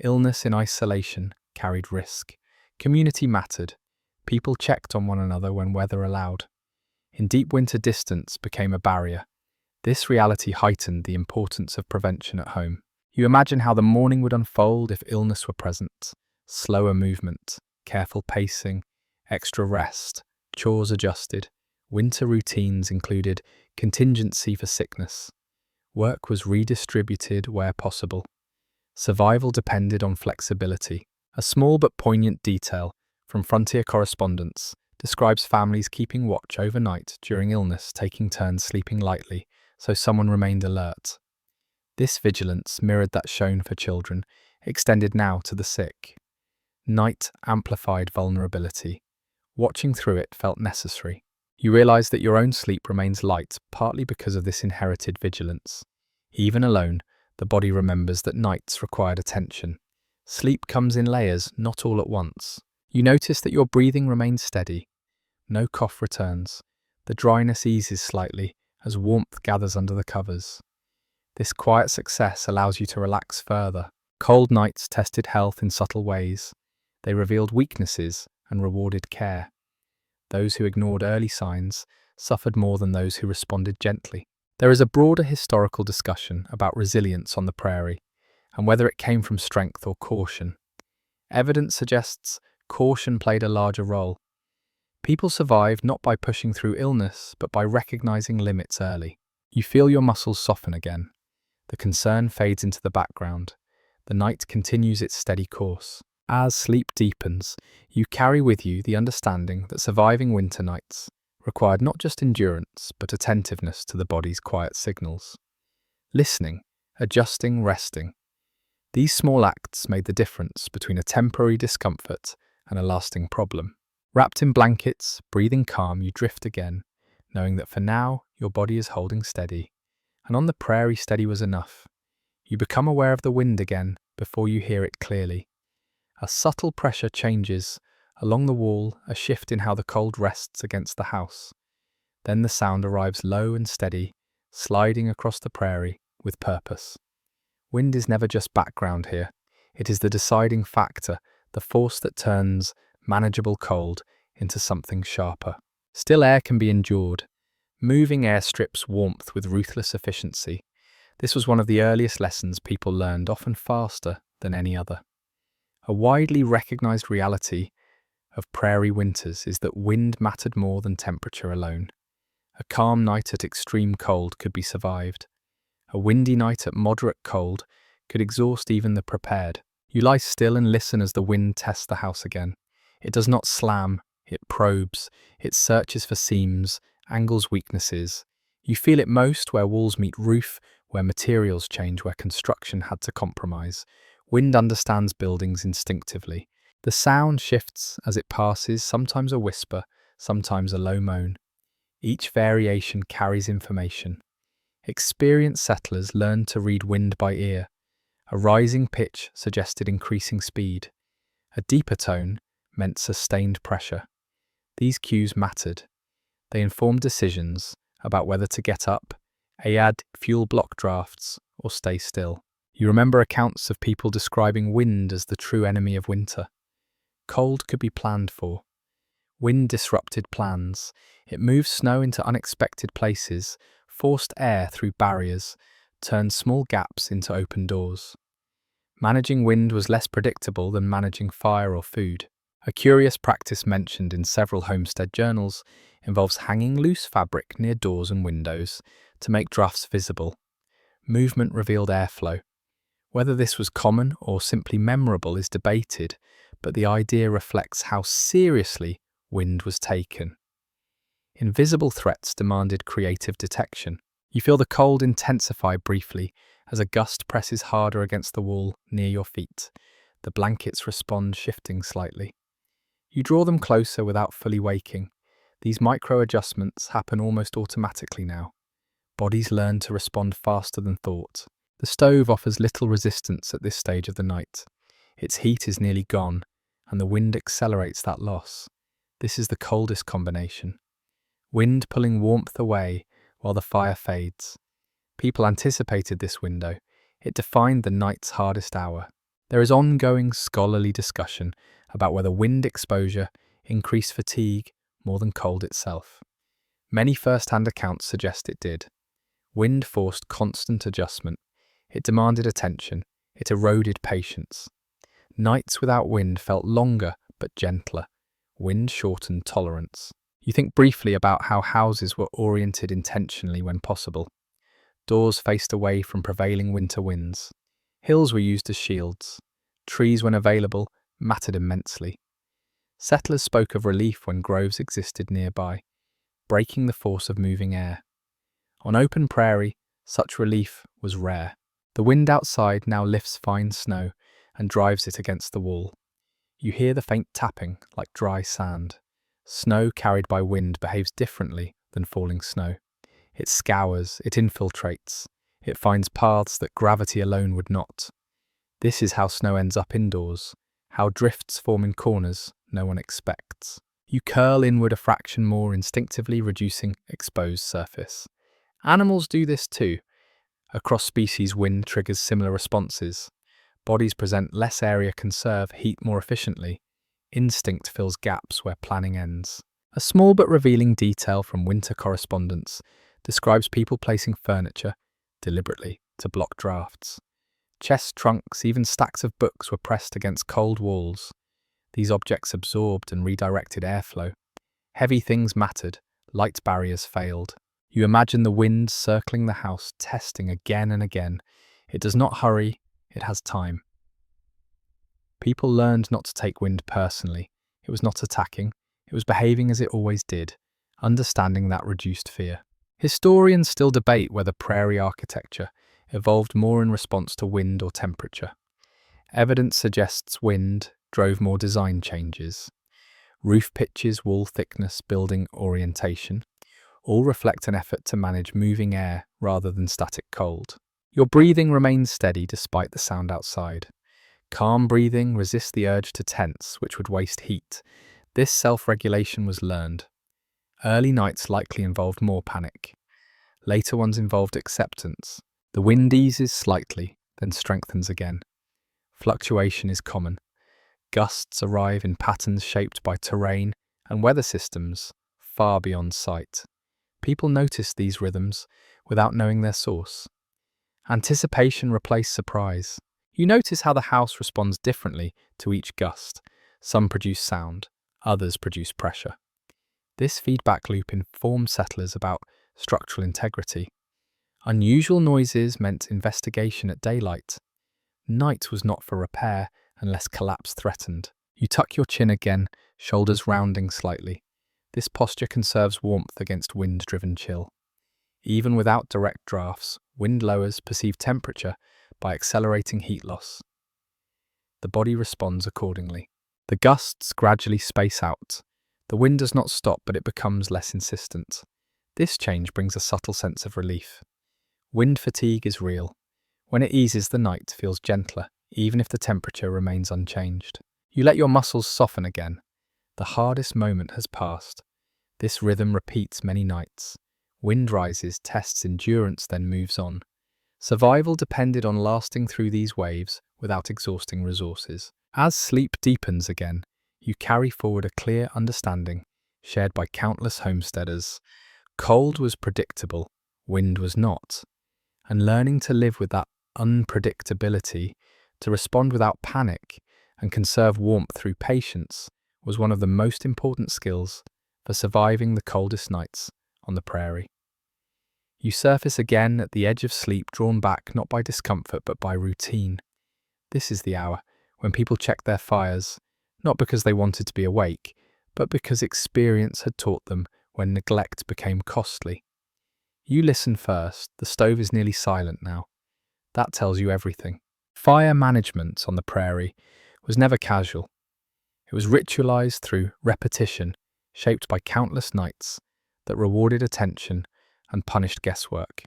Illness in isolation carried risk. Community mattered. People checked on one another when weather allowed. In deep winter, distance became a barrier. This reality heightened the importance of prevention at home. You imagine how the morning would unfold if illness were present. Slower movement, careful pacing, extra rest, chores adjusted. Winter routines included contingency for sickness. Work was redistributed where possible. Survival depended on flexibility. A small but poignant detail from frontier correspondence describes families keeping watch overnight during illness, taking turns sleeping lightly so someone remained alert. This vigilance mirrored that shown for children, extended now to the sick. Night amplified vulnerability. Watching through it felt necessary. You realize that your own sleep remains light, partly because of this inherited vigilance. Even alone, the body remembers that nights required attention. Sleep comes in layers, not all at once. You notice that your breathing remains steady. No cough returns. The dryness eases slightly as warmth gathers under the covers. This quiet success allows you to relax further. Cold nights tested health in subtle ways. They revealed weaknesses and rewarded care. Those who ignored early signs suffered more than those who responded gently. There is a broader historical discussion about resilience on the prairie and whether it came from strength or caution. Evidence suggests caution played a larger role. People survived not by pushing through illness, but by recognizing limits early. You feel your muscles soften again. The concern fades into the background. The night continues its steady course. As sleep deepens, you carry with you the understanding that surviving winter nights required not just endurance, but attentiveness to the body's quiet signals. Listening, adjusting, resting. These small acts made the difference between a temporary discomfort and a lasting problem. Wrapped in blankets, breathing calm, you drift again, knowing that for now, your body is holding steady. And on the prairie, steady was enough. You become aware of the wind again before you hear it clearly. A subtle pressure changes. Along the wall, a shift in how the cold rests against the house. Then the sound arrives low and steady, sliding across the prairie with purpose. Wind is never just background here. It is the deciding factor, the force that turns manageable cold into something sharper. Still air can be endured. Moving air strips warmth with ruthless efficiency. This was one of the earliest lessons people learned, often faster than any other. A widely recognized reality of prairie winters is that wind mattered more than temperature alone. A calm night at extreme cold could be survived. A windy night at moderate cold could exhaust even the prepared. You lie still and listen as the wind tests the house again. It does not slam, it probes, it searches for seams, angles, weaknesses. You feel it most where walls meet roof, where materials change, where construction had to compromise. Wind understands buildings instinctively. The sound shifts as it passes, sometimes a whisper, sometimes a low moan. Each variation carries information. Experienced settlers learned to read wind by ear. A rising pitch suggested increasing speed. A deeper tone meant sustained pressure. These cues mattered. They informed decisions about whether to get up, add fuel block drafts, or stay still. You remember accounts of people describing wind as the true enemy of winter. Cold could be planned for. Wind disrupted plans. It moved snow into unexpected places, forced air through barriers, turned small gaps into open doors. Managing wind was less predictable than managing fire or food. A curious practice mentioned in several homestead journals involves hanging loose fabric near doors and windows to make drafts visible. Movement revealed airflow. Whether this was common or simply memorable is debated, but the idea reflects how seriously wind was taken. Invisible threats demanded creative detection. You feel the cold intensify briefly as a gust presses harder against the wall near your feet. The blankets respond, shifting slightly. You draw them closer without fully waking. These micro-adjustments happen almost automatically now. Bodies learn to respond faster than thought. The stove offers little resistance at this stage of the night. Its heat is nearly gone, and the wind accelerates that loss. This is the coldest combination. Wind pulling warmth away while the fire fades. People anticipated this window. It defined the night's hardest hour. There is ongoing scholarly discussion about whether wind exposure increased fatigue more than cold itself. Many first-hand accounts suggest it did. Wind forced constant adjustment. It demanded attention. It eroded patience. Nights without wind felt longer but gentler. Wind shortened tolerance. You think briefly about how houses were oriented intentionally when possible. Doors faced away from prevailing winter winds. Hills were used as shields. Trees, when available, mattered immensely. Settlers spoke of relief when groves existed nearby, breaking the force of moving air. On open prairie, such relief was rare. The wind outside now lifts fine snow and drives it against the wall. You hear the faint tapping like dry sand. Snow carried by wind behaves differently than falling snow. It scours, it infiltrates, it finds paths that gravity alone would not. This is how snow ends up indoors, how drifts form in corners no one expects. You curl inward a fraction more, instinctively reducing exposed surface. Animals do this too. Across species, wind triggers similar responses. Bodies present less area, conserve heat more efficiently. Instinct fills gaps where planning ends. A small but revealing detail from winter correspondence describes people placing furniture, deliberately, to block drafts. Chests, trunks, even stacks of books were pressed against cold walls. These objects absorbed and redirected airflow. Heavy things mattered, light barriers failed. You imagine the wind circling the house, testing again and again. It does not hurry, it has time. People learned not to take wind personally. It was not attacking, it was behaving as it always did. Understanding that reduced fear. Historians still debate whether prairie architecture evolved more in response to wind or temperature. Evidence suggests wind drove more design changes. Roof pitches, wall thickness, building orientation all reflect an effort to manage moving air rather than static cold. Your breathing remains steady despite the sound outside. Calm breathing resists the urge to tense, which would waste heat. This self-regulation was learned. Early nights likely involved more panic. Later ones involved acceptance. The wind eases slightly, then strengthens again. Fluctuation is common. Gusts arrive in patterns shaped by terrain and weather systems far beyond sight. People notice these rhythms without knowing their source. Anticipation replaced surprise. You notice how the house responds differently to each gust. Some produce sound, others produce pressure. This feedback loop informed settlers about structural integrity. Unusual noises meant investigation at daylight. Night was not for repair unless collapse threatened. You tuck your chin again, shoulders rounding slightly. This posture conserves warmth against wind-driven chill. Even without direct drafts, wind lowers perceived temperature by accelerating heat loss. The body responds accordingly. The gusts gradually space out. The wind does not stop, but it becomes less insistent. This change brings a subtle sense of relief. Wind fatigue is real. When it eases, the night feels gentler, even if the temperature remains unchanged. You let your muscles soften again. The hardest moment has passed. This rhythm repeats many nights. Wind rises, tests endurance, then moves on. Survival depended on lasting through these waves without exhausting resources. As sleep deepens again, you carry forward a clear understanding shared by countless homesteaders. Cold was predictable, wind was not. And learning to live with that unpredictability, to respond without panic, and conserve warmth through patience was one of the most important skills for surviving the coldest nights on the prairie. You surface again at the edge of sleep, drawn back not by discomfort but by routine. This is the hour when people check their fires, not because they wanted to be awake, but because experience had taught them when neglect became costly. You listen first. The stove is nearly silent now. That tells you everything. Fire management on the prairie was never casual. It was ritualized through repetition, shaped by countless nights that rewarded attention and punished guesswork.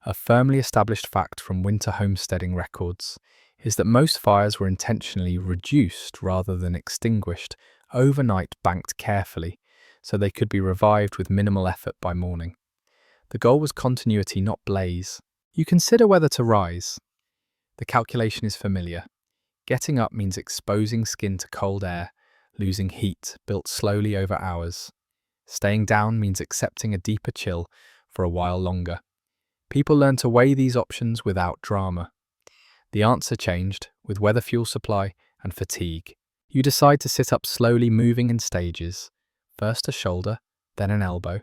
A firmly established fact from winter homesteading records is that most fires were intentionally reduced rather than extinguished, overnight banked carefully, so they could be revived with minimal effort by morning. The goal was continuity, not blaze. You consider whether to rise. The calculation is familiar. Getting up means exposing skin to cold air, losing heat built slowly over hours. Staying down means accepting a deeper chill for a while longer. People learn to weigh these options without drama. The answer changed with weather, fuel supply, and fatigue. You decide to sit up slowly, moving in stages. First a shoulder, then an elbow.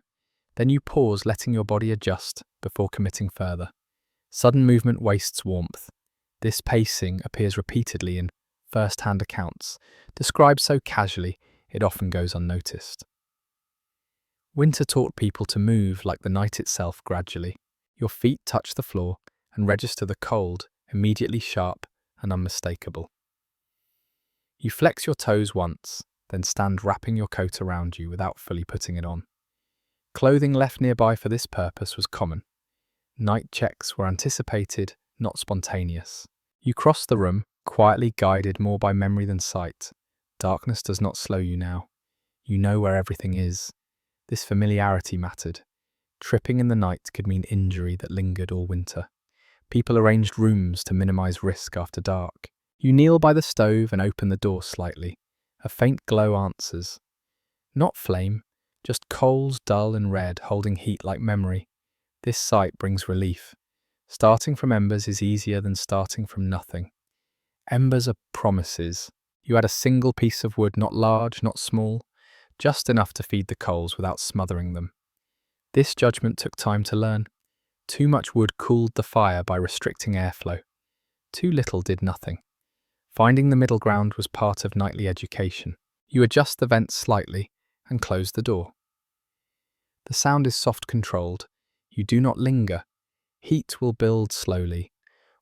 Then you pause, letting your body adjust before committing further. Sudden movement wastes warmth. This pacing appears repeatedly in first-hand accounts, described so casually it often goes unnoticed. Winter taught people to move like the night itself gradually. Your feet touch the floor and register the cold, immediately sharp and unmistakable. You flex your toes once, then stand wrapping your coat around you without fully putting it on. Clothing left nearby for this purpose was common. Night checks were anticipated, not spontaneous. You cross the room, quietly guided more by memory than sight. Darkness does not slow you now. You know where everything is. This familiarity mattered. Tripping in the night could mean injury that lingered all winter. People arranged rooms to minimize risk after dark. You kneel by the stove and open the door slightly. A faint glow answers. Not flame, just coals dull and red, holding heat like memory. This sight brings relief. Starting from embers is easier than starting from nothing. Embers are promises. You add a single piece of wood, not large, not small, just enough to feed the coals without smothering them. This judgment took time to learn. Too much wood cooled the fire by restricting airflow. Too little did nothing. Finding the middle ground was part of nightly education. You adjust the vents slightly and close the door. The sound is soft controlled. You do not linger. Heat will build slowly.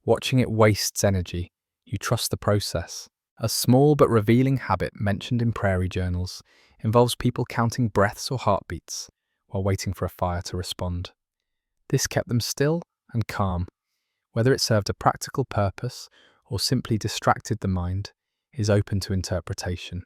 Watching it wastes energy. You trust the process. A small but revealing habit mentioned in Prairie journals involves people counting breaths or heartbeats while waiting for a fire to respond. This kept them still and calm. Whether it served a practical purpose or simply distracted the mind is open to interpretation,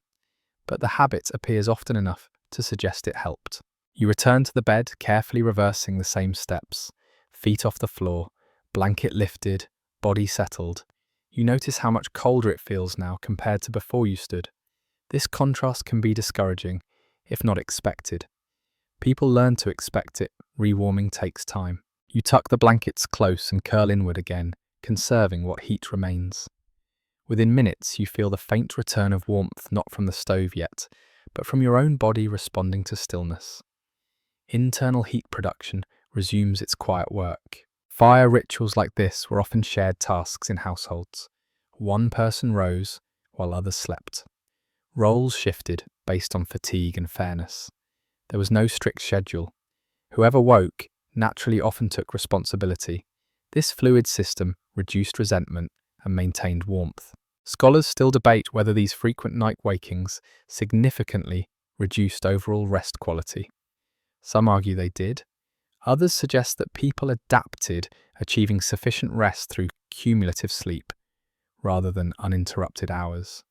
but the habit appears often enough to suggest it helped. You return to the bed, carefully reversing the same steps. Feet off the floor, blanket lifted, body settled. You notice how much colder it feels now compared to before you stood. This contrast can be discouraging, if not expected. People learn to expect it. Rewarming takes time. You tuck the blankets close and curl inward again, conserving what heat remains. Within minutes, you feel the faint return of warmth, not from the stove yet, but from your own body responding to stillness. Internal heat production resumes its quiet work. Fire rituals like this were often shared tasks in households. One person rose while others slept. Roles shifted based on fatigue and fairness. There was no strict schedule. Whoever woke naturally often took responsibility. This fluid system reduced resentment and maintained warmth. Scholars still debate whether these frequent night wakings significantly reduced overall rest quality. Some argue they did. Others suggest that people adapted, achieving sufficient rest through cumulative sleep, rather than uninterrupted hours.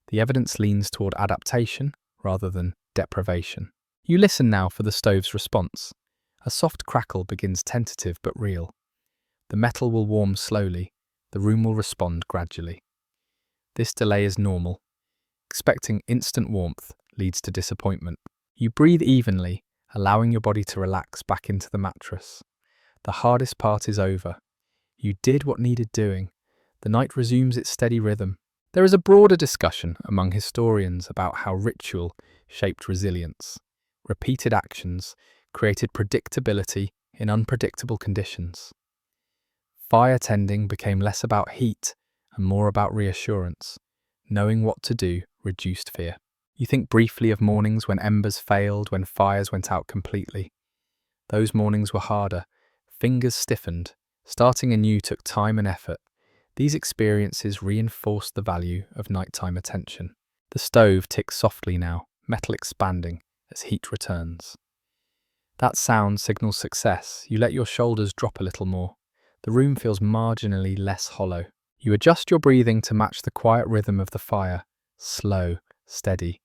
The evidence leans toward adaptation rather than deprivation. You listen now for the stove's response. A soft crackle begins, tentative but real. The metal will warm slowly. The room will respond gradually. This delay is normal. Expecting instant warmth leads to disappointment. You breathe evenly, allowing your body to relax back into the mattress. The hardest part is over. You did what needed doing. The night resumes its steady rhythm. There is a broader discussion among historians about how ritual shaped resilience. Repeated actions created predictability in unpredictable conditions. Fire tending became less about heat and more about reassurance. Knowing what to do reduced fear. You think briefly of mornings when embers failed, when fires went out completely. Those mornings were harder. Fingers stiffened. Starting anew took time and effort. These experiences reinforced the value of nighttime attention. The stove ticks softly now, metal expanding as heat returns. That sound signals success. You let your shoulders drop a little more. The room feels marginally less hollow. You adjust your breathing to match the quiet rhythm of the fire. Slow, steady.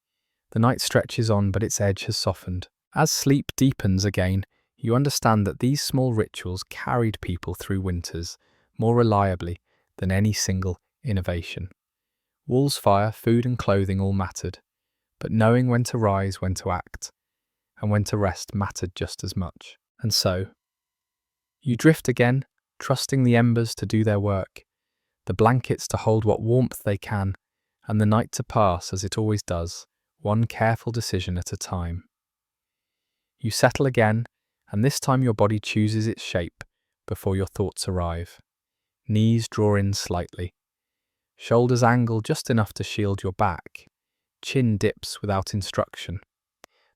The night stretches on, but its edge has softened. As sleep deepens again, you understand that these small rituals carried people through winters more reliably than any single innovation. Walls, fire, food and clothing all mattered, but knowing when to rise, when to act, and when to rest mattered just as much. And so, you drift again, trusting the embers to do their work, the blankets to hold what warmth they can, and the night to pass as it always does, one careful decision at a time. You settle again, and this time your body chooses its shape before your thoughts arrive. Knees draw in slightly. Shoulders angle just enough to shield your back. Chin dips without instruction.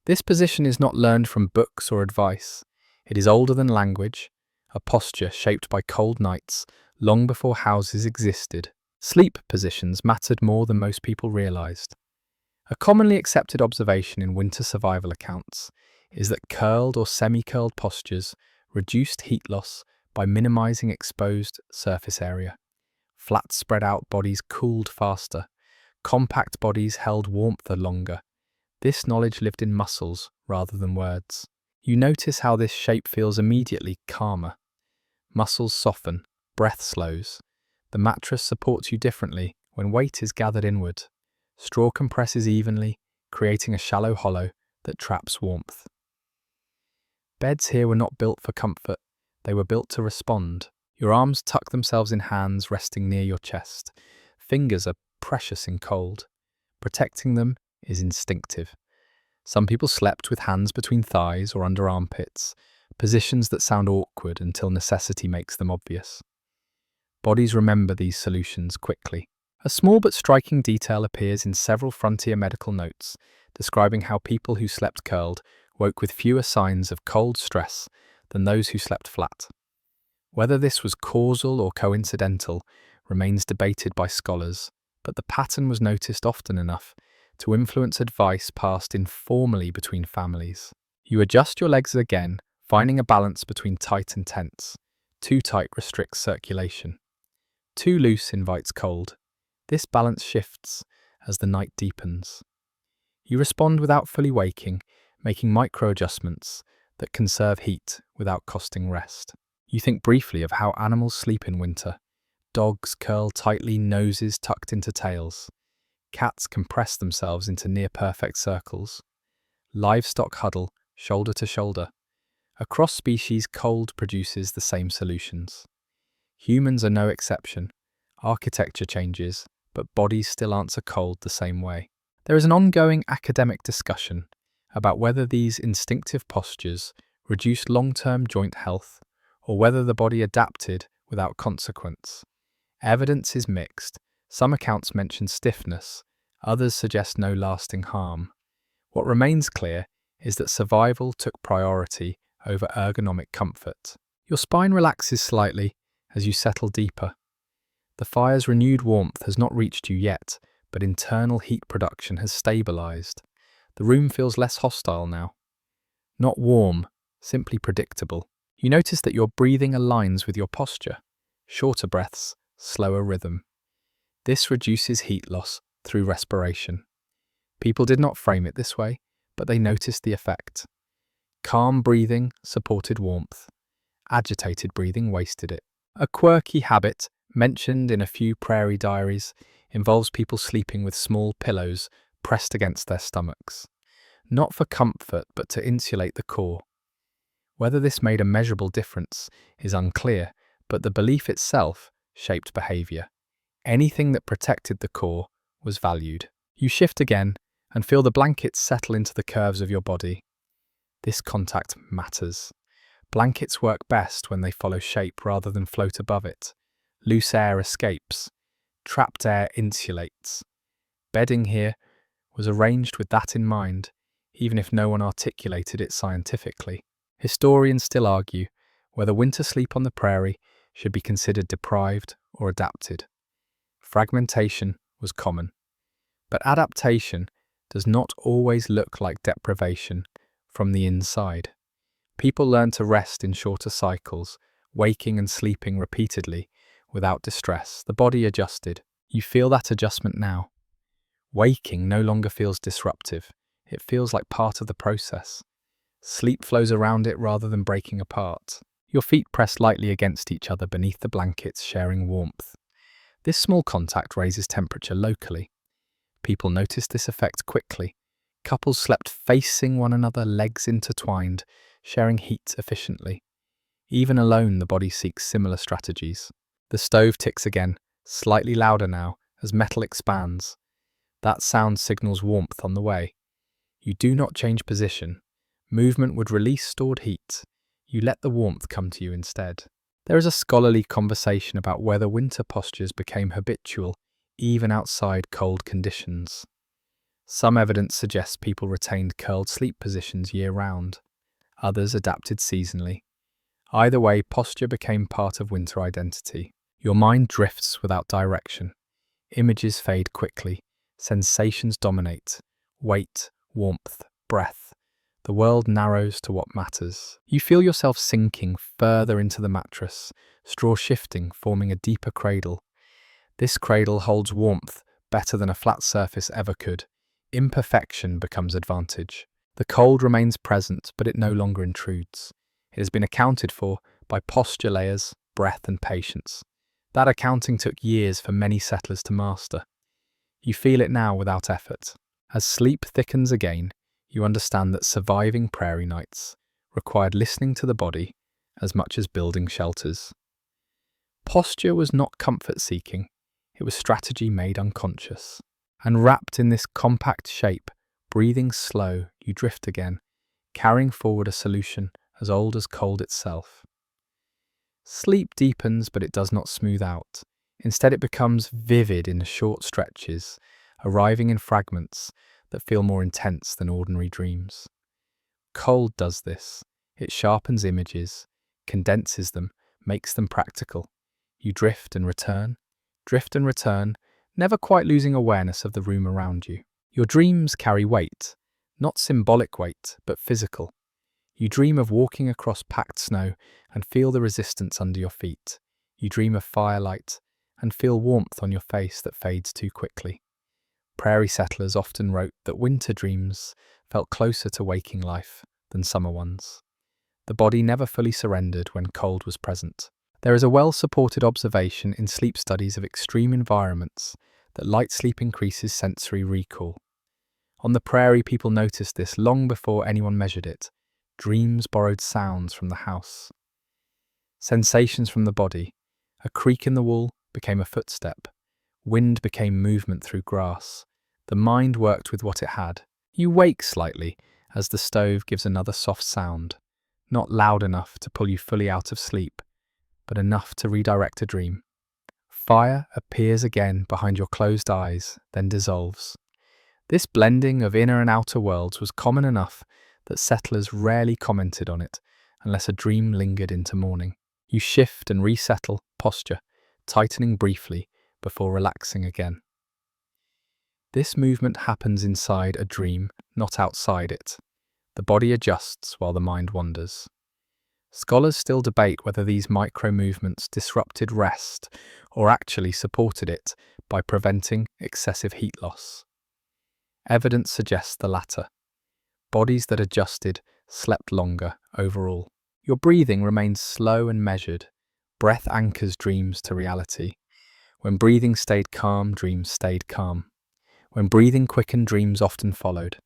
This position is not learned from books or advice. It is older than language, a posture shaped by cold nights long before houses existed. Sleep positions mattered more than most people realized. A commonly accepted observation in winter survival accounts is that curled or semi-curled postures reduced heat loss by minimizing exposed surface area. Flat spread out bodies cooled faster. Compact bodies held warmth longer. This knowledge lived in muscles rather than words. You notice how this shape feels immediately calmer. Muscles soften, breath slows. The mattress supports you differently when weight is gathered inward. Straw compresses evenly, creating a shallow hollow that traps warmth. Beds here were not built for comfort. They were built to respond. Your arms tuck themselves in hands resting near your chest. Fingers are precious in cold. Protecting them is instinctive. Some people slept with hands between thighs or under armpits, positions that sound awkward until necessity makes them obvious. Bodies remember these solutions quickly. A small but striking detail appears in several frontier medical notes, describing how people who slept curled woke with fewer signs of cold stress than those who slept flat. Whether this was causal or coincidental remains debated by scholars, but the pattern was noticed often enough to influence advice passed informally between families. You adjust your legs again, finding a balance between tight and tense. Too tight restricts circulation. Too loose invites cold. This balance shifts as the night deepens. You respond without fully waking, making micro-adjustments that conserve heat without costing rest. You think briefly of how animals sleep in winter. Dogs curl tightly, noses tucked into tails. Cats compress themselves into near-perfect circles. Livestock huddle, shoulder to shoulder. Across species, cold produces the same solutions. Humans are no exception. Architecture changes, but bodies still answer cold the same way. There is an ongoing academic discussion about whether these instinctive postures reduced long-term joint health or whether the body adapted without consequence. Evidence is mixed. Some accounts mention stiffness, others suggest no lasting harm. What remains clear is that survival took priority over ergonomic comfort. Your spine relaxes slightly as you settle deeper. The fire's renewed warmth has not reached you yet, but internal heat production has stabilized. The room feels less hostile now. Not warm, simply predictable. You notice that your breathing aligns with your posture. Shorter breaths, slower rhythm. This reduces heat loss through respiration. People did not frame it this way, but they noticed the effect. Calm breathing supported warmth. Agitated breathing wasted it. A quirky habit, mentioned in a few Prairie diaries, involves people sleeping with small pillows pressed against their stomachs. Not for comfort, but to insulate the core. Whether this made a measurable difference is unclear, but the belief itself shaped behavior. Anything that protected the core was valued. You shift again and feel the blankets settle into the curves of your body. This contact matters. Blankets work best when they follow shape rather than float above it. Loose air escapes. Trapped air insulates. Bedding here was arranged with that in mind, even if no one articulated it scientifically. Historians still argue whether winter sleep on the prairie should be considered deprived or adapted. Fragmentation was common, but adaptation does not always look like deprivation from the inside. People learned to rest in shorter cycles, waking and sleeping repeatedly without distress. The body adjusted. You feel that adjustment now. Waking no longer feels disruptive. It feels like part of the process. Sleep flows around it rather than breaking apart. Your feet press lightly against each other beneath the blankets, sharing warmth. This small contact raises temperature locally. People noticed this effect quickly. Couples slept facing one another, legs intertwined, sharing heat efficiently. Even alone, the body seeks similar strategies. The stove ticks again, slightly louder now, as metal expands. That sound signals warmth on the way. You do not change position. Movement would release stored heat. You let the warmth come to you instead. There is a scholarly conversation about whether winter postures became habitual, even outside cold conditions. Some evidence suggests people retained curled sleep positions year-round. Others adapted seasonally. Either way, posture became part of winter identity. Your mind drifts without direction. Images fade quickly. Sensations dominate. Weight, warmth, breath. The world narrows to what matters. You feel yourself sinking further into the mattress, straw shifting, forming a deeper cradle. This cradle holds warmth better than a flat surface ever could. Imperfection becomes advantage. The cold remains present, but it no longer intrudes. It has been accounted for by posture layers, breath, and patience. That accounting took years for many settlers to master. You feel it now without effort. As sleep thickens again, you understand that surviving prairie nights required listening to the body as much as building shelters. Posture was not comfort-seeking, it was strategy made unconscious. And wrapped in this compact shape, breathing slow, you drift again, carrying forward a solution as old as cold itself. Sleep deepens, but it does not smooth out. Instead, it becomes vivid in short stretches, arriving in fragments that feel more intense than ordinary dreams. Cold does this. It sharpens images, condenses them, makes them practical. You drift and return, never quite losing awareness of the room around you. Your dreams carry weight, not symbolic weight, but physical. You dream of walking across packed snow and feel the resistance under your feet. You dream of firelight and feel warmth on your face that fades too quickly. Prairie settlers often wrote that winter dreams felt closer to waking life than summer ones. The body never fully surrendered when cold was present. There is a well-supported observation in sleep studies of extreme environments that light sleep increases sensory recall. On the prairie, people noticed this long before anyone measured it. Dreams borrowed sounds from the house. Sensations from the body. A creak in the wall became a footstep. Wind became movement through grass. The mind worked with what it had. You wake slightly as the stove gives another soft sound, not loud enough to pull you fully out of sleep, but enough to redirect a dream. Fire appears again behind your closed eyes, then dissolves. This blending of inner and outer worlds was common enough that settlers rarely commented on it unless a dream lingered into morning. You shift and resettle posture, tightening briefly before relaxing again. This movement happens inside a dream, not outside it. The body adjusts while the mind wanders. Scholars still debate whether these micro-movements disrupted rest or actually supported it by preventing excessive heat loss. Evidence suggests the latter. Bodies that adjusted slept longer overall. Your breathing remains slow and measured. Breath anchors dreams to reality. When breathing stayed calm, dreams stayed calm. When breathing quickened, dreams often followed.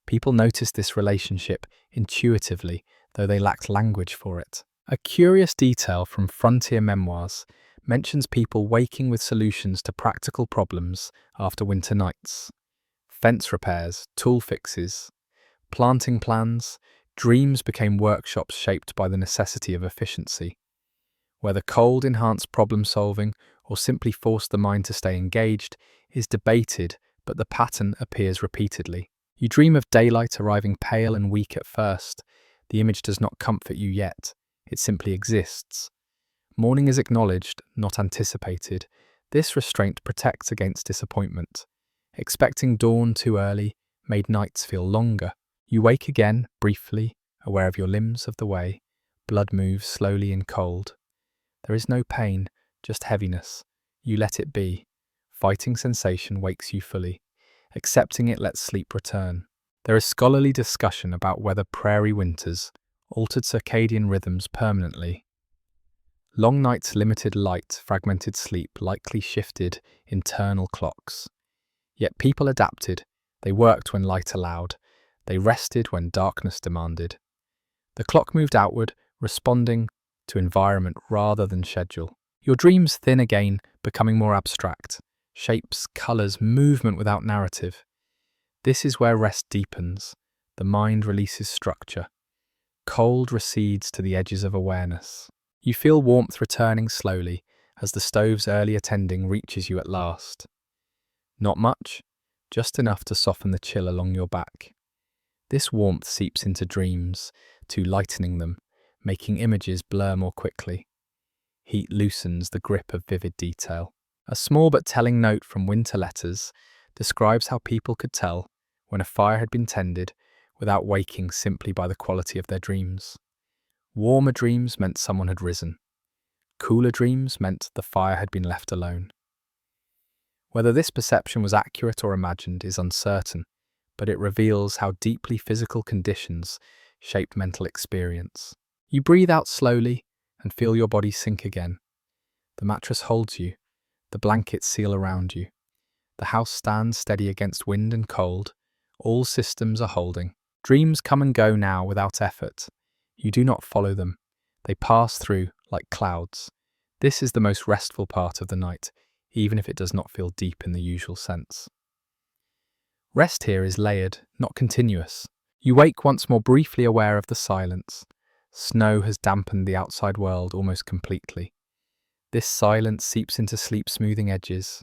People noticed this relationship intuitively, though they lacked language for it. A curious detail from frontier memoirs mentions people waking with solutions to practical problems after winter nights. Fence repairs, tool fixes, planting plans, dreams became workshops shaped by the necessity of efficiency. Whether cold enhanced problem solving or simply forced the mind to stay engaged is debated, but the pattern appears repeatedly. You dream of daylight arriving pale and weak at first. The image does not comfort you yet. It simply exists. Morning is acknowledged, not anticipated. This restraint protects against disappointment. Expecting dawn too early made nights feel longer. You wake again, briefly, aware of your limbs of the way. Blood moves slowly in cold. There is no pain, just heaviness. You let it be. Fighting sensation wakes you fully. Accepting it lets sleep return. There is scholarly discussion about whether prairie winters altered circadian rhythms permanently. Long nights, limited light, fragmented sleep likely shifted internal clocks. Yet people adapted. They worked when light allowed. They rested when darkness demanded. The clock moved outward, responding to environment rather than schedule. Your dreams thin again, becoming more abstract. Shapes, colours, movement without narrative. This is where rest deepens. The mind releases structure. Cold recedes to the edges of awareness. You feel warmth returning slowly as the stove's early attending reaches you at last. Not much, just enough to soften the chill along your back. This warmth seeps into dreams, to lightening them, making images blur more quickly. Heat loosens the grip of vivid detail. A small but telling note from winter letters describes how people could tell when a fire had been tended without waking simply by the quality of their dreams. Warmer dreams meant someone had risen. Cooler dreams meant the fire had been left alone. Whether this perception was accurate or imagined is uncertain, but it reveals how deeply physical conditions shaped mental experience. You breathe out slowly and feel your body sink again. The mattress holds you. The blankets seal around you. The house stands steady against wind and cold. All systems are holding. Dreams come and go now without effort. You do not follow them. They pass through like clouds. This is the most restful part of the night, even if it does not feel deep in the usual sense. Rest here is layered, not continuous. You wake once more briefly aware of the silence. Snow has dampened the outside world almost completely. This silence seeps into sleep-smoothing edges.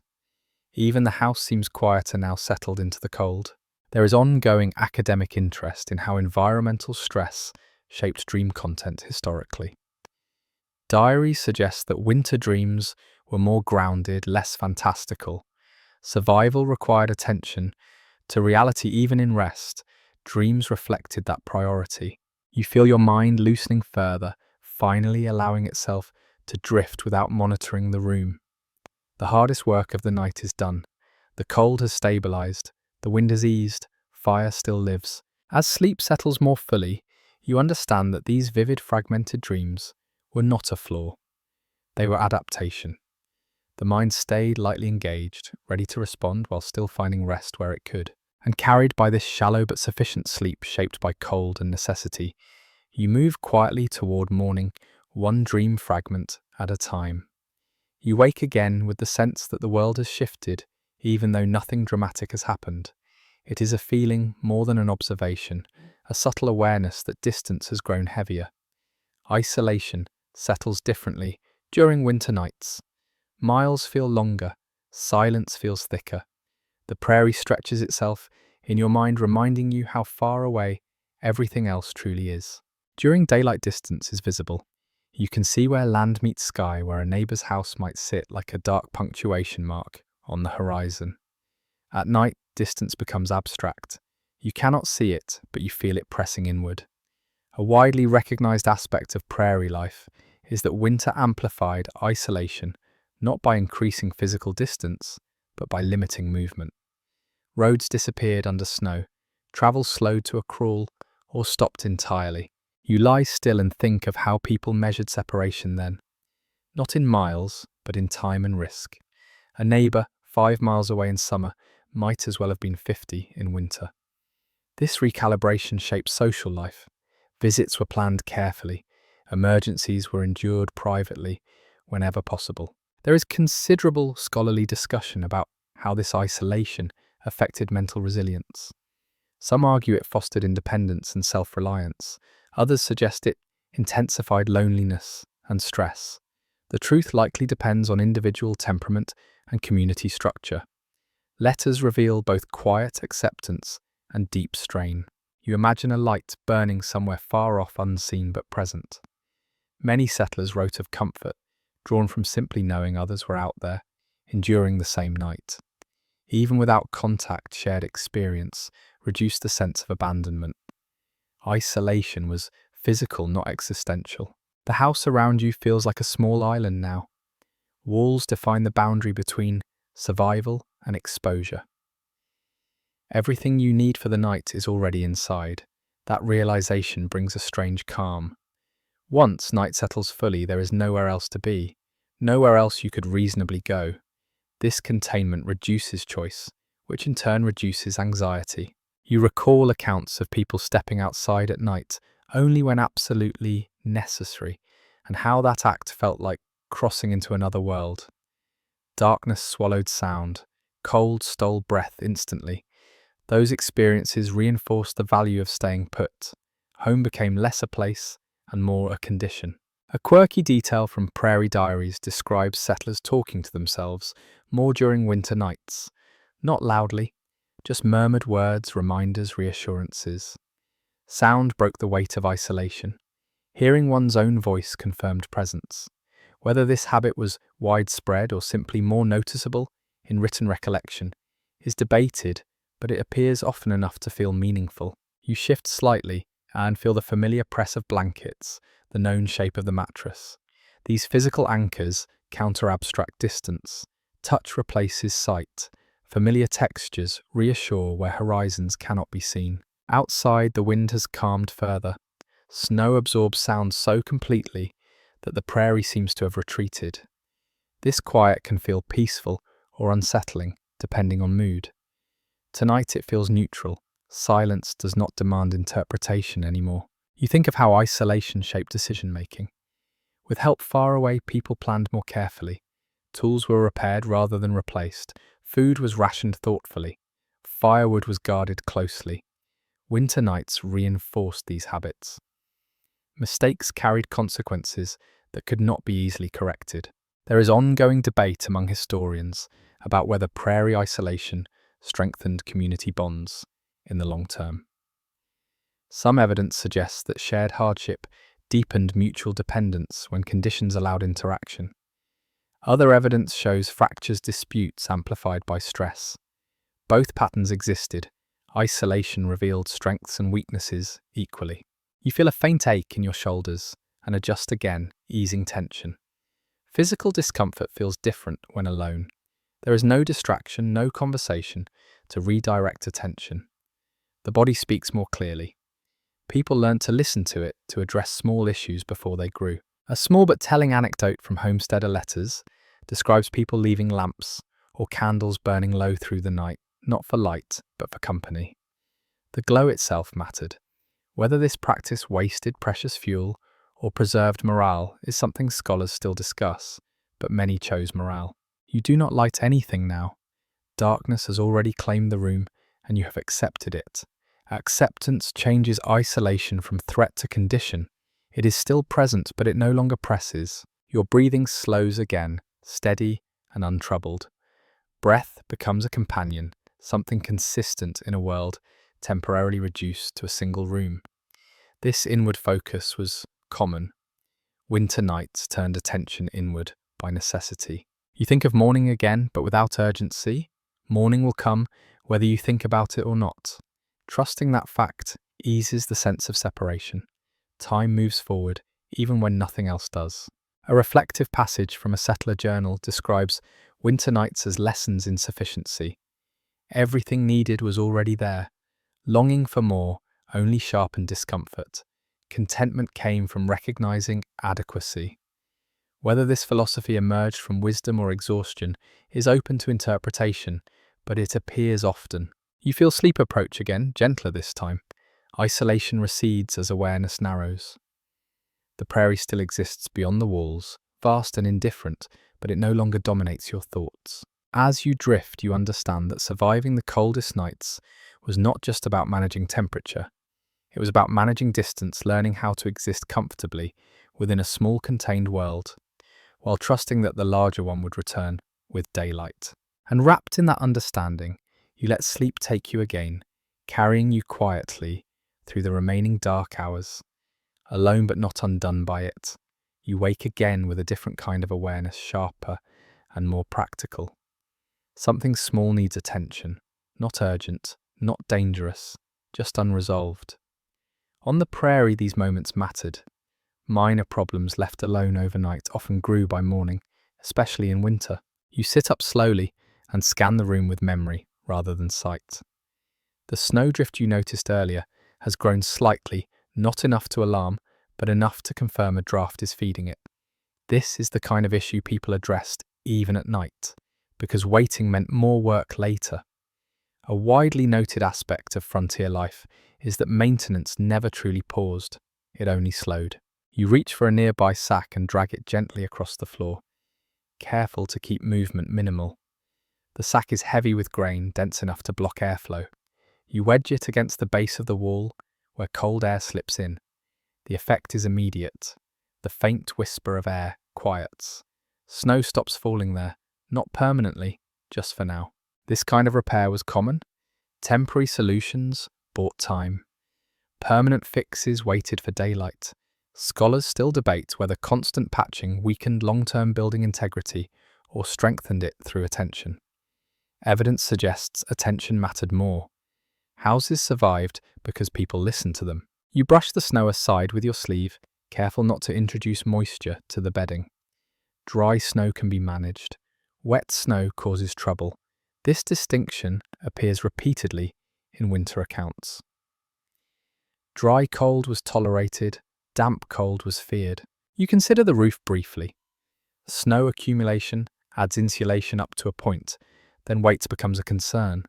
Even the house seems quieter now settled into the cold. There is ongoing academic interest in how environmental stress shaped dream content historically. Diaries suggest that winter dreams were more grounded, less fantastical. Survival required attention to reality even in rest. Dreams reflected that priority. You feel your mind loosening further, finally allowing itself to drift without monitoring the room. The hardest work of the night is done. The cold has stabilized, the wind has eased, fire still lives. As sleep settles more fully, you understand that these vivid fragmented dreams were not a flaw. They were adaptation. The mind stayed lightly engaged, ready to respond while still finding rest where it could. And carried by this shallow but sufficient sleep shaped by cold and necessity, you move quietly toward morning, one dream fragment at a time. You wake again with the sense that the world has shifted, even though nothing dramatic has happened. It is a feeling more than an observation, a subtle awareness that distance has grown heavier. Isolation settles differently during winter nights. Miles feel longer, silence feels thicker. The prairie stretches itself in your mind, reminding you how far away everything else truly is. During daylight, distance is visible. You can see where land meets sky, where a neighbour's house might sit like a dark punctuation mark on the horizon. At night, distance becomes abstract. You cannot see it, but you feel it pressing inward. A widely recognised aspect of prairie life is that winter amplified isolation, not by increasing physical distance, but by limiting movement. Roads disappeared under snow, travel slowed to a crawl, or stopped entirely. You lie still and think of how people measured separation then. Not in miles, but in time and risk. A neighbour 5 miles away in summer might as well have been 50 in winter. This recalibration shaped social life. Visits were planned carefully. Emergencies were endured privately whenever possible. There is considerable scholarly discussion about how this isolation affected mental resilience. Some argue it fostered independence and self-reliance. Others suggest it intensified loneliness and stress. The truth likely depends on individual temperament and community structure. Letters reveal both quiet acceptance and deep strain. You imagine a light burning somewhere far off, unseen but present. Many settlers wrote of comfort, drawn from simply knowing others were out there, enduring the same night. Even without contact, shared experience reduced the sense of abandonment. Isolation was physical, not existential. The house around you feels like a small island now. Walls define the boundary between survival and exposure. Everything you need for the night is already inside. That realization brings a strange calm. Once night settles fully, there is nowhere else to be, nowhere else you could reasonably go. This containment reduces choice, which in turn reduces anxiety. You recall accounts of people stepping outside at night only when absolutely necessary, and how that act felt like crossing into another world. Darkness swallowed sound, cold stole breath instantly. Those experiences reinforced the value of staying put. Home became less a place and more a condition. A quirky detail from Prairie Diaries describes settlers talking to themselves more during winter nights. Not loudly, just murmured words, reminders, reassurances. Sound broke the weight of isolation. Hearing one's own voice confirmed presence. Whether this habit was widespread or simply more noticeable in written recollection is debated, but it appears often enough to feel meaningful. You shift slightly and feel the familiar press of blankets, the known shape of the mattress. These physical anchors counter abstract distance. Touch replaces sight. Familiar textures reassure where horizons cannot be seen. Outside, the wind has calmed further. Snow absorbs sound so completely that the prairie seems to have retreated. This quiet can feel peaceful or unsettling, depending on mood. Tonight it feels neutral. Silence does not demand interpretation anymore. You think of how isolation shaped decision-making. With help far away, people planned more carefully. Tools were repaired rather than replaced. Food was rationed thoughtfully. Firewood was guarded closely. Winter nights reinforced these habits. Mistakes carried consequences that could not be easily corrected. There is ongoing debate among historians about whether prairie isolation strengthened community bonds in the long term. Some evidence suggests that shared hardship deepened mutual dependence when conditions allowed interaction. Other evidence shows fractious disputes amplified by stress. Both patterns existed. Isolation revealed strengths and weaknesses equally. You feel a faint ache in your shoulders and adjust again, easing tension. Physical discomfort feels different when alone. There is no distraction, no conversation to redirect attention. The body speaks more clearly. People learned to listen to it to address small issues before they grew. A small but telling anecdote from Homesteader letters describes people leaving lamps or candles burning low through the night, not for light, but for company. The glow itself mattered. Whether this practice wasted precious fuel or preserved morale is something scholars still discuss, but many chose morale. You do not light anything now. Darkness has already claimed the room, and you have accepted it. Acceptance changes isolation from threat to condition. It is still present, but it no longer presses. Your breathing slows again, steady and untroubled. Breath becomes a companion, something consistent in a world temporarily reduced to a single room. This inward focus was common. Winter nights turned attention inward by necessity. You think of morning again, but without urgency. Morning will come whether you think about it or not. Trusting that fact eases the sense of separation. Time moves forward, even when nothing else does. A reflective passage from a settler journal describes winter nights as lessons in sufficiency. Everything needed was already there. Longing for more only sharpened discomfort. Contentment came from recognizing adequacy. Whether this philosophy emerged from wisdom or exhaustion is open to interpretation, but it appears often. You feel sleep approach again, gentler this time. Isolation recedes as awareness narrows. The prairie still exists beyond the walls, vast and indifferent, but it no longer dominates your thoughts. As you drift, you understand that surviving the coldest nights was not just about managing temperature. It was about managing distance, learning how to exist comfortably within a small contained world, while trusting that the larger one would return with daylight. And wrapped in that understanding, you let sleep take you again, carrying you quietly through the remaining dark hours. Alone but not undone by it, you wake again with a different kind of awareness, sharper and more practical. Something small needs attention, not urgent, not dangerous, just unresolved. On the prairie, these moments mattered. Minor problems left alone overnight often grew by morning, especially in winter. You sit up slowly and scan the room with memory rather than sight. The snowdrift you noticed earlier has grown slightly, not enough to alarm, but enough to confirm a draft is feeding it. This is the kind of issue people addressed even at night, because waiting meant more work later. A widely noted aspect of frontier life is that maintenance never truly paused, it only slowed. You reach for a nearby sack and drag it gently across the floor, careful to keep movement minimal. The sack is heavy with grain, dense enough to block airflow. You wedge it against the base of the wall, where cold air slips in. The effect is immediate. The faint whisper of air quiets. Snow stops falling there, not permanently, just for now. This kind of repair was common. Temporary solutions bought time. Permanent fixes waited for daylight. Scholars still debate whether constant patching weakened long-term building integrity or strengthened it through attention. Evidence suggests attention mattered more. Houses survived because people listened to them. You brush the snow aside with your sleeve, careful not to introduce moisture to the bedding. Dry snow can be managed. Wet snow causes trouble. This distinction appears repeatedly in winter accounts. Dry cold was tolerated, damp cold was feared. You consider the roof briefly. Snow accumulation adds insulation up to a point, then weight becomes a concern.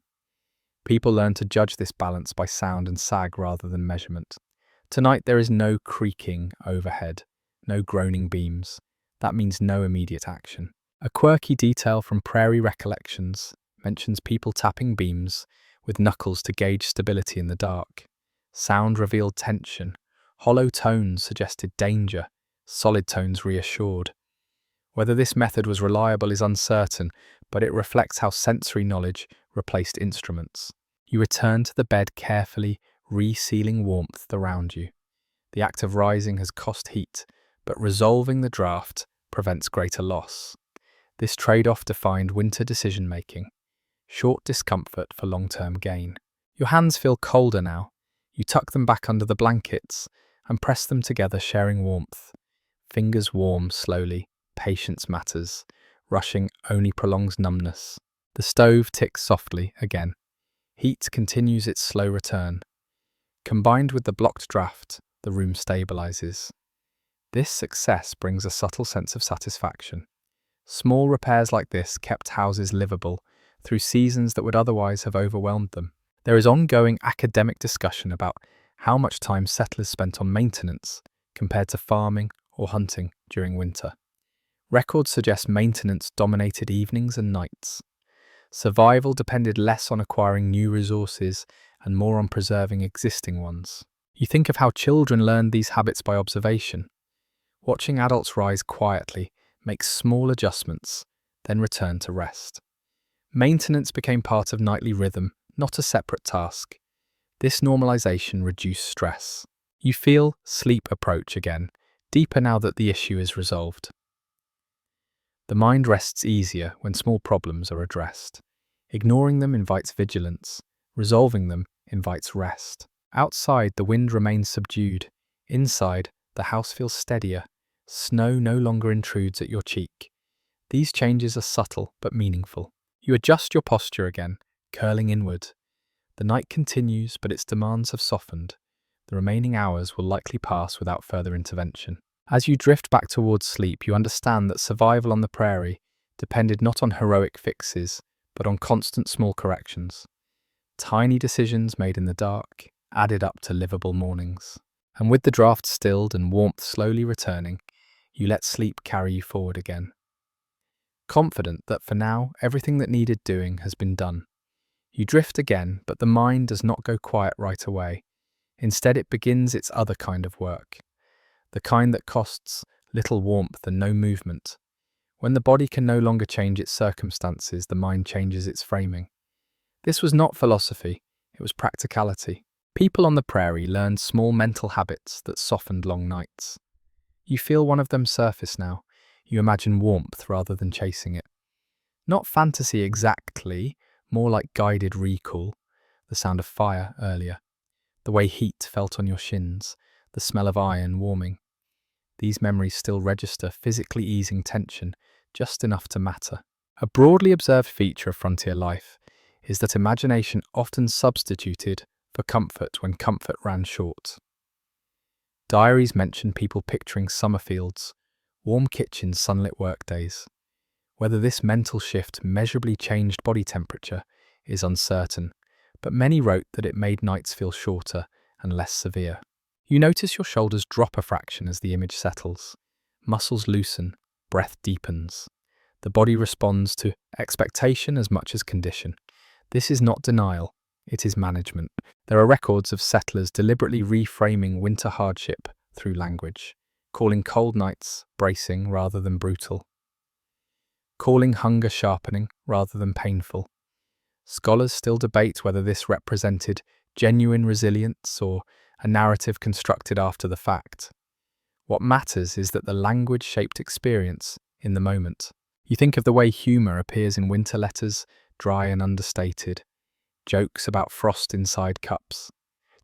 People learn to judge this balance by sound and sag rather than measurement. Tonight there is no creaking overhead, no groaning beams. That means no immediate action. A quirky detail from Prairie recollections mentions people tapping beams with knuckles to gauge stability in the dark. Sound revealed tension. Hollow tones suggested danger. Solid tones reassured. Whether this method was reliable is uncertain, but it reflects how sensory knowledge replaced instruments. You return to the bed carefully, resealing warmth around you. The act of rising has cost heat, but resolving the draft prevents greater loss. This trade-off defined winter decision-making. Short discomfort for long-term gain. Your hands feel colder now. You tuck them back under the blankets and press them together, sharing warmth. Fingers warm slowly. Patience matters. Rushing only prolongs numbness. The stove ticks softly again. Heat continues its slow return. Combined with the blocked draft, the room stabilizes. This success brings a subtle sense of satisfaction. Small repairs like this kept houses livable through seasons that would otherwise have overwhelmed them. There is ongoing academic discussion about how much time settlers spent on maintenance compared to farming or hunting during winter. Records suggest maintenance dominated evenings and nights. Survival depended less on acquiring new resources and more on preserving existing ones. You think of how children learned these habits by observation. Watching adults rise quietly, make small adjustments, then return to rest. Maintenance became part of nightly rhythm, not a separate task. This normalization reduced stress. You feel sleep approach again, deeper now that the issue is resolved. The mind rests easier when small problems are addressed. Ignoring them invites vigilance. Resolving them invites rest. Outside, the wind remains subdued. Inside, the house feels steadier. Snow no longer intrudes at your cheek. These changes are subtle but meaningful. You adjust your posture again, curling inward. The night continues, but its demands have softened. The remaining hours will likely pass without further intervention. As you drift back towards sleep, you understand that survival on the prairie depended not on heroic fixes, but on constant small corrections. Tiny decisions made in the dark added up to livable mornings. And with the draft stilled and warmth slowly returning, you let sleep carry you forward again. Confident that for now, everything that needed doing has been done. You drift again, but the mind does not go quiet right away. Instead, it begins its other kind of work. The kind that costs little warmth and no movement. When the body can no longer change its circumstances, the mind changes its framing. This was not philosophy, it was practicality. People on the prairie learned small mental habits that softened long nights. You feel one of them surface now. You imagine warmth rather than chasing it. Not fantasy exactly, more like guided recall. The sound of fire earlier. The way heat felt on your shins. The smell of iron warming. These memories still register, physically easing tension, just enough to matter. A broadly observed feature of frontier life is that imagination often substituted for comfort when comfort ran short. Diaries mention people picturing summer fields, warm kitchens, sunlit workdays. Whether this mental shift measurably changed body temperature is uncertain, but many wrote that it made nights feel shorter and less severe. You notice your shoulders drop a fraction as the image settles. Muscles loosen, breath deepens. The body responds to expectation as much as condition. This is not denial, it is management. There are records of settlers deliberately reframing winter hardship through language, calling cold nights bracing rather than brutal, calling hunger sharpening rather than painful. Scholars still debate whether this represented genuine resilience or a narrative constructed after the fact. What matters is that the language shaped experience in the moment. You think of the way humour appears in winter letters, dry and understated. Jokes about frost inside cups.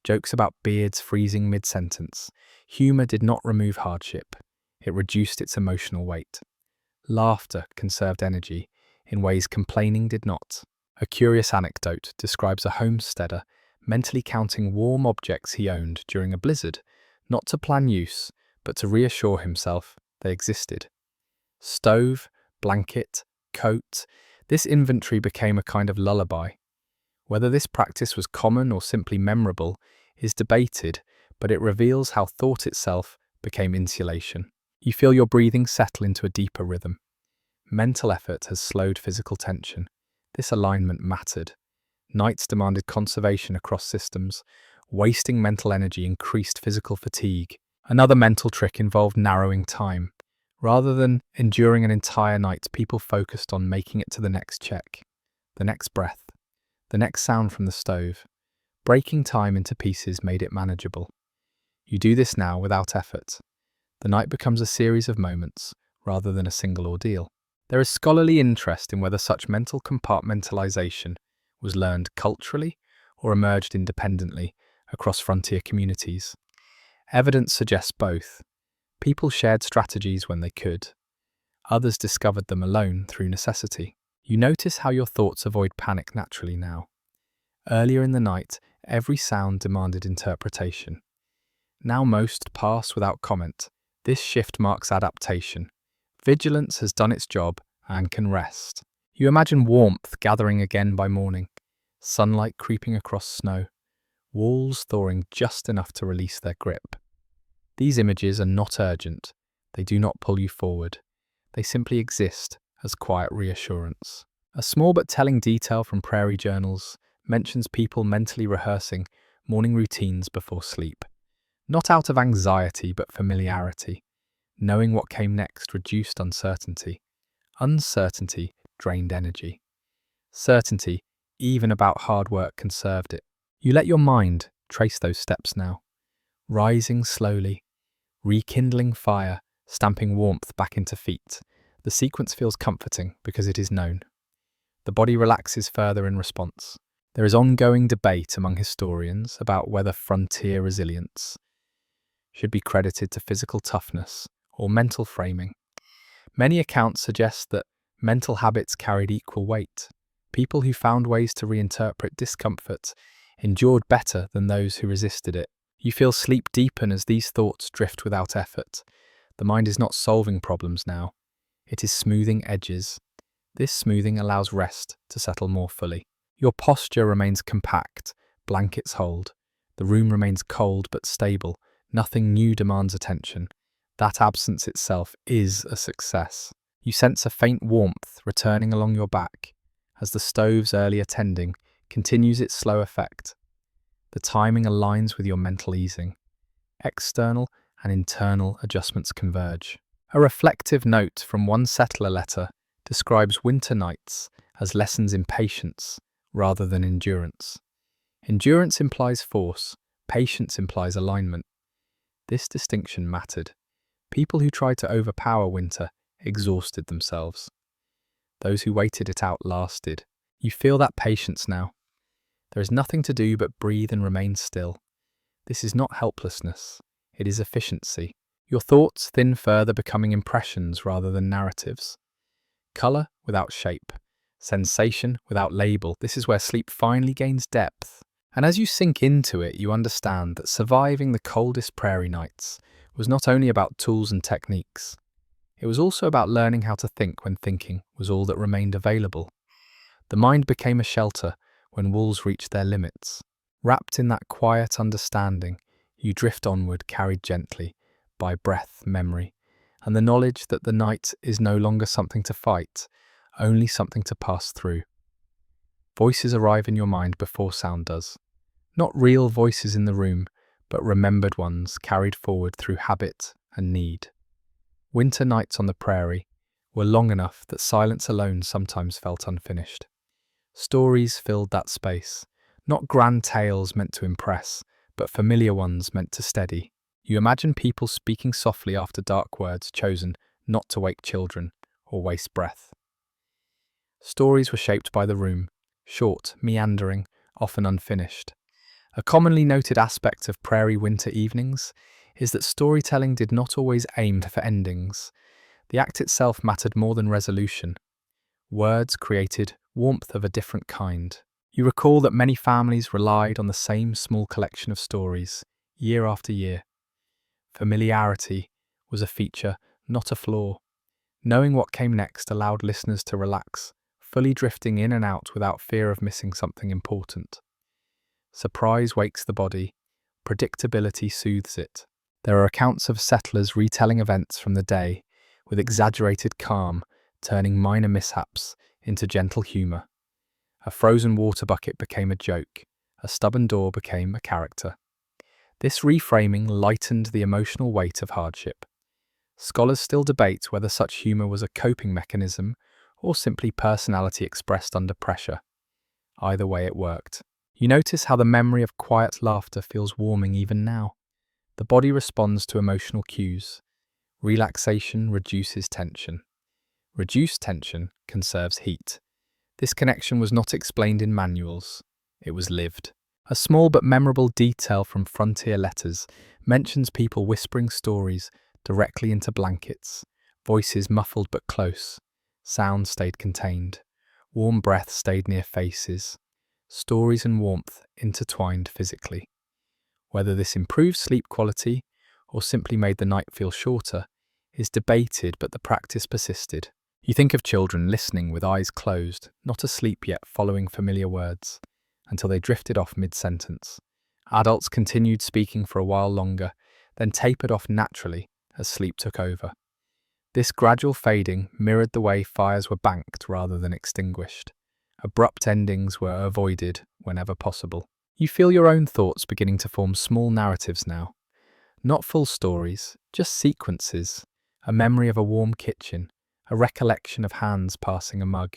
Jokes about beards freezing mid-sentence. Humour did not remove hardship. It reduced its emotional weight. Laughter conserved energy in ways complaining did not. A curious anecdote describes a homesteader mentally counting warm objects he owned during a blizzard, not to plan use, but to reassure himself they existed. Stove, blanket, coat, this inventory became a kind of lullaby. Whether this practice was common or simply memorable is debated, but it reveals how thought itself became insulation. You feel your breathing settle into a deeper rhythm. Mental effort has slowed physical tension. This alignment mattered. Nights demanded conservation across systems. Wasting mental energy increased physical fatigue. Another mental trick involved narrowing time. Rather than enduring an entire night, people focused on making it to the next check, the next breath, the next sound from the stove. Breaking time into pieces made it manageable. You do this now without effort. The night becomes a series of moments rather than a single ordeal. There is scholarly interest in whether such mental compartmentalization was learned culturally or emerged independently across frontier communities. Evidence suggests both. People shared strategies when they could. Others discovered them alone through necessity. You notice how your thoughts avoid panic naturally now. Earlier in the night, every sound demanded interpretation. Now most pass without comment. This shift marks adaptation. Vigilance has done its job and can rest. You imagine warmth gathering again by morning, sunlight creeping across snow, walls thawing just enough to release their grip. These images are not urgent. They do not pull you forward. They simply exist as quiet reassurance. A small but telling detail from Prairie journals mentions people mentally rehearsing morning routines before sleep. Not out of anxiety, but familiarity. Knowing what came next reduced uncertainty. Uncertainty drained energy. Certainty, even about hard work, conserved it. You let your mind trace those steps now. Rising slowly, rekindling fire, stamping warmth back into feet. The sequence feels comforting because it is known. The body relaxes further in response. There is ongoing debate among historians about whether frontier resilience should be credited to physical toughness or mental framing. Many accounts suggest that mental habits carried equal weight. People who found ways to reinterpret discomfort endured better than those who resisted it. You feel sleep deepen as these thoughts drift without effort. The mind is not solving problems now. It is smoothing edges. This smoothing allows rest to settle more fully. Your posture remains compact, blankets hold. The room remains cold but stable. Nothing new demands attention. That absence itself is a success. You sense a faint warmth returning along your back as the stove's earlier tending continues its slow effect. The timing aligns with your mental easing. External and internal adjustments converge. A reflective note from one settler letter describes winter nights as lessons in patience rather than endurance. Endurance implies force, patience implies alignment. This distinction mattered. People who tried to overpower winter exhausted themselves. Those who waited it out lasted. You feel that patience now. There is nothing to do but breathe and remain still. This is not helplessness. It is efficiency. Your thoughts thin further, becoming impressions rather than narratives. Colour without shape. Sensation without label. This is where sleep finally gains depth. And as you sink into it, you understand that surviving the coldest prairie nights was not only about tools and techniques. It was also about learning how to think when thinking was all that remained available. The mind became a shelter when walls reached their limits. Wrapped in that quiet understanding, you drift onward, carried gently by breath, memory, and the knowledge that the night is no longer something to fight, only something to pass through. Voices arrive in your mind before sound does. Not real voices in the room, but remembered ones carried forward through habit and need. Winter nights on the prairie were long enough that silence alone sometimes felt unfinished. Stories filled that space, not grand tales meant to impress, but familiar ones meant to steady. You imagine people speaking softly after dark words chosen not to wake children or waste breath. Stories were shaped by the room, short, meandering, often unfinished. A commonly noted aspect of prairie winter evenings is that storytelling did not always aim for endings. The act itself mattered more than resolution. Words created warmth of a different kind. You recall that many families relied on the same small collection of stories, year after year. Familiarity was a feature, not a flaw. Knowing what came next allowed listeners to relax, fully drifting in and out without fear of missing something important. Surprise wakes the body, predictability soothes it. There are accounts of settlers retelling events from the day with exaggerated calm, turning minor mishaps into gentle humour. A frozen water bucket became a joke, a stubborn door became a character. This reframing lightened the emotional weight of hardship. Scholars still debate whether such humour was a coping mechanism or simply personality expressed under pressure. Either way, it worked. You notice how the memory of quiet laughter feels warming even now. The body responds to emotional cues. Relaxation reduces tension. Reduced tension conserves heat. This connection was not explained in manuals. It was lived. A small but memorable detail from Frontier Letters mentions people whispering stories directly into blankets. Voices muffled but close. Sound stayed contained. Warm breath stayed near faces. Stories and warmth intertwined physically. Whether this improved sleep quality or simply made the night feel shorter is debated, but the practice persisted. You think of children listening with eyes closed, not asleep yet, following familiar words, until they drifted off mid-sentence. Adults continued speaking for a while longer, then tapered off naturally as sleep took over. This gradual fading mirrored the way fires were banked rather than extinguished. Abrupt endings were avoided whenever possible. You feel your own thoughts beginning to form small narratives now. Not full stories, just sequences. A memory of a warm kitchen, a recollection of hands passing a mug.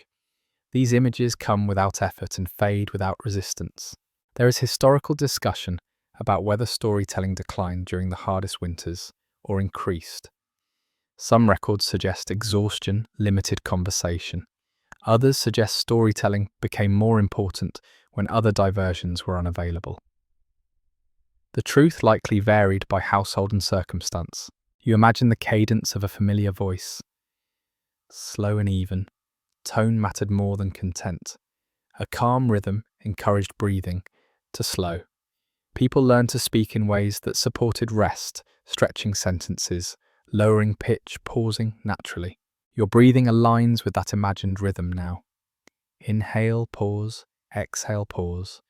These images come without effort and fade without resistance. There is historical discussion about whether storytelling declined during the hardest winters or increased. Some records suggest exhaustion limited conversation. Others suggest storytelling became more important when other diversions were unavailable. The truth likely varied by household and circumstance. You imagine the cadence of a familiar voice. Slow and even, tone mattered more than content. A calm rhythm encouraged breathing to slow. People learned to speak in ways that supported rest, stretching sentences, lowering pitch, pausing naturally. Your breathing aligns with that imagined rhythm now. Inhale, pause, exhale, pause.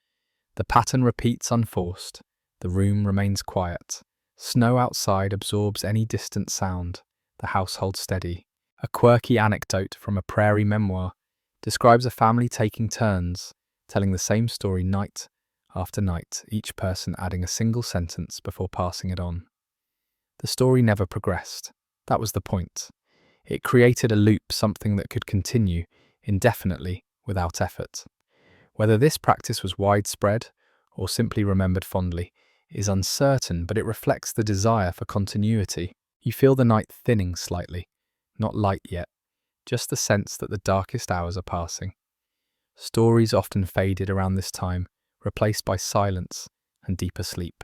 The pattern repeats unforced. The room remains quiet. Snow outside absorbs any distant sound. The household steady. A quirky anecdote from a Prairie memoir describes a family taking turns, telling the same story night after night, each person adding a single sentence before passing it on. The story never progressed. That was the point. It created a loop, something that could continue indefinitely without effort. Whether this practice was widespread or simply remembered fondly is uncertain, but it reflects the desire for continuity. You feel the night thinning slightly, not light yet, just the sense that the darkest hours are passing. Stories often faded around this time, replaced by silence and deeper sleep.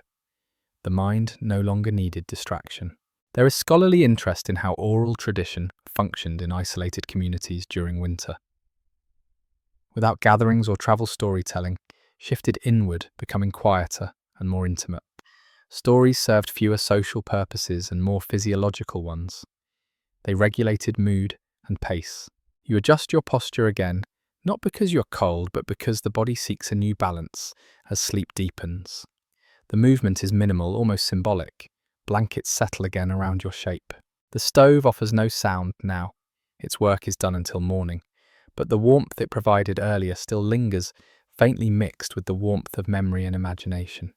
The mind no longer needed distraction. There is scholarly interest in how oral tradition functioned in isolated communities during winter. Without gatherings or travel, storytelling shifted inward, becoming quieter and more intimate. Stories served fewer social purposes and more physiological ones. They regulated mood and pace. You adjust your posture again, not because you're cold, but because the body seeks a new balance as sleep deepens. The movement is minimal, almost symbolic. Blankets settle again around your shape. The stove offers no sound now. Its work is done until morning, but the warmth it provided earlier still lingers, faintly mixed with the warmth of memory and imagination.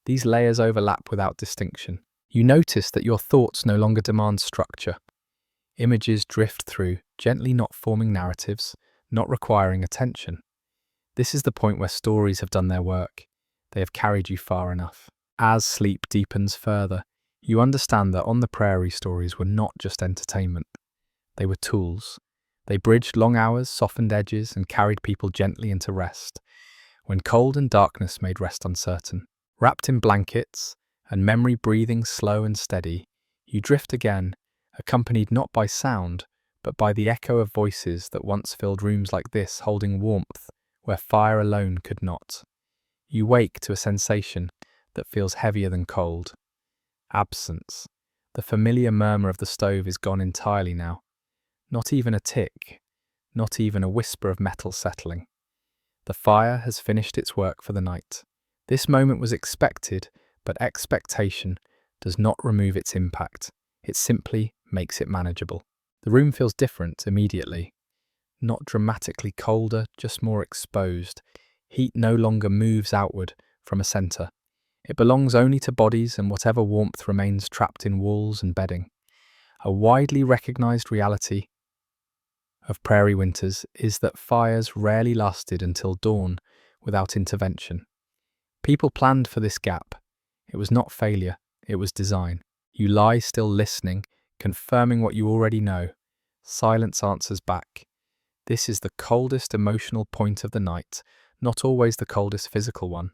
These layers overlap without distinction. You notice that your thoughts no longer demand structure. Images drift through, gently, not forming narratives, not requiring attention. This is the point where stories have done their work. They have carried you far enough. As sleep deepens further, you understand that on the prairie, stories were not just entertainment. They were tools. They bridged long hours, softened edges, and carried people gently into rest, when cold and darkness made rest uncertain. Wrapped in blankets, and memory breathing slow and steady, you drift again, accompanied not by sound, but by the echo of voices that once filled rooms like this, holding warmth where fire alone could not. You wake to a sensation that feels heavier than cold. Absence. The familiar murmur of the stove is gone entirely now. Not even a tick, not even a whisper of metal settling. The fire has finished its work for the night. This moment was expected, but expectation does not remove its impact. It simply makes it manageable. The room feels different immediately. Not dramatically colder, just more exposed. Heat no longer moves outward from a centre. It belongs only to bodies, and whatever warmth remains trapped in walls and bedding. A widely recognised reality of prairie winters is that fires rarely lasted until dawn without intervention. People planned for this gap. It was not failure, It was design. You lie still listening, confirming what you already know. Silence answers back. This is the coldest emotional point of the night, not always the coldest physical one.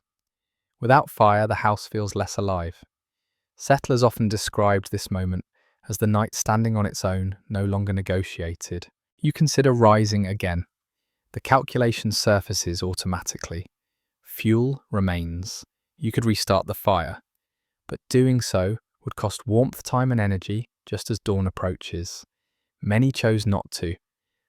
Without fire, the house feels less alive. Settlers often described this moment as the night standing on its own, no longer negotiated. You consider rising again. The calculation surfaces automatically. Fuel remains. You could restart the fire, but doing so would cost warmth, time and energy just as dawn approaches. Many chose not to.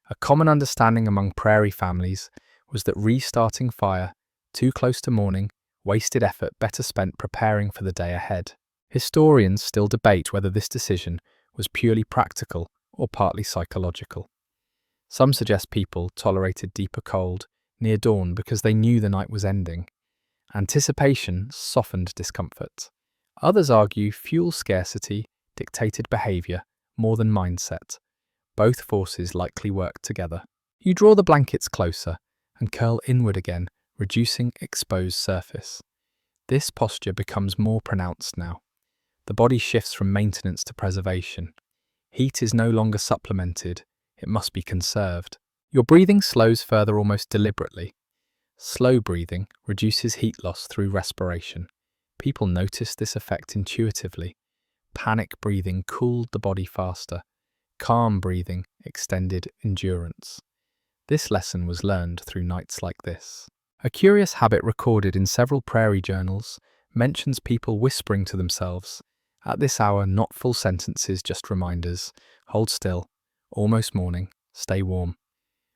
A common understanding among prairie families was that restarting fire too close to morning wasted effort better spent preparing for the day ahead. Historians still debate whether this decision was purely practical or partly psychological. Some suggest people tolerated deeper cold near dawn because they knew the night was ending. Anticipation softened discomfort. Others argue fuel scarcity dictated behavior more than mindset. Both forces likely worked together. You draw the blankets closer and curl inward again, reducing exposed surface. This posture becomes more pronounced now. The body shifts from maintenance to preservation. Heat is no longer supplemented, it must be conserved. Your breathing slows further almost deliberately. Slow breathing reduces heat loss through respiration. People noticed this effect intuitively. Panic breathing cooled the body faster. Calm breathing extended endurance. This lesson was learned through nights like this. A curious habit recorded in several prairie journals mentions people whispering to themselves, "At this hour, not full sentences, just reminders. Hold still. Almost morning. Stay warm."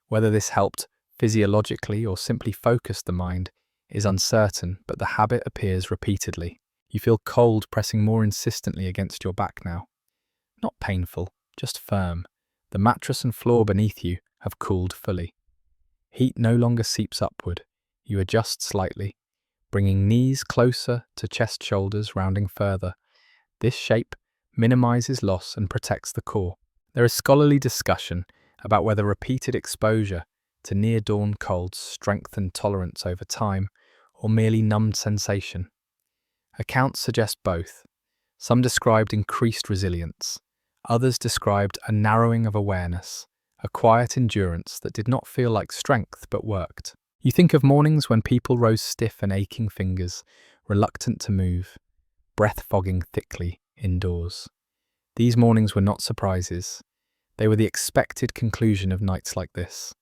Whether this helped physiologically or simply focused the mind is uncertain, but the habit appears repeatedly. You feel cold pressing more insistently against your back now. Not painful, just firm. The mattress and floor beneath you have cooled fully. Heat no longer seeps upward. You adjust slightly, bringing knees closer to chest, shoulders rounding further. This shape minimizes loss and protects the core. There is scholarly discussion about whether repeated exposure to near-dawn colds strengthened tolerance over time or merely numbed sensation. Accounts suggest both. Some described increased resilience. Others described a narrowing of awareness, a quiet endurance that did not feel like strength but worked. You think of mornings when people rose stiff and aching fingers, reluctant to move, breath fogging thickly indoors. These mornings were not surprises. They were the expected conclusion of nights like this.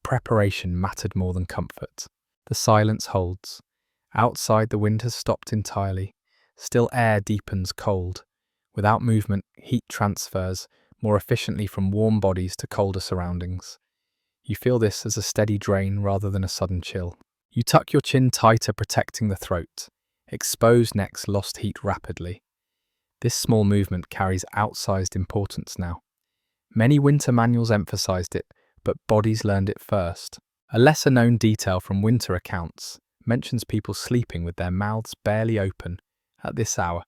Preparation mattered more than comfort. The silence holds. Outside, the wind has stopped entirely. Still air deepens cold. Without movement, heat transfers more efficiently from warm bodies to colder surroundings. You feel this as a steady drain rather than a sudden chill. You tuck your chin tighter, protecting the throat. Exposed necks lost heat rapidly. This small movement carries outsized importance now. Many winter manuals emphasized it, but bodies learned it first. A lesser-known detail from winter accounts mentions people sleeping with their mouths barely open at this hour,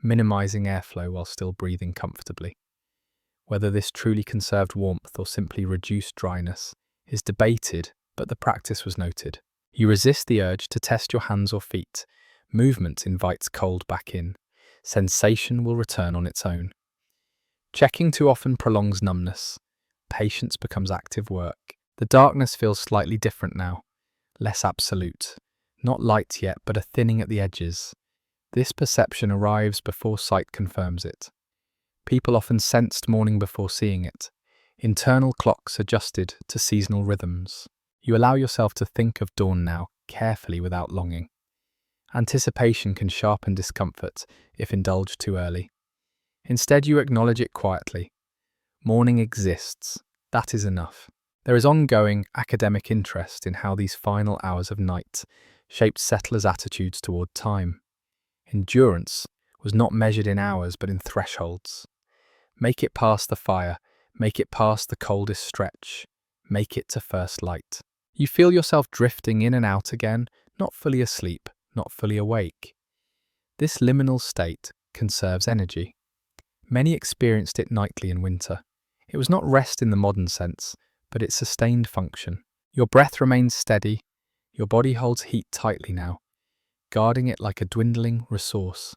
minimizing airflow while still breathing comfortably. Whether this truly conserved warmth or simply reduced dryness is debated, but the practice was noted. You resist the urge to test your hands or feet. Movement invites cold back in. Sensation will return on its own. Checking too often prolongs numbness. Patience becomes active work. The darkness feels slightly different now, less absolute. Not light yet, but a thinning at the edges. This perception arrives before sight confirms it. People often sensed morning before seeing it. Internal clocks adjusted to seasonal rhythms. You allow yourself to think of dawn now, carefully without longing. Anticipation can sharpen discomfort if indulged too early. Instead, you acknowledge it quietly. Morning exists. That is enough. There is ongoing academic interest in how these final hours of night shaped settlers' attitudes toward time. Endurance was not measured in hours but in thresholds. Make it past the fire, make it past the coldest stretch, make it to first light. You feel yourself drifting in and out again, not fully asleep, not fully awake. This liminal state conserves energy. Many experienced it nightly in winter. It was not rest in the modern sense, but its sustained function. Your breath remains steady, your body holds heat tightly now, guarding it like a dwindling resource.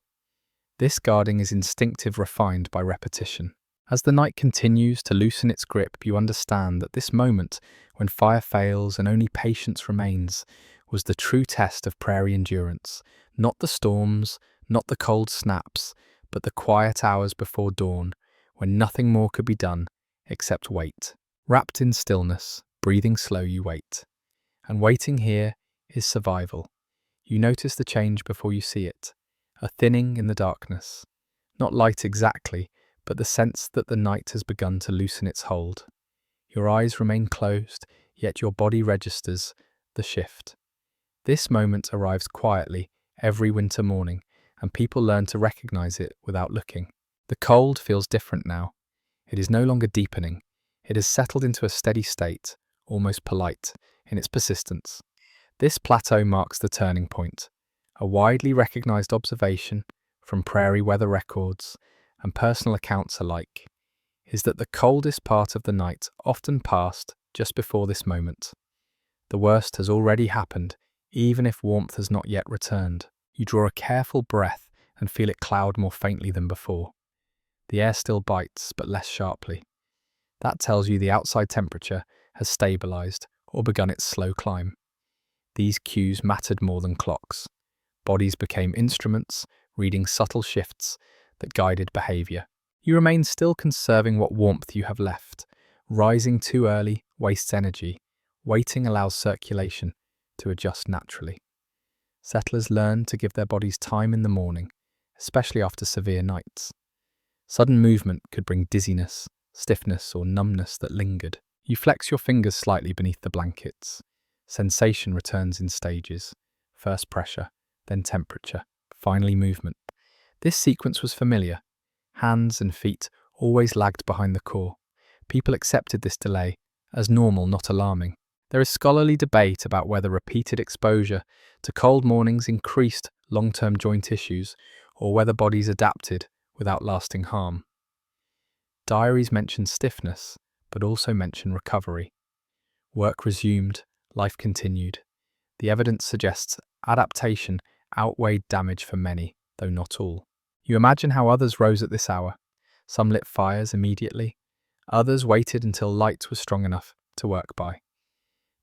This guarding is instinctive, refined by repetition. As the night continues to loosen its grip, you understand that this moment, when fire fails and only patience remains, was the true test of prairie endurance. Not the storms, not the cold snaps, but the quiet hours before dawn, when nothing more could be done except wait. Wrapped in stillness, breathing slow, you wait. And waiting here is survival. You notice the change before you see it, a thinning in the darkness. Not light exactly, but the sense that the night has begun to loosen its hold. Your eyes remain closed, yet your body registers the shift. This moment arrives quietly every winter morning, and people learn to recognize it without looking. The cold feels different now. It is no longer deepening. It has settled into a steady state, almost polite, in its persistence. This plateau marks the turning point, a widely recognized observation from prairie weather records and personal accounts alike, is that the coldest part of the night often passed just before this moment. The worst has already happened, even if warmth has not yet returned. You draw a careful breath and feel it cloud more faintly than before. The air still bites, but less sharply. That tells you the outside temperature has stabilized or begun its slow climb. These cues mattered more than clocks. Bodies became instruments, reading subtle shifts that guided behavior. You remain still, conserving what warmth you have left. Rising too early wastes energy. Waiting allows circulation to adjust naturally. Settlers learn to give their bodies time in the morning, especially after severe nights. Sudden movement could bring dizziness, stiffness, or numbness that lingered. You flex your fingers slightly beneath the blankets. Sensation returns in stages. First pressure, then temperature, finally movement. This sequence was familiar. Hands and feet always lagged behind the core. People accepted this delay as normal, not alarming. There is scholarly debate about whether repeated exposure to cold mornings increased long-term joint issues or whether bodies adapted without lasting harm. Diaries mention stiffness, but also mention recovery. Work resumed, life continued. The evidence suggests adaptation outweighed damage for many, though not all. You imagine how others rose at this hour. Some lit fires immediately. Others waited until light was strong enough to work by.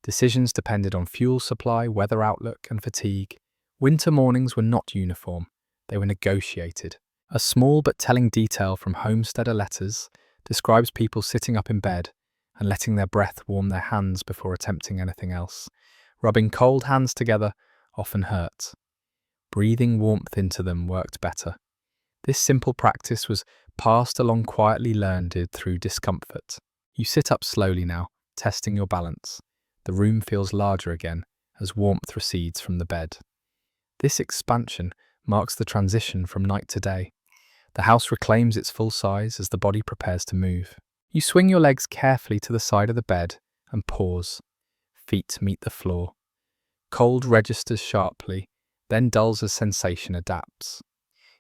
Decisions depended on fuel supply, weather outlook, and fatigue. Winter mornings were not uniform. They were negotiated. A small but telling detail from Homesteader letters describes people sitting up in bed and letting their breath warm their hands before attempting anything else. Rubbing cold hands together often hurt. Breathing warmth into them worked better. This simple practice was passed along, quietly learned through discomfort. You sit up slowly now, testing your balance. The room feels larger again as warmth recedes from the bed. This expansion marks the transition from night to day. The house reclaims its full size as the body prepares to move. You swing your legs carefully to the side of the bed and pause. Feet meet the floor. Cold registers sharply, then dulls as sensation adapts.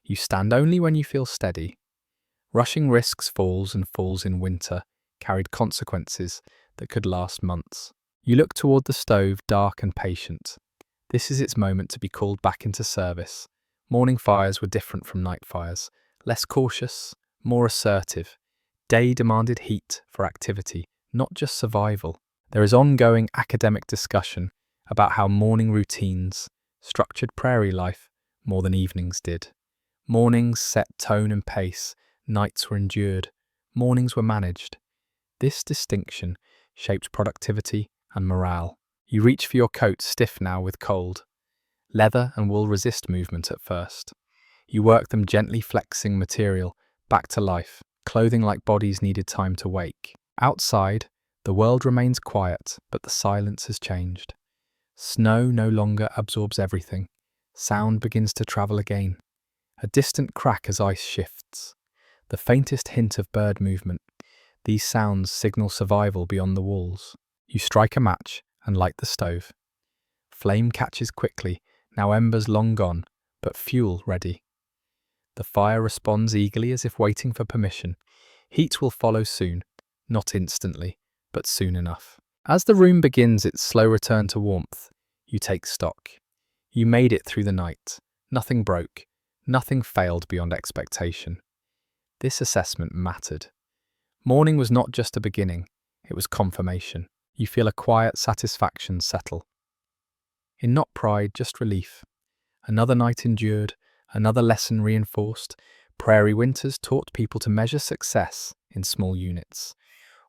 You stand only when you feel steady. Rushing risks falls in winter carried consequences that could last months. You look toward the stove, dark and patient. This is its moment to be called back into service. Morning fires were different from night fires, less cautious, more assertive. Day demanded heat for activity, not just survival. There is ongoing academic discussion about how morning routines structured prairie life more than evenings did. Mornings set tone and pace, nights were endured, mornings were managed. This distinction shaped productivity and morale. You reach for your coat, stiff now with cold. Leather and wool resist movement at first. You work them gently, flexing material back to life. Clothing like bodies needed time to wake. Outside, the world remains quiet, but the silence has changed. Snow no longer absorbs everything. Sound begins to travel again. A distant crack as ice shifts. The faintest hint of bird movement. These sounds signal survival beyond the walls. You strike a match and light the stove. Flame catches quickly, now embers long gone, but fuel ready. The fire responds eagerly as if waiting for permission. Heat will follow soon, not instantly, but soon enough. As the room begins its slow return to warmth, you take stock. You made it through the night. Nothing broke, Nothing failed beyond expectation. This assessment mattered. Morning was not just a beginning, it was confirmation. You feel a quiet satisfaction settle. In not pride, just relief. Another night endured, another lesson reinforced. Prairie winters taught people to measure success in small units.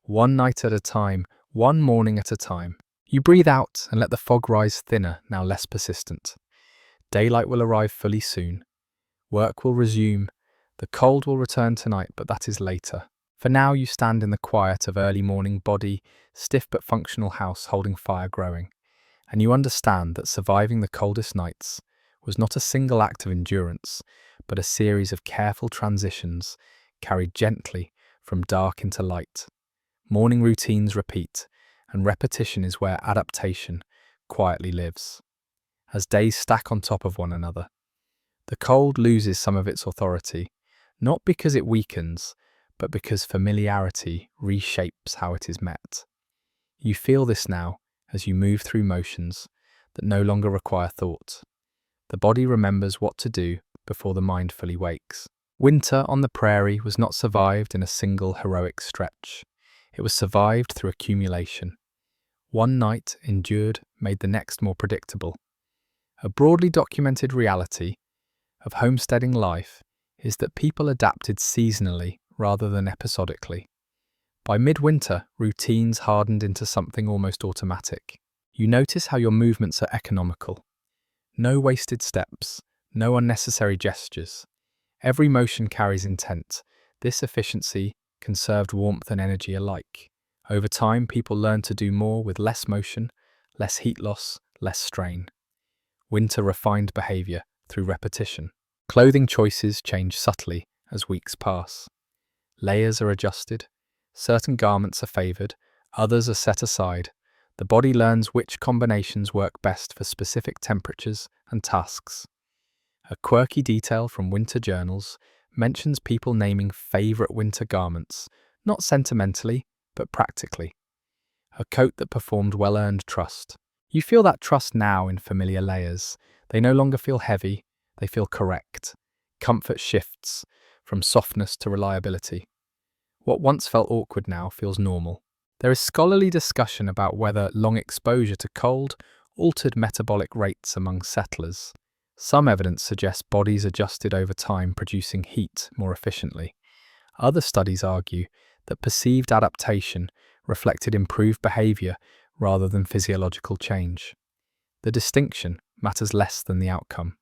One night at a time, one morning at a time. You breathe out and let the fog rise thinner, now less persistent. Daylight will arrive fully soon. Work will resume. The cold will return tonight, but that is later. For now, you stand in the quiet of early morning, body, stiff but functional house holding fire growing. And you understand that surviving the coldest nights was not a single act of endurance, but a series of careful transitions carried gently from dark into light. Morning routines repeat, and repetition is where adaptation quietly lives. As days stack on top of one another, the cold loses some of its authority, not because it weakens, but because familiarity reshapes how it is met. You feel this now as you move through motions that no longer require thought. The body remembers what to do before the mind fully wakes. Winter on the prairie was not survived in a single heroic stretch. It was survived through accumulation. One night endured made the next more predictable. A broadly documented reality of homesteading life is that people adapted seasonally rather than episodically. By midwinter, routines hardened into something almost automatic. You notice how your movements are economical. No wasted steps, no unnecessary gestures. Every motion carries intent. This efficiency conserved warmth and energy alike. Over time, people learned to do more with less motion, less heat loss, less strain. Winter refined behavior through repetition. Clothing choices change subtly as weeks pass. Layers are adjusted. Certain garments are favored, others are set aside. The body learns which combinations work best for specific temperatures and tasks. A quirky detail from winter journals mentions people naming favorite winter garments, not sentimentally, but practically. A coat that performed well-earned trust. You feel that trust now in familiar layers. They no longer feel heavy, they feel correct. Comfort shifts from softness to reliability. What once felt awkward now feels normal. There is scholarly discussion about whether long exposure to cold altered metabolic rates among settlers. Some evidence suggests bodies adjusted over time, producing heat more efficiently. Other studies argue that perceived adaptation reflected improved behavior rather than physiological change. The distinction matters less than the outcome.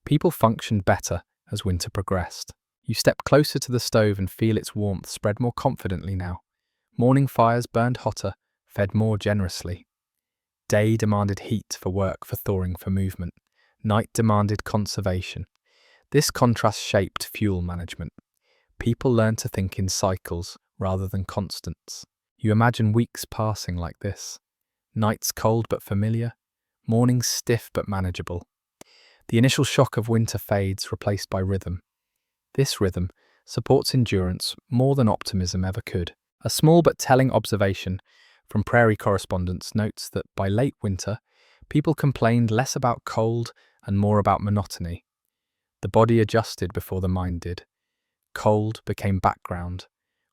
People functioned better as winter progressed. You step closer to the stove and feel its warmth spread more confidently now. Morning fires burned hotter, fed more generously. Day demanded heat for work, for thawing, for movement. Night demanded conservation. This contrast shaped fuel management. People learned to think in cycles rather than constants. You imagine weeks passing like this. Nights cold but familiar, mornings stiff but manageable. The initial shock of winter fades, replaced by rhythm. This rhythm supports endurance more than optimism ever could. A small but telling observation from Prairie correspondents notes that by late winter, people complained less about cold and more about monotony. The body adjusted before the mind did. Cold became background.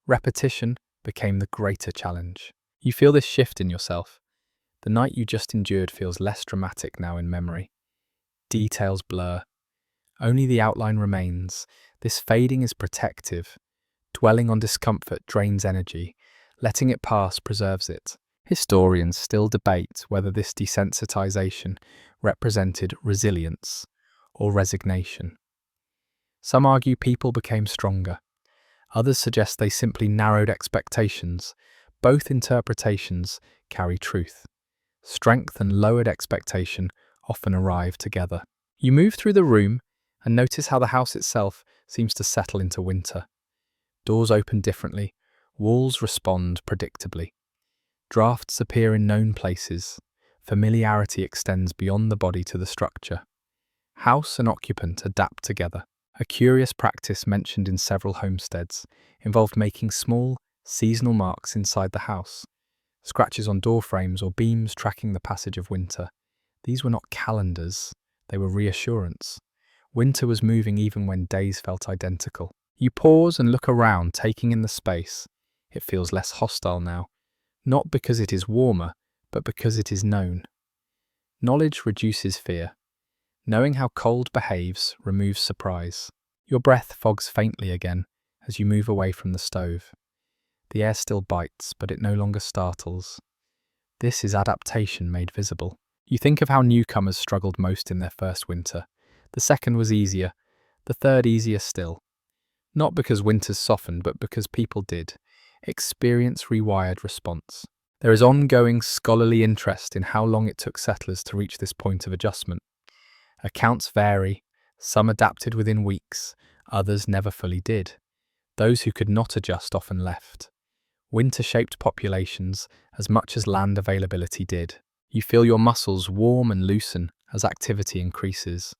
Repetition became the greater challenge. You feel this shift in yourself. The night you just endured feels less dramatic now in memory. Details blur. Only the outline remains. This fading is protective. Dwelling on discomfort drains energy. Letting it pass preserves it. Historians still debate whether this desensitization represented resilience or resignation. Some argue people became stronger. Others suggest they simply narrowed expectations. Both interpretations carry truth. Strength and lowered expectation often arrive together. You move through the room and notice how the house itself seems to settle into winter. Doors open differently, walls respond predictably. Drafts appear in known places. Familiarity extends beyond the body to the structure. House and occupant adapt together. A curious practice mentioned in several homesteads involved making small, seasonal marks inside the house, scratches on door frames or beams tracking the passage of winter. These were not calendars, they were reassurance. Winter was moving even when days felt identical. You pause and look around, taking in the space. It feels less hostile now, not because it is warmer, but because it is known. Knowledge reduces fear. Knowing how cold behaves removes surprise. Your breath fogs faintly again as you move away from the stove. The air still bites, but it no longer startles. This is adaptation made visible. You think of how newcomers struggled most in their first winter. The second was easier, the third easier still. Not because winters softened, but because people did. Experience rewired response. There is ongoing scholarly interest in how long it took settlers to reach this point of adjustment. Accounts vary. Some adapted within weeks, others never fully did. Those who could not adjust often left. Winter shaped populations as much as land availability did. You feel your muscles warm and loosen as activity increases.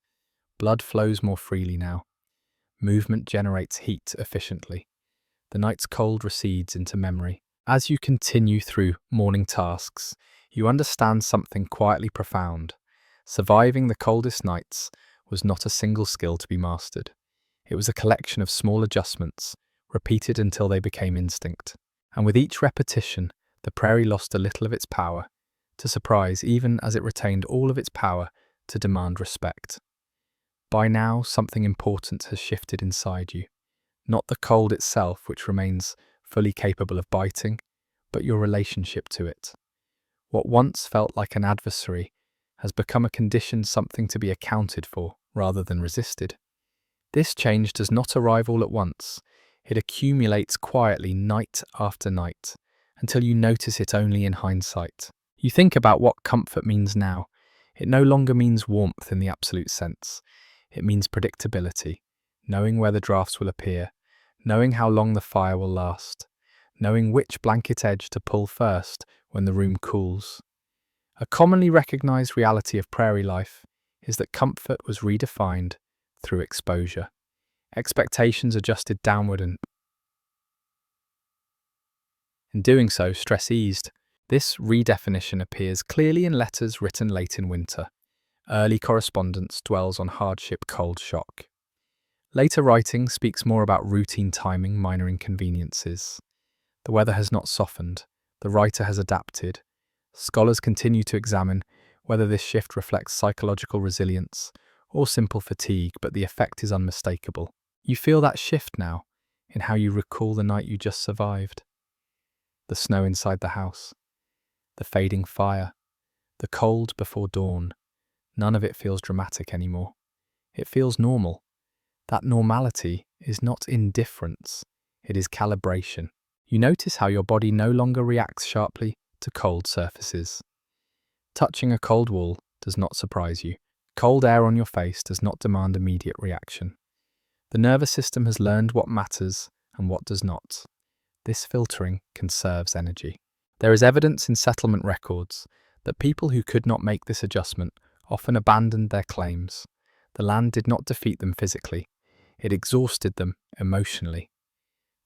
Blood flows more freely now. Movement generates heat efficiently. The night's cold recedes into memory. As you continue through morning tasks, you understand something quietly profound. Surviving the coldest nights was not a single skill to be mastered. It was a collection of small adjustments, repeated until they became instinct. And with each repetition, the prairie lost a little of its power to surprise, even as it retained all of its power to demand respect. By now, something important has shifted inside you. Not the cold itself, which remains fully capable of biting, but your relationship to it. What once felt like an adversary has become a condition, something to be accounted for rather than resisted. This change does not arrive all at once. It accumulates quietly night after night until you notice it only in hindsight. You think about what comfort means now. It no longer means warmth in the absolute sense. It means predictability, knowing where the drafts will appear, knowing how long the fire will last, knowing which blanket edge to pull first when the room cools. A commonly recognized reality of prairie life is that comfort was redefined through exposure. Expectations adjusted downward, and in doing so, stress eased. This redefinition appears clearly in letters written late in winter. Early correspondence dwells on hardship, cold shock. Later writing speaks more about routine timing, minor inconveniences. The weather has not softened. The writer has adapted. Scholars continue to examine whether this shift reflects psychological resilience or simple fatigue, but the effect is unmistakable. You feel that shift now in how you recall the night you just survived. The snow inside the house, the fading fire, the cold before dawn. None of it feels dramatic anymore. It feels normal. That normality is not indifference, it is calibration. You notice how your body no longer reacts sharply to cold surfaces. Touching a cold wall does not surprise you. Cold air on your face does not demand immediate reaction. The nervous system has learned what matters and what does not. This filtering conserves energy. There is evidence in settlement records that people who could not make this adjustment often abandoned their claims. The land did not defeat them physically. It exhausted them emotionally.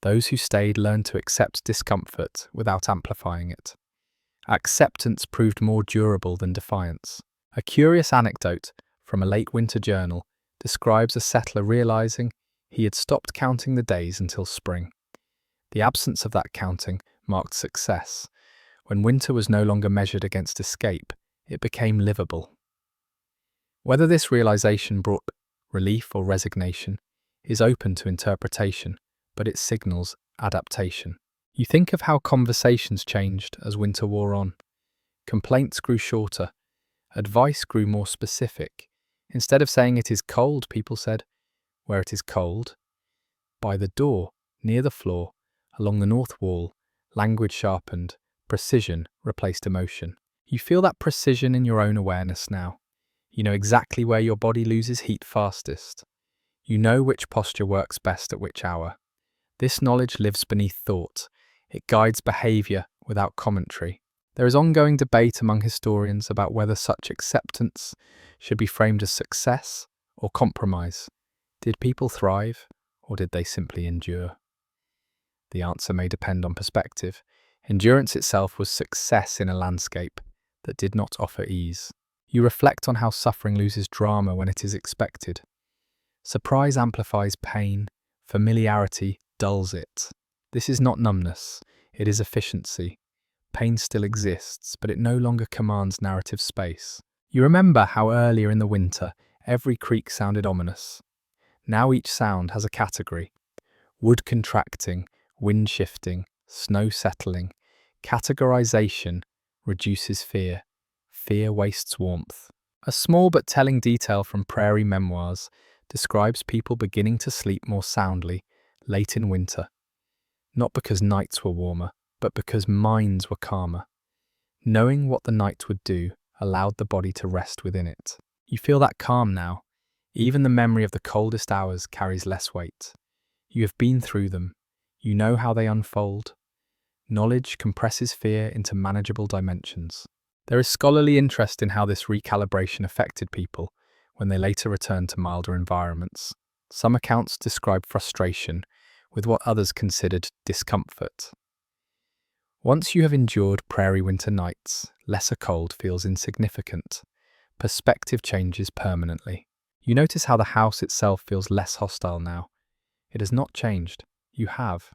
Those who stayed learned to accept discomfort without amplifying it. Acceptance proved more durable than defiance. A curious anecdote from a late winter journal describes a settler realizing he had stopped counting the days until spring. The absence of that counting marked success. When winter was no longer measured against escape, it became livable. Whether this realization brought relief or resignation is open to interpretation, but it signals adaptation. You think of how conversations changed as winter wore on. Complaints grew shorter. Advice grew more specific. Instead of saying it is cold, people said, where it is cold. By the door, near the floor, along the north wall, language sharpened, precision replaced emotion. You feel that precision in your own awareness now. You know exactly where your body loses heat fastest. You know which posture works best at which hour. This knowledge lives beneath thought. It guides behavior without commentary. There is ongoing debate among historians about whether such acceptance should be framed as success or compromise. Did people thrive, or did they simply endure? The answer may depend on perspective. Endurance itself was success in a landscape that did not offer ease. You reflect on how suffering loses drama when it is expected. Surprise amplifies pain, familiarity dulls it. This is not numbness, it is efficiency. Pain still exists, but it no longer commands narrative space. You remember how earlier in the winter, every creak sounded ominous. Now each sound has a category. Wood contracting, wind shifting, snow settling. Categorization reduces fear. Fear wastes warmth. A small but telling detail from Prairie memoirs describes people beginning to sleep more soundly late in winter. Not because nights were warmer, but because minds were calmer. Knowing what the night would do allowed the body to rest within it. You feel that calm now. Even the memory of the coldest hours carries less weight. You have been through them. You know how they unfold. Knowledge compresses fear into manageable dimensions. There is scholarly interest in how this recalibration affected people when they later returned to milder environments. Some accounts describe frustration with what others considered discomfort. Once you have endured prairie winter nights, lesser cold feels insignificant. Perspective changes permanently. You notice how the house itself feels less hostile now. It has not changed. You have.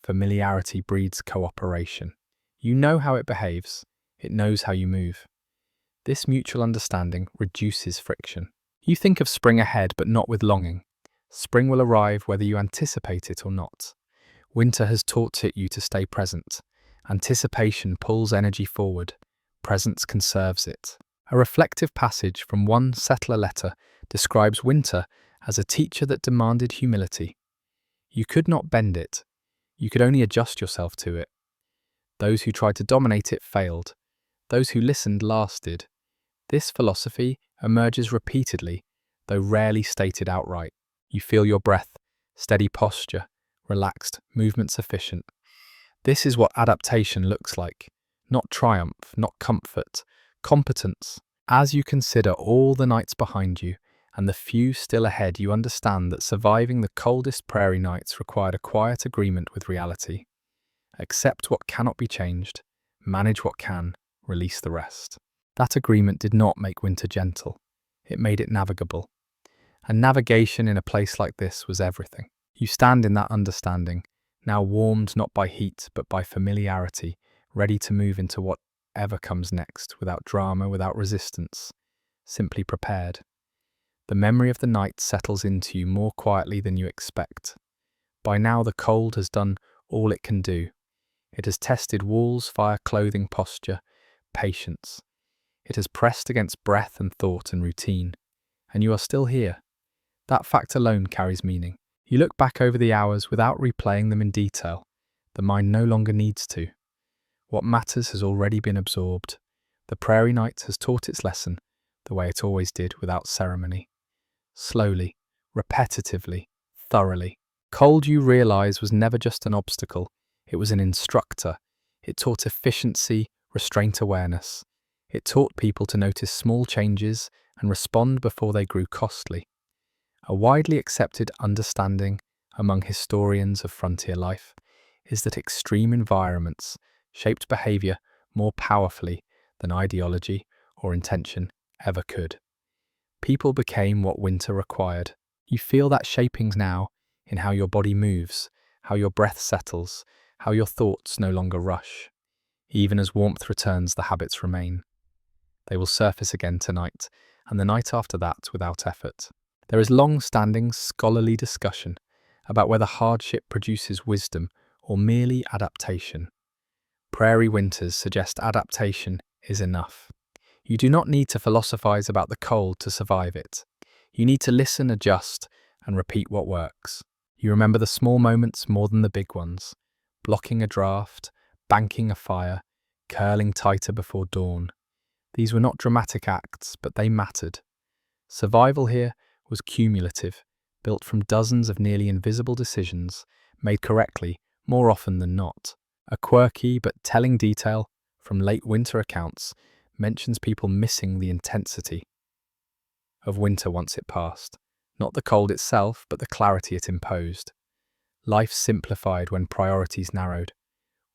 Familiarity breeds cooperation. You know how it behaves. It knows how you move. This mutual understanding reduces friction. You think of spring ahead, but not with longing. Spring will arrive whether you anticipate it or not. Winter has taught you to stay present. Anticipation pulls energy forward. Presence conserves it. A reflective passage from one settler letter describes winter as a teacher that demanded humility. You could not bend it. You could only adjust yourself to it. Those who tried to dominate it failed. Those who listened lasted. This philosophy emerges repeatedly, though rarely stated outright. You feel your breath, steady posture, relaxed, movement sufficient. This is what adaptation looks like. Not triumph, not comfort, competence. As you consider all the nights behind you and the few still ahead, you understand that surviving the coldest prairie nights required a quiet agreement with reality. Accept what cannot be changed, manage what can, release the rest. That agreement did not make winter gentle. It made it navigable. And navigation in a place like this was everything. You stand in that understanding, now warmed not by heat but by familiarity, ready to move into whatever comes next, without drama, without resistance, simply prepared. The memory of the night settles into you more quietly than you expect. By now the cold has done all it can do. It has tested walls, fire, clothing, posture, patience. It has pressed against breath and thought and routine. And you are still here. That fact alone carries meaning. You look back over the hours without replaying them in detail. The mind no longer needs to. What matters has already been absorbed. The prairie night has taught its lesson, the way it always did, without ceremony. Slowly, repetitively, thoroughly. Cold, you realize, was never just an obstacle. It was an instructor. It taught efficiency, restraint awareness. It taught people to notice small changes and respond before they grew costly. A widely accepted understanding among historians of frontier life is that extreme environments shaped behavior more powerfully than ideology or intention ever could. People became what winter required. You feel that shaping now in how your body moves, how your breath settles, how your thoughts no longer rush. Even as warmth returns, the habits remain. They will surface again tonight, and the night after that without effort. There is long-standing scholarly discussion about whether hardship produces wisdom or merely adaptation. Prairie winters suggest adaptation is enough. You do not need to philosophize about the cold to survive it. You need to listen, adjust, and repeat what works. You remember the small moments more than the big ones. Blocking a draft, banking a fire, curling tighter before dawn. These were not dramatic acts, but they mattered. Survival here was cumulative, built from dozens of nearly invisible decisions, made correctly more often than not. A quirky but telling detail from late winter accounts mentions people missing the intensity of winter once it passed. Not the cold itself, but the clarity it imposed. Life simplified when priorities narrowed.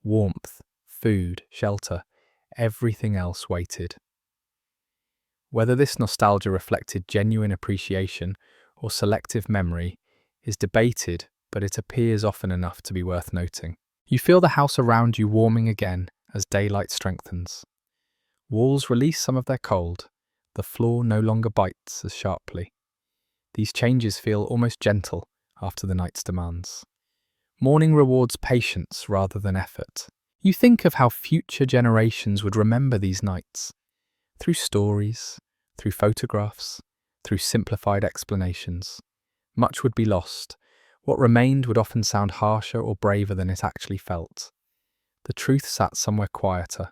Warmth, food, shelter, everything else waited. Whether this nostalgia reflected genuine appreciation or selective memory is debated, but it appears often enough to be worth noting. You feel the house around you warming again as daylight strengthens. Walls release some of their cold. The floor no longer bites as sharply. These changes feel almost gentle after the night's demands. Morning rewards patience rather than effort. You think of how future generations would remember these nights. Through stories, through photographs, through simplified explanations. Much would be lost. What remained would often sound harsher or braver than it actually felt. The truth sat somewhere quieter.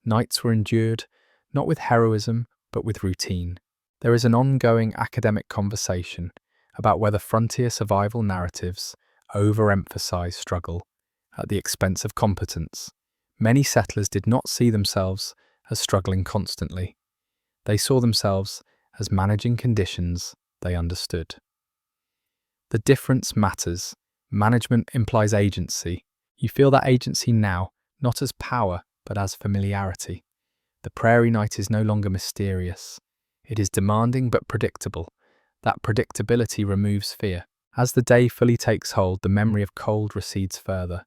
Nights were endured, not with heroism, but with routine. There is an ongoing academic conversation about whether frontier survival narratives overemphasize struggle at the expense of competence. Many settlers did not see themselves as struggling constantly. They saw themselves as managing conditions they understood. The difference matters. Management implies agency. You feel that agency now, not as power, but as familiarity. The prairie night is no longer mysterious. It is demanding but predictable. That predictability removes fear. As the day fully takes hold, the memory of cold recedes further.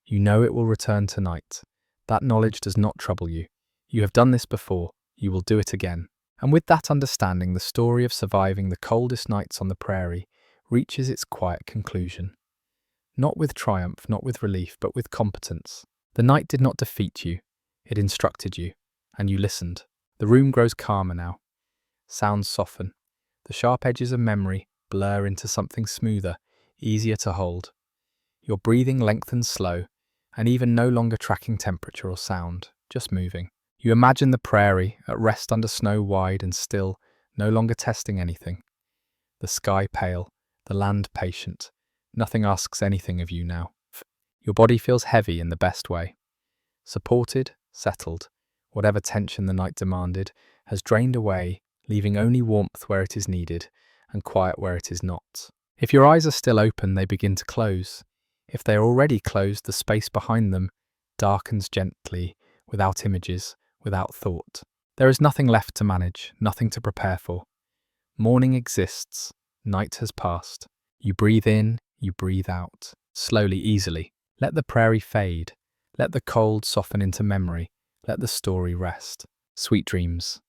You know it will return tonight. That knowledge does not trouble you. You have done this before. You will do it again. And with that understanding, the story of surviving the coldest nights on the prairie reaches its quiet conclusion. Not with triumph, not with relief, but with competence. The night did not defeat you. It instructed you, and you listened. The room grows calmer now. Sounds soften. The sharp edges of memory blur into something smoother, easier to hold. Your breathing lengthens slow, and even no longer tracking temperature or sound, just moving. You imagine the prairie, at rest under snow wide and still, no longer testing anything. The sky pale, the land patient. Nothing asks anything of you now. Your body feels heavy in the best way. Supported, settled, whatever tension the night demanded has drained away, leaving only warmth where it is needed and quiet where it is not. If your eyes are still open, they begin to close. If they are already closed, the space behind them darkens gently, without images, without thought. There is nothing left to manage, nothing to prepare for. Morning exists, night has passed. You breathe in, you breathe out, slowly, easily. Let the prairie fade. Let the cold soften into memory. Let the story rest. Sweet dreams.